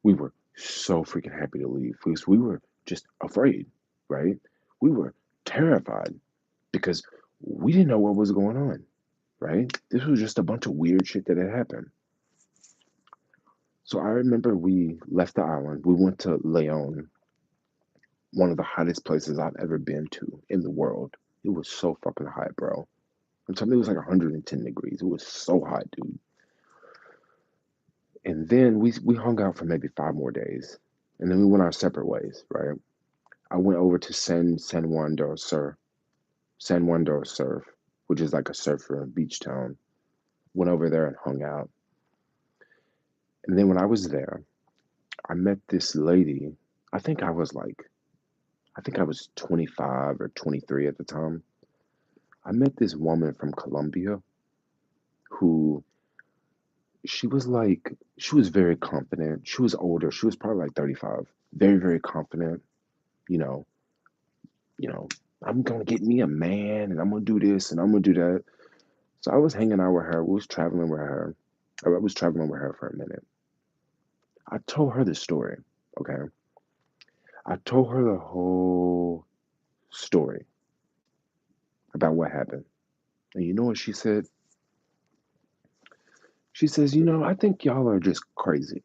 We were so freaking happy to leave because we were just afraid, right? We were terrified because we didn't know what was going on, right? This was just a bunch of weird shit that had happened. So I remember we left the island. We went to Leon, one of the hottest places I've ever been to in the world. It was so fucking hot, bro. I'm telling you, it was like 110 degrees. It was so hot, dude. And then we hung out for maybe 5 more days, and then we went our separate ways, right? I went over to San Juan del Surf, which is like a surfer beach town. Went over there and hung out. And then when I was there, I met this lady. I think I was like, I think I was 25 or 23 at the time. I met this woman from Colombia who she was very confident. She was older. She was probably like 35. Very, very confident. You know, you know, I'm gonna get me a man and I'm gonna do this and I'm gonna do that. So I was hanging out with her. We was traveling with her. I was traveling with her for a minute. I told her the story. Okay. I told her the whole story about what happened. And you know what she said? She says, I think y'all are just crazy.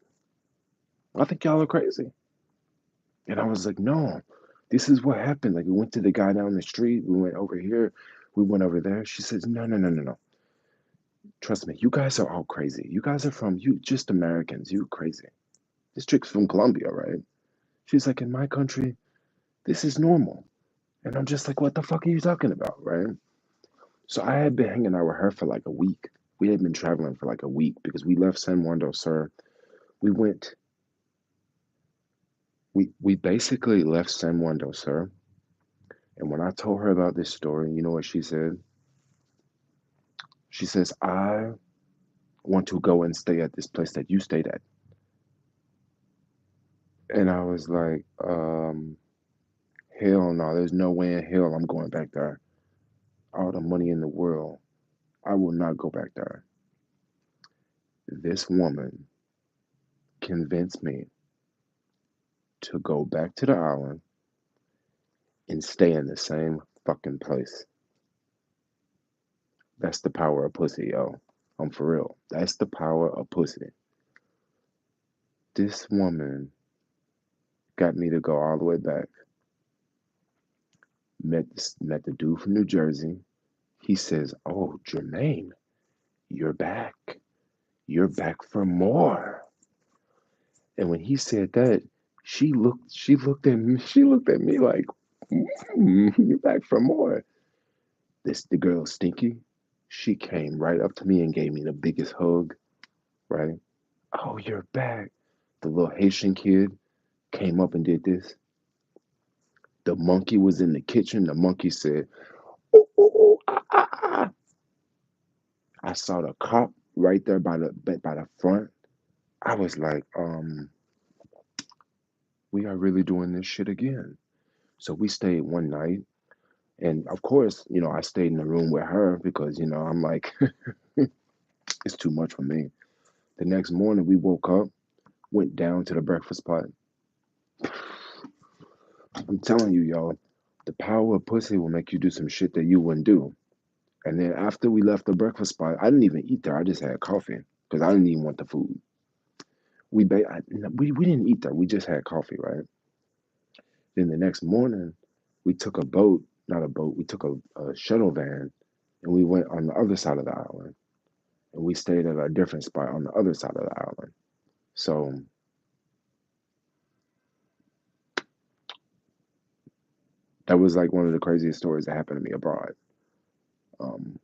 I think y'all are crazy. And I was like, no, this is what happened. Like, we went to the guy down the street. We went over here. We went over there. She says, no, no, no, no, no. Trust me, you guys are all crazy. You guys are you just Americans. You crazy. This chick's from Colombia, right? She's like, in my country, this is normal. And I'm just like, what the fuck are you talking about, right? So I had been hanging out with her for like a week. We had been traveling for like a week because we left San Juan del Sur. We went, we basically left San Juan del Sur. And when I told her about this story, you know what she said? She says, I want to go and stay at this place that you stayed at. And I was like, hell no, there's no way in hell I'm going back there. All the money in the world, I will not go back there. This woman convinced me to go back to the island and stay in the same fucking place. That's the power of pussy, yo. I'm for real. That's the power of pussy. This woman got me to go all the way back. Met the dude from New Jersey. He says, "Oh, Jermaine, you're back. You're back for more." And when he said that, she looked at me like, "You're back for more." The girl Stinky, she came right up to me and gave me the biggest hug, right? "Oh, you're back." The little Haitian kid came up and did this. The monkey was in the kitchen. The monkey said, "Ooh, ooh, ooh, ah, ah, ah." I saw the cop right there by the front. I was like, we are really doing this shit again. So we stayed one night. And of course, I stayed in the room with her because, I'm like, it's too much for me. The next morning, we woke up, went down to the breakfast spot. I'm telling you, y'all, the power of pussy will make you do some shit that you wouldn't do. And then after we left the breakfast spot, I didn't even eat there. I just had coffee because I didn't even want the food. We didn't eat there. We just had coffee, right? Then the next morning, we took a boat, not a boat, we took a shuttle van and we went on the other side of the island. And we stayed at a different spot on the other side of the island. So That was like one of the craziest stories that happened to me abroad. Um,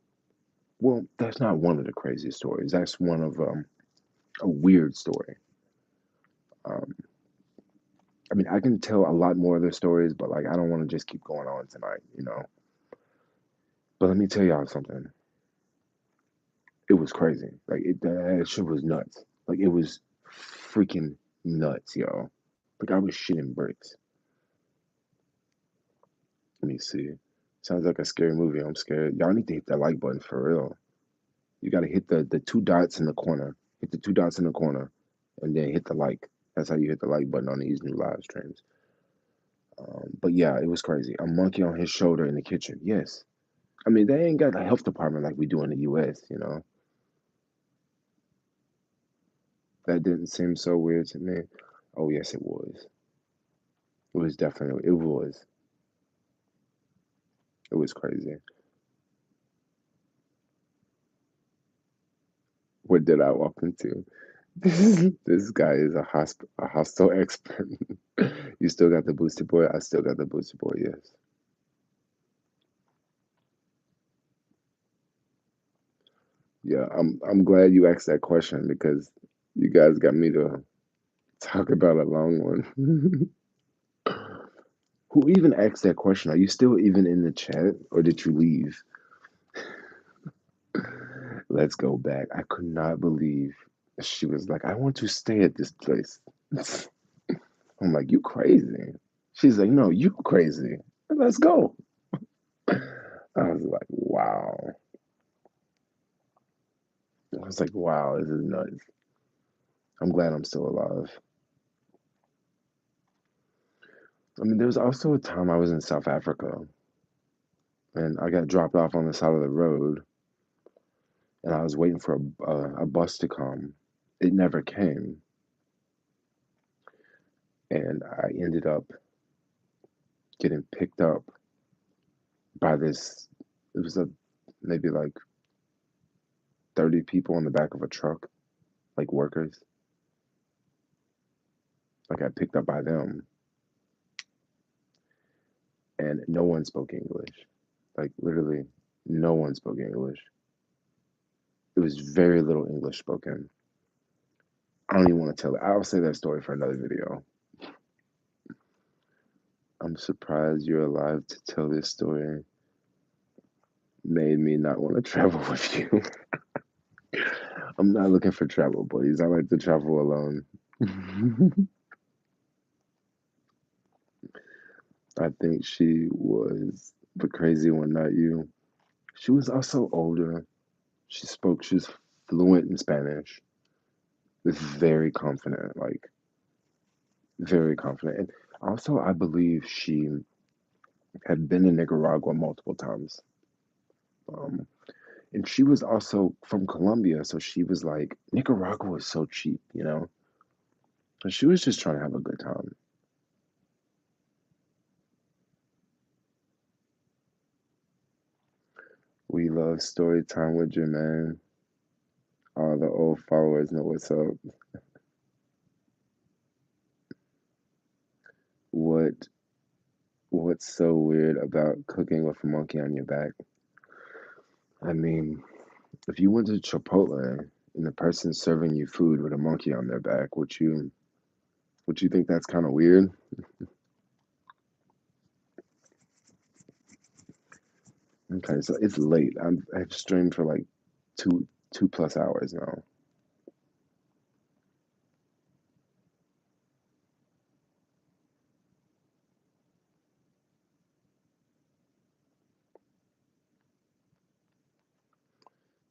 well, that's not one of the craziest stories. That's one of a weird story. Um, I mean, I can tell a lot more of the stories, but like I don't want to just keep going on tonight, you know. But let me tell y'all something. It was crazy. Like that shit was nuts. Like it was freaking nuts, yo. Like I was shitting bricks. Let me see. Sounds like a scary movie. I'm scared. Y'all need to hit that like button for real. You gotta hit the two dots in the corner. Hit the two dots in the corner, and then hit the like. That's how you hit the like button on these new live streams. But yeah, it was crazy. A monkey on his shoulder in the kitchen. Yes. I mean, they ain't got a health department like we do in the U.S., you know? That didn't seem so weird to me. Oh, yes, it was. It was definitely, it was. It was crazy. What did I walk into? This guy is a hostile expert. You still got the booster boy? I still got the booster boy, yes. Yeah, I'm glad you asked that question because you guys got me to talk about a long one. Who even asked that question? Are you still even in the chat or did you leave? Let's go back. I could not believe she was like, I want to stay at this place. I'm like, you crazy. She's like, no, you crazy. Let's go. I was like, wow. I was like, wow, this is nuts. I'm glad I'm still alive. I mean, there was also a time I was in South Africa and I got dropped off on the side of the road and I was waiting for a bus to come. It never came. And I ended up getting picked up by this, it was a maybe like 30 people in the back of a truck, like workers. I got picked up by them and no one spoke English. Like literally, no one spoke English. It was very little English spoken. I don't even want to tell it. I'll say that story for another video. I'm surprised you're alive to tell this story. Made me not want to travel with you. I'm not looking for travel buddies. I like to travel alone. I think she was the crazy one, not you. She was also older. She was fluent in Spanish. Very confident, like very confident. And also, I believe she had been in Nicaragua multiple times. Um, and she was also from Colombia, so she was like, Nicaragua was so cheap, you know? So she was just trying to have a good time. We love story time with Jermaine. All the old followers know what's up. What what's so weird about cooking with a monkey on your back? I mean, if you went to Chipotle and the person serving you food with a monkey on their back, would you think that's kind of weird? Okay, so it's late. I've streamed for like two plus hours now.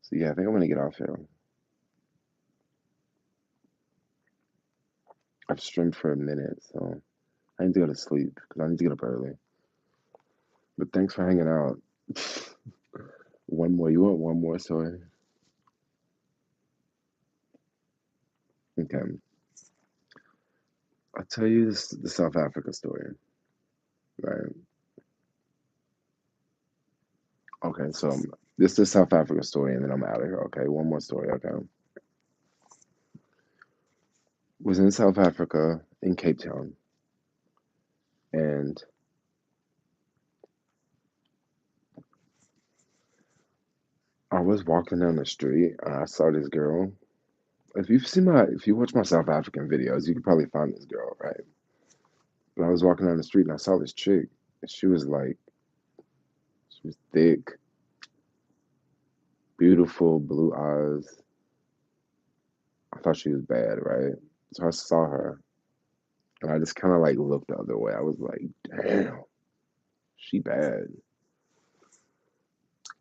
So yeah, I think I'm gonna get off here. I've streamed for a minute, so I need to go to sleep because I need to get up early. But thanks for hanging out. One more. You want one more story? Okay. I'll tell you the South Africa story, right? Okay, so this is the South Africa story, and then I'm out of here. Okay, one more story. Okay, was in South Africa in Cape Town, and I was walking down the street and I saw this girl. If you watch my South African videos, you could probably find this girl, right? But I was walking down the street and I saw this chick, and she was thick, beautiful, blue eyes. I thought she was bad, right? So I saw her and I just kind of like looked the other way. I was like, damn, she bad.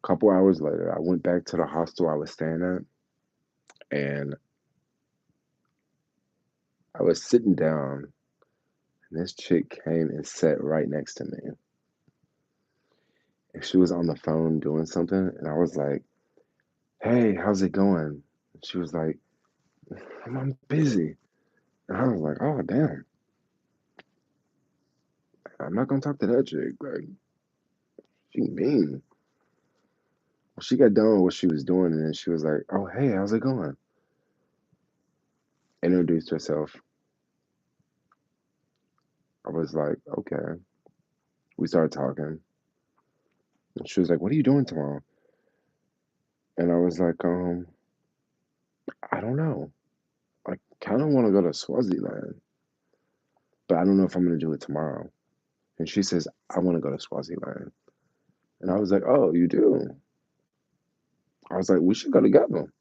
A couple hours later, I went back to the hostel I was staying at, and I was sitting down, and this chick came and sat right next to me. And she was on the phone doing something, and I was like, hey, how's it going? And she was like, I'm busy. And I was like, oh, damn, I'm not gonna talk to that chick. Like, she mean. Well, she got done with what she was doing, and then she was like, oh, hey, how's it going? Introduced herself. I was like, okay. We started talking. And she was like, what are you doing tomorrow? And I was like, I don't know. I kind of want to go to Swaziland, but I don't know if I'm going to do it tomorrow. And she says, I want to go to Swaziland. And I was like, oh, you do? I was like, we should go together.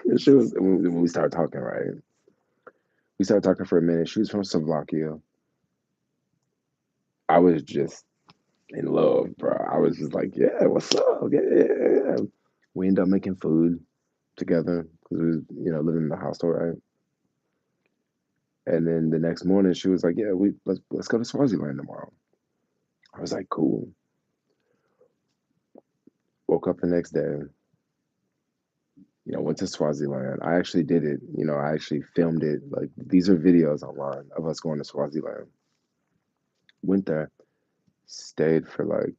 And she was, when we started talking, right? We started talking for a minute. She was from Slovakia. I was just in love, bro. I was just like, yeah, what's up? Yeah, yeah, yeah. We ended up making food together because we was, living in the hostel, right? And then the next morning, she was like, yeah, let's go to Swaziland tomorrow. I was like, cool. Woke up the next day, went to Swaziland. I actually did it. I actually filmed it. Like, these are videos online of us going to Swaziland. Went there, stayed for like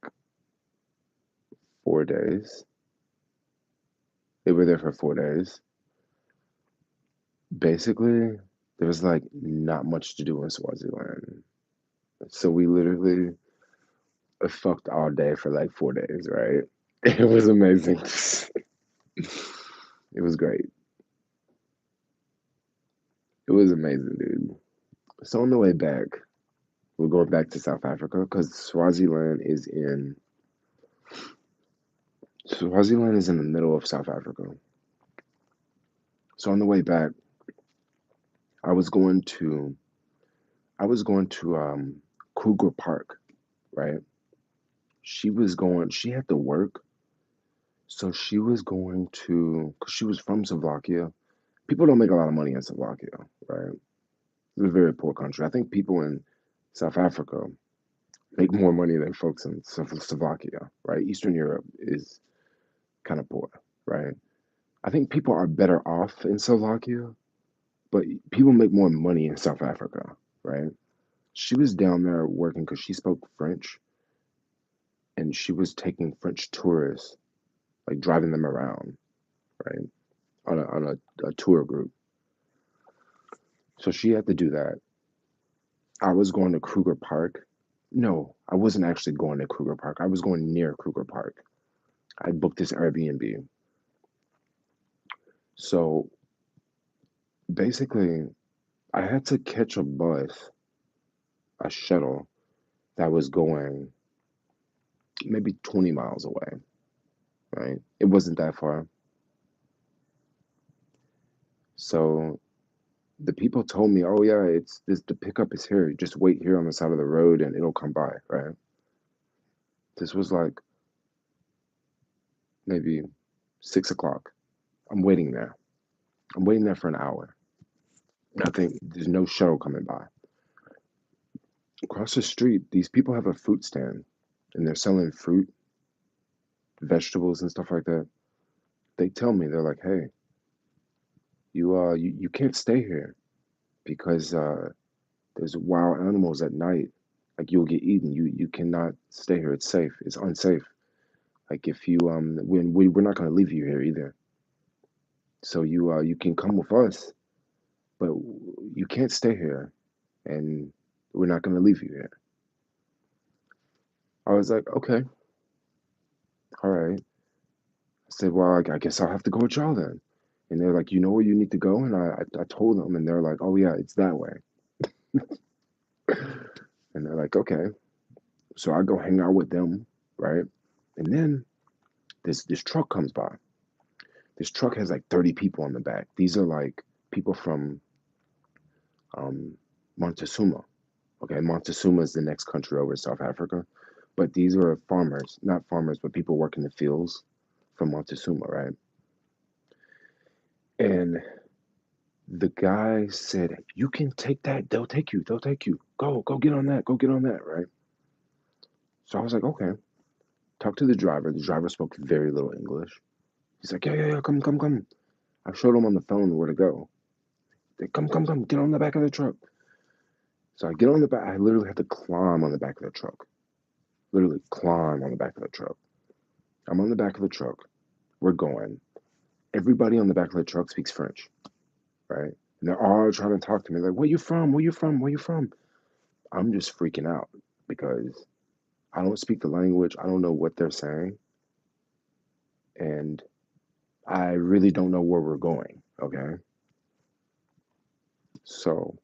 4 days. They were there for 4 days. Basically, there was like not much to do in Swaziland. So we literally fucked all day for like 4 days, right? It was amazing. It was great. It was amazing, dude. So on the way back, we're going back to South Africa because Swaziland is in the middle of South Africa. So on the way back, I was going to Kruger Park, right? She had to work, so she was going to, because she was from Slovakia. People don't make a lot of money in Slovakia, right? It's a very poor country. I think people in South Africa make more money than folks in Slovakia, right? Eastern Europe is kind of poor, right? I think people are better off in Slovakia, but people make more money in South Africa, right? She was down there working because she spoke French, and she was taking French tourists, like driving them around, right? On a tour group. So she had to do that. I was going to Kruger Park. No, I wasn't actually going to Kruger Park. I was going near Kruger Park. I booked this Airbnb. So basically, I had to catch a bus, a shuttle that was going maybe 20 miles away, right? It wasn't that far. So the people told me, "Oh yeah, it's this. The pickup is here. Just wait here on the side of the road, and it'll come by." Right? This was like maybe 6 o'clock. I'm waiting there. I'm waiting there for an hour. I think there's no shuttle coming by. Across the street, these people have a fruit stand, and they're selling fruit, vegetables, and stuff like that. They tell me they're like, "Hey, you can't stay here because there's wild animals at night. Like you'll get eaten. You cannot stay here. It's safe. It's unsafe. Like if you when we're not gonna leave you here either. So you can come with us, but you can't stay here, and we're not gonna leave you here." I was like, okay, all right. said, well, I guess I'll have to go with y'all then. And they're like, you know where you need to go? And I told them, and they're like, oh yeah, it's that way. And they're like, okay. So I go hang out with them, right? And then this truck comes by. This truck has like 30 people on the back. These are like people from um, Montezuma. Okay, Montezuma is the next country over, South Africa. But these are farmers, not farmers, but people working the fields from Montezuma, right? And the guy said, you can take that. They'll take you. They'll take you. Go get on that. Go get on that, right? So I was like, okay. Talk to the driver. The driver spoke very little English. He's like, yeah, come. I showed him on the phone where to go. They, come, get on the back of the truck. So I get on the back. I literally had to climb on the back of the truck. Literally climb on the back of the truck. I'm on the back of the truck. We're going. Everybody on the back of the truck speaks French, right? And they're all trying to talk to me like, where you from? Where you from? Where you from? I'm just freaking out because I don't speak the language. I don't know what they're saying. And I really don't know where we're going. Okay. So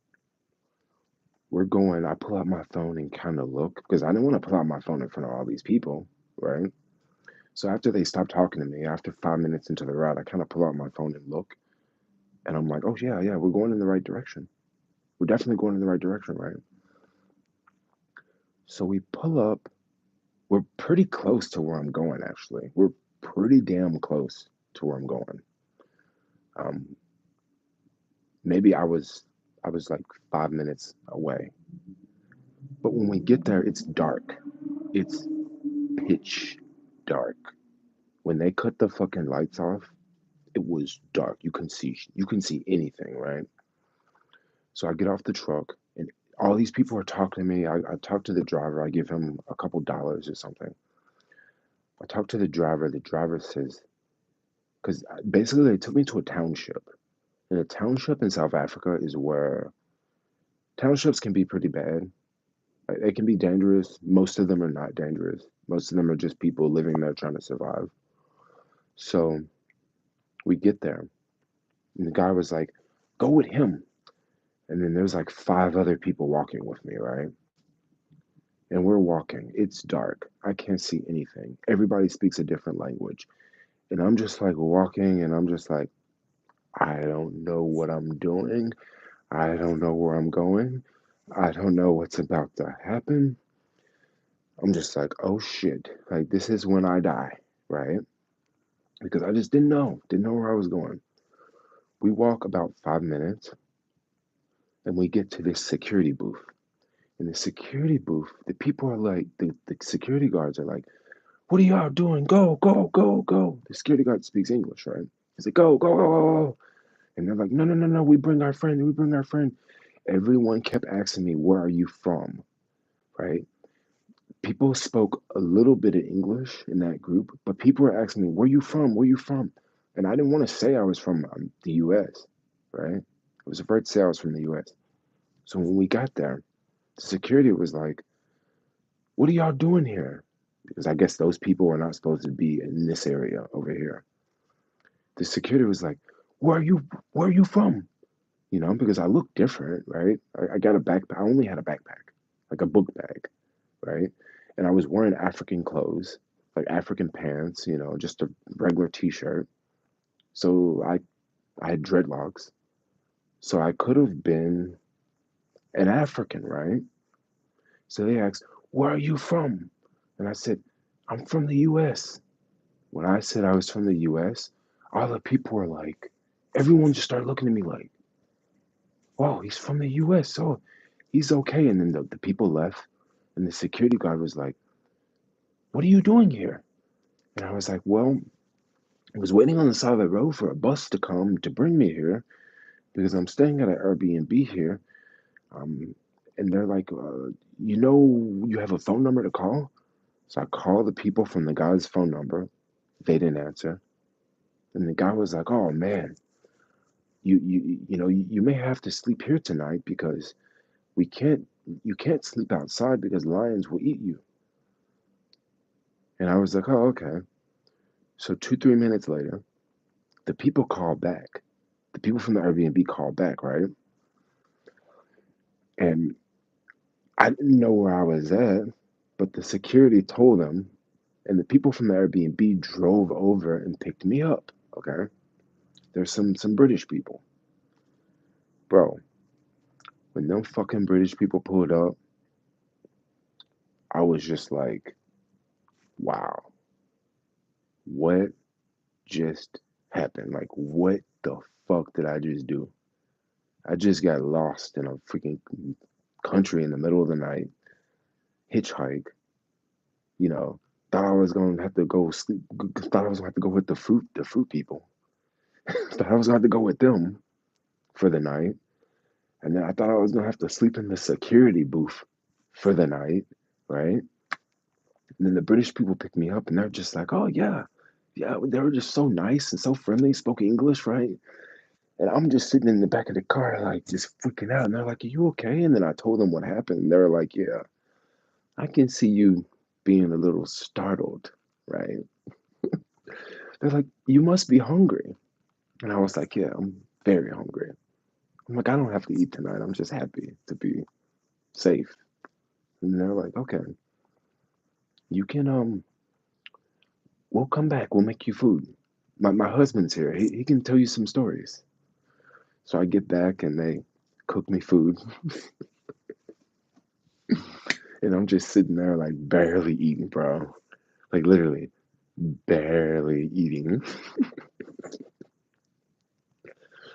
we're going. I pull out my phone and kind of look because I didn't want to pull out my phone in front of all these people. Right. So after they stopped talking to me, after 5 minutes into the ride, I kind of pull out my phone and look. And I'm like, oh, yeah, we're going in the right direction. We're definitely going in the right direction. Right. So we pull up. We're pretty close to where I'm going, actually. We're pretty damn close to where I'm going. Um, maybe I was like 5 minutes away. But when we get there, it's dark. It's pitch dark. When they cut the fucking lights off, it was dark. You can see anything, right? So I get off the truck and all these people are talking to me. I talk to the driver. I give him a couple dollars or something. I talk to the driver. The driver says, because basically they took me to a township. And a township in South Africa is where townships can be pretty bad. Like, they can be dangerous. Most of them are not dangerous. Most of them are just people living there trying to survive. So we get there, and the guy was like, go with him. And then there's like five other people walking with me, right? And we're walking. It's dark. I can't see anything. Everybody speaks a different language. And I'm just like walking, and I'm just like, I don't know what I'm doing. I don't know where I'm going. I don't know what's about to happen. I'm just like, oh shit. Like, this is when I die, right? Because I just didn't know where I was going. We walk about 5 minutes and we get to this security booth. In the security booth, the people are like, the security guards are like, what are y'all doing? Go. The security guard speaks English, right? He's like, go. And they're like, no, we bring our friend. Everyone kept asking me, where are you from? Right? People spoke a little bit of English in that group, but people were asking me, where you from? Where you from? And I didn't want to say I was from the US, right? I was afraid to say I was from the US. So when we got there, the security was like, what are y'all doing here? Because I guess those people were not supposed to be in this area over here. The security was like, where are you from? Because I look different, right? I got a backpack. I only had a backpack, like a book bag, right? And I was wearing African clothes, like African pants, just a regular t-shirt. So I had dreadlocks. So I could have been an African, right? So they asked, where are you from? And I said, I'm from the US. When I said I was from the US, all the people were like, everyone just started looking at me like, oh, he's from the US. So he's okay. And then the people left. And the security guard was like, what are you doing here? And I was like, well, I was waiting on the side of the road for a bus to come to bring me here because I'm staying at an Airbnb here. Um, and they're like, you have a phone number to call? So I called the people from the guy's phone number. They didn't answer. And the guy was like, oh man, you may have to sleep here tonight because we can't you can't sleep outside because lions will eat you. And I was like, oh, okay. So 2, 3 minutes later, the people called back. The people from the Airbnb called back, right? And I didn't know where I was at, but the security told them, and the people from the Airbnb drove over and picked me up. Okay, there's some British people, bro. When them fucking British people pulled up, I was just like, wow, what just happened? Like, what the fuck did I just do? I just got lost in a freaking country in the middle of the night, hitchhike, you know, thought I was gonna have to go sleep, thought I was gonna have to go with the fruit people. Thought I was gonna have to go with them for the night. And then I thought I was gonna have to sleep in the security booth for the night, right? And then the British people picked me up and they're just like, oh yeah, yeah, they were just so nice and so friendly, spoke English, right? And I'm just sitting in the back of the car, like just freaking out. And they're like, are you okay? And then I told them what happened. And they were like, yeah, I can see you being a little startled, right? They're like, you must be hungry. And I was like, yeah, I'm very hungry. I'm like, I don't have to eat tonight. I'm just happy to be safe. And they're like, okay, you can, we'll come back. We'll make you food. My husband's here. He can tell you some stories. So I get back and they cook me food. And I'm just sitting there, like, barely eating, bro. Like, literally, barely eating.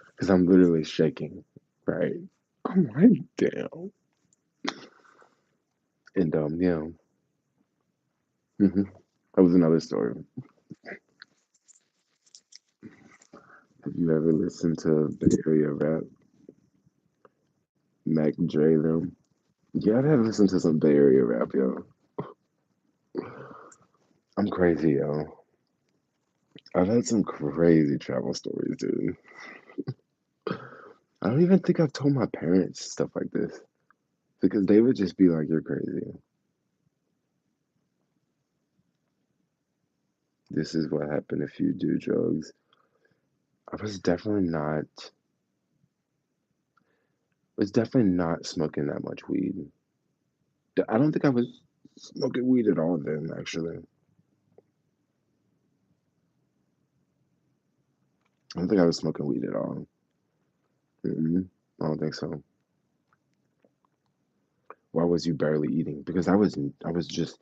Because I'm literally shaking, right? I'm like, damn. And, yeah. hmm That was another story. Have you ever listened to Bay Area rap? Mac Dre them? Yeah, I've had listened to some Bay Area rap, yo. I'm crazy, yo. I've had some crazy travel stories, dude. I don't even think I've told my parents stuff like this because they would just be like, "You're crazy. This is what happened if you do drugs." I was definitely not smoking that much weed. I don't think I was smoking weed at all then, actually. I don't think I was smoking weed at all. Mm-mm, I don't think so. Why was you barely eating? Because I was just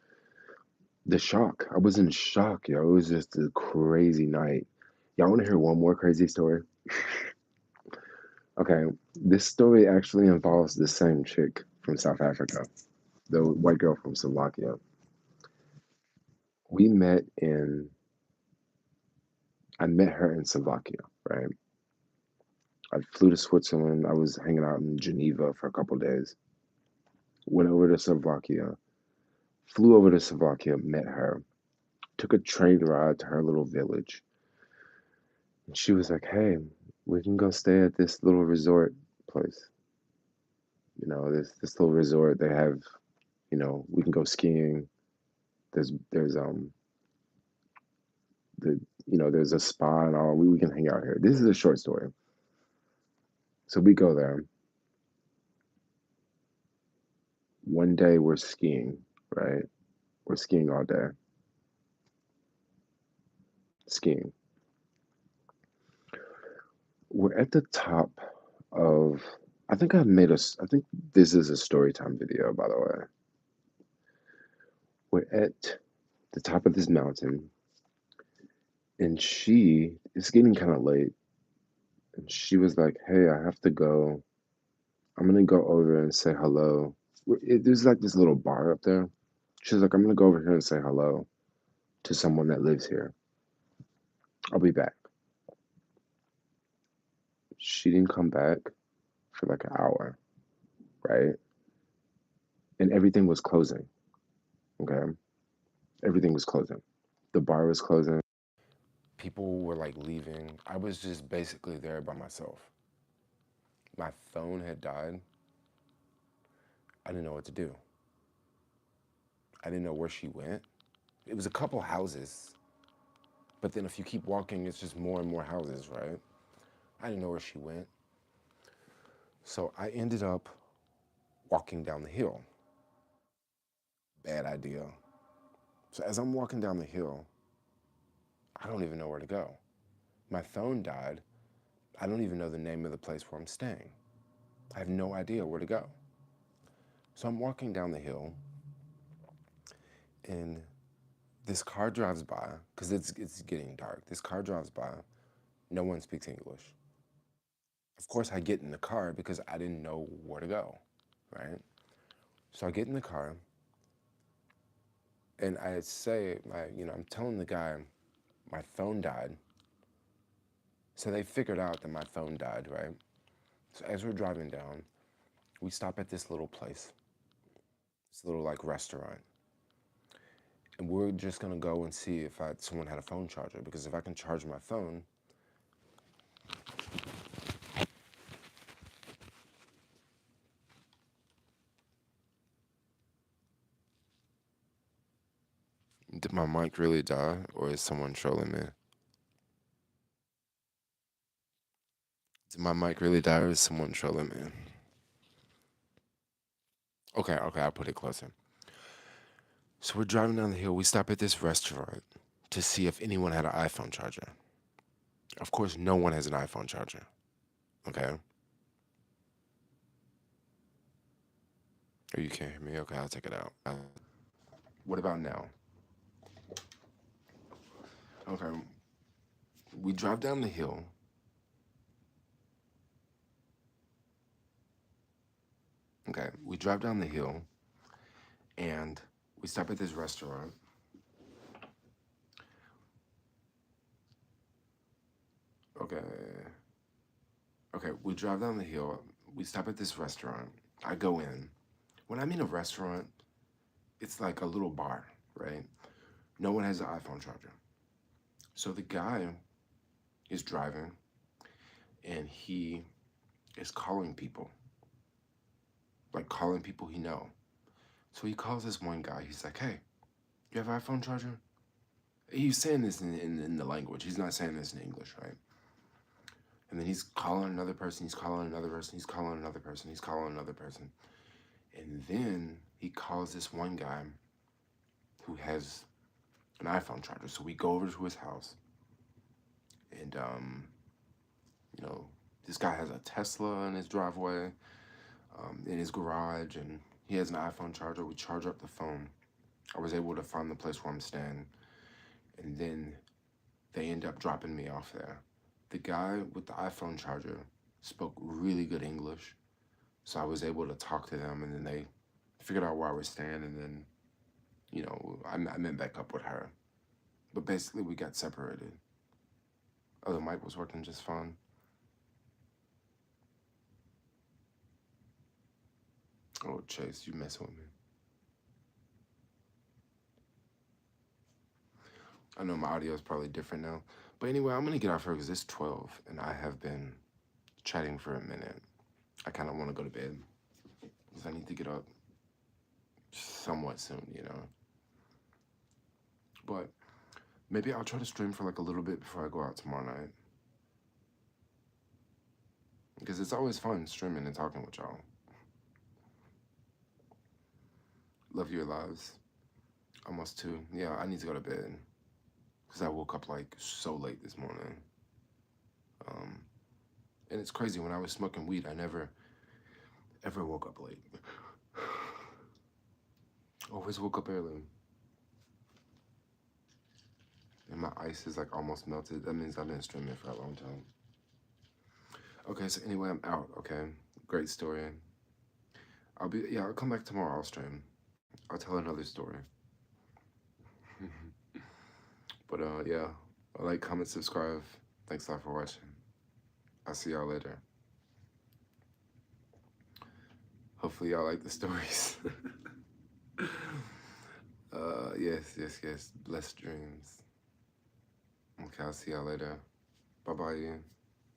the shock. I was in shock, yo. It was just a crazy night. Y'all want to hear one more crazy story? Okay, this story actually involves the same chick from South Africa, the white girl from Slovakia. We met in, I met her in Slovakia, right? I flew to Switzerland. I was hanging out in Geneva for a couple days. Went over to Slovakia, flew over to Slovakia, met her, took a train ride to her little village. And she was like, hey, we can go stay at this little resort place. This little resort they have, we can go skiing. There's the there's a spa and all. We can hang out here. This is a short story. So we go there. One day we're skiing, right? We're skiing all day. Skiing. We're at the top of I think this is a story time video, by the way. We're at the top of this mountain and it's getting kind of late. And she was like, hey, I have to go. I'm gonna go over and say hello. There's like this little bar up there. She's like, I'm gonna go over here and say hello to someone that lives here. I'll be back. She didn't come back for like an hour, right? And everything was closing. Okay. Everything was closing. The bar was closing. People were like leaving. I was just basically there by myself. My phone had died. I didn't know what to do. I didn't know where she went. It was a couple houses But then if you keep walking, it's just more and more houses, right? I didn't know where she went. So I ended up walking down the hill. Bad idea. So as I'm walking down the hill, I don't even know where to go. My phone died. I don't even know the name of the place where I'm staying. I have no idea where to go. So I'm walking down the hill, and this car drives by, because it's getting dark. This car drives by. No one speaks English. Of course, I get in the car because I didn't know where to go, right? So I get in the car, and I say, I'm telling the guy my phone died. So they figured out that my phone died, right? So as we're driving down, we stop at this little place, this little like restaurant. And we're just gonna go and see if someone had a phone charger, because if I can charge my phone, did my mic really die, or is someone trolling me? Did my mic really die, or is someone trolling me? Okay, I'll put it closer. So we're driving down the hill. We stop at this restaurant to see if anyone had an iPhone charger. Of course, no one has an iPhone charger. Okay? Oh, you can't hear me? Okay, I'll take it out. What about now? Okay. We drive down the hill. Okay, we drive down the hill, and we stop at this restaurant. Okay. Okay, we drive down the hill. We stop at this restaurant. I go in. When I mean a restaurant, it's like a little bar, right? No one has an iPhone charger. So the guy is driving, and he is calling people, like calling people he know. So he calls this one guy. He's like, "Hey, you have an iPhone charger?" He's saying this in the language. He's not saying this in English, right? And then he's calling another person. He's calling another person. He's calling another person. He's calling another person. And then he calls this one guy who has an iPhone charger. So we go over to his house, and this guy has a Tesla in his driveway, in his garage, and he has an iPhone charger. We charge up the phone. I was able to find the place where I'm staying, and then they end up dropping me off there. The guy with the iPhone charger spoke really good English, so I was able to talk to them, and then they figured out where I was staying, and then, I met back up with her. But basically, we got separated. Oh, the mic was working just fine. Oh, Chase, you messing with me. I know my audio is probably different now. But anyway, I'm going to get off here because it's 12, and I have been chatting for a minute. I kind of want to go to bed because I need to get up somewhat soon. But maybe I'll try to stream for like a little bit before I go out tomorrow night. Because it's always fun streaming and talking with y'all. Love your lives. Almost 2. Yeah, I need to go to bed because I woke up like so late this morning. And it's crazy, when I was smoking weed, I never ever woke up late. Always woke up early. And my ice is like almost melted. That means I've been streaming for a long time. Okay, so anyway, I'm out, okay? Great story. I'll come back tomorrow, I'll stream. I'll tell another story. But yeah, like, comment, subscribe. Thanks a lot for watching. I'll see y'all later. Hopefully y'all like the stories. Yes. Blessed dreams. Okay, I'll see y'all later. Bye-bye.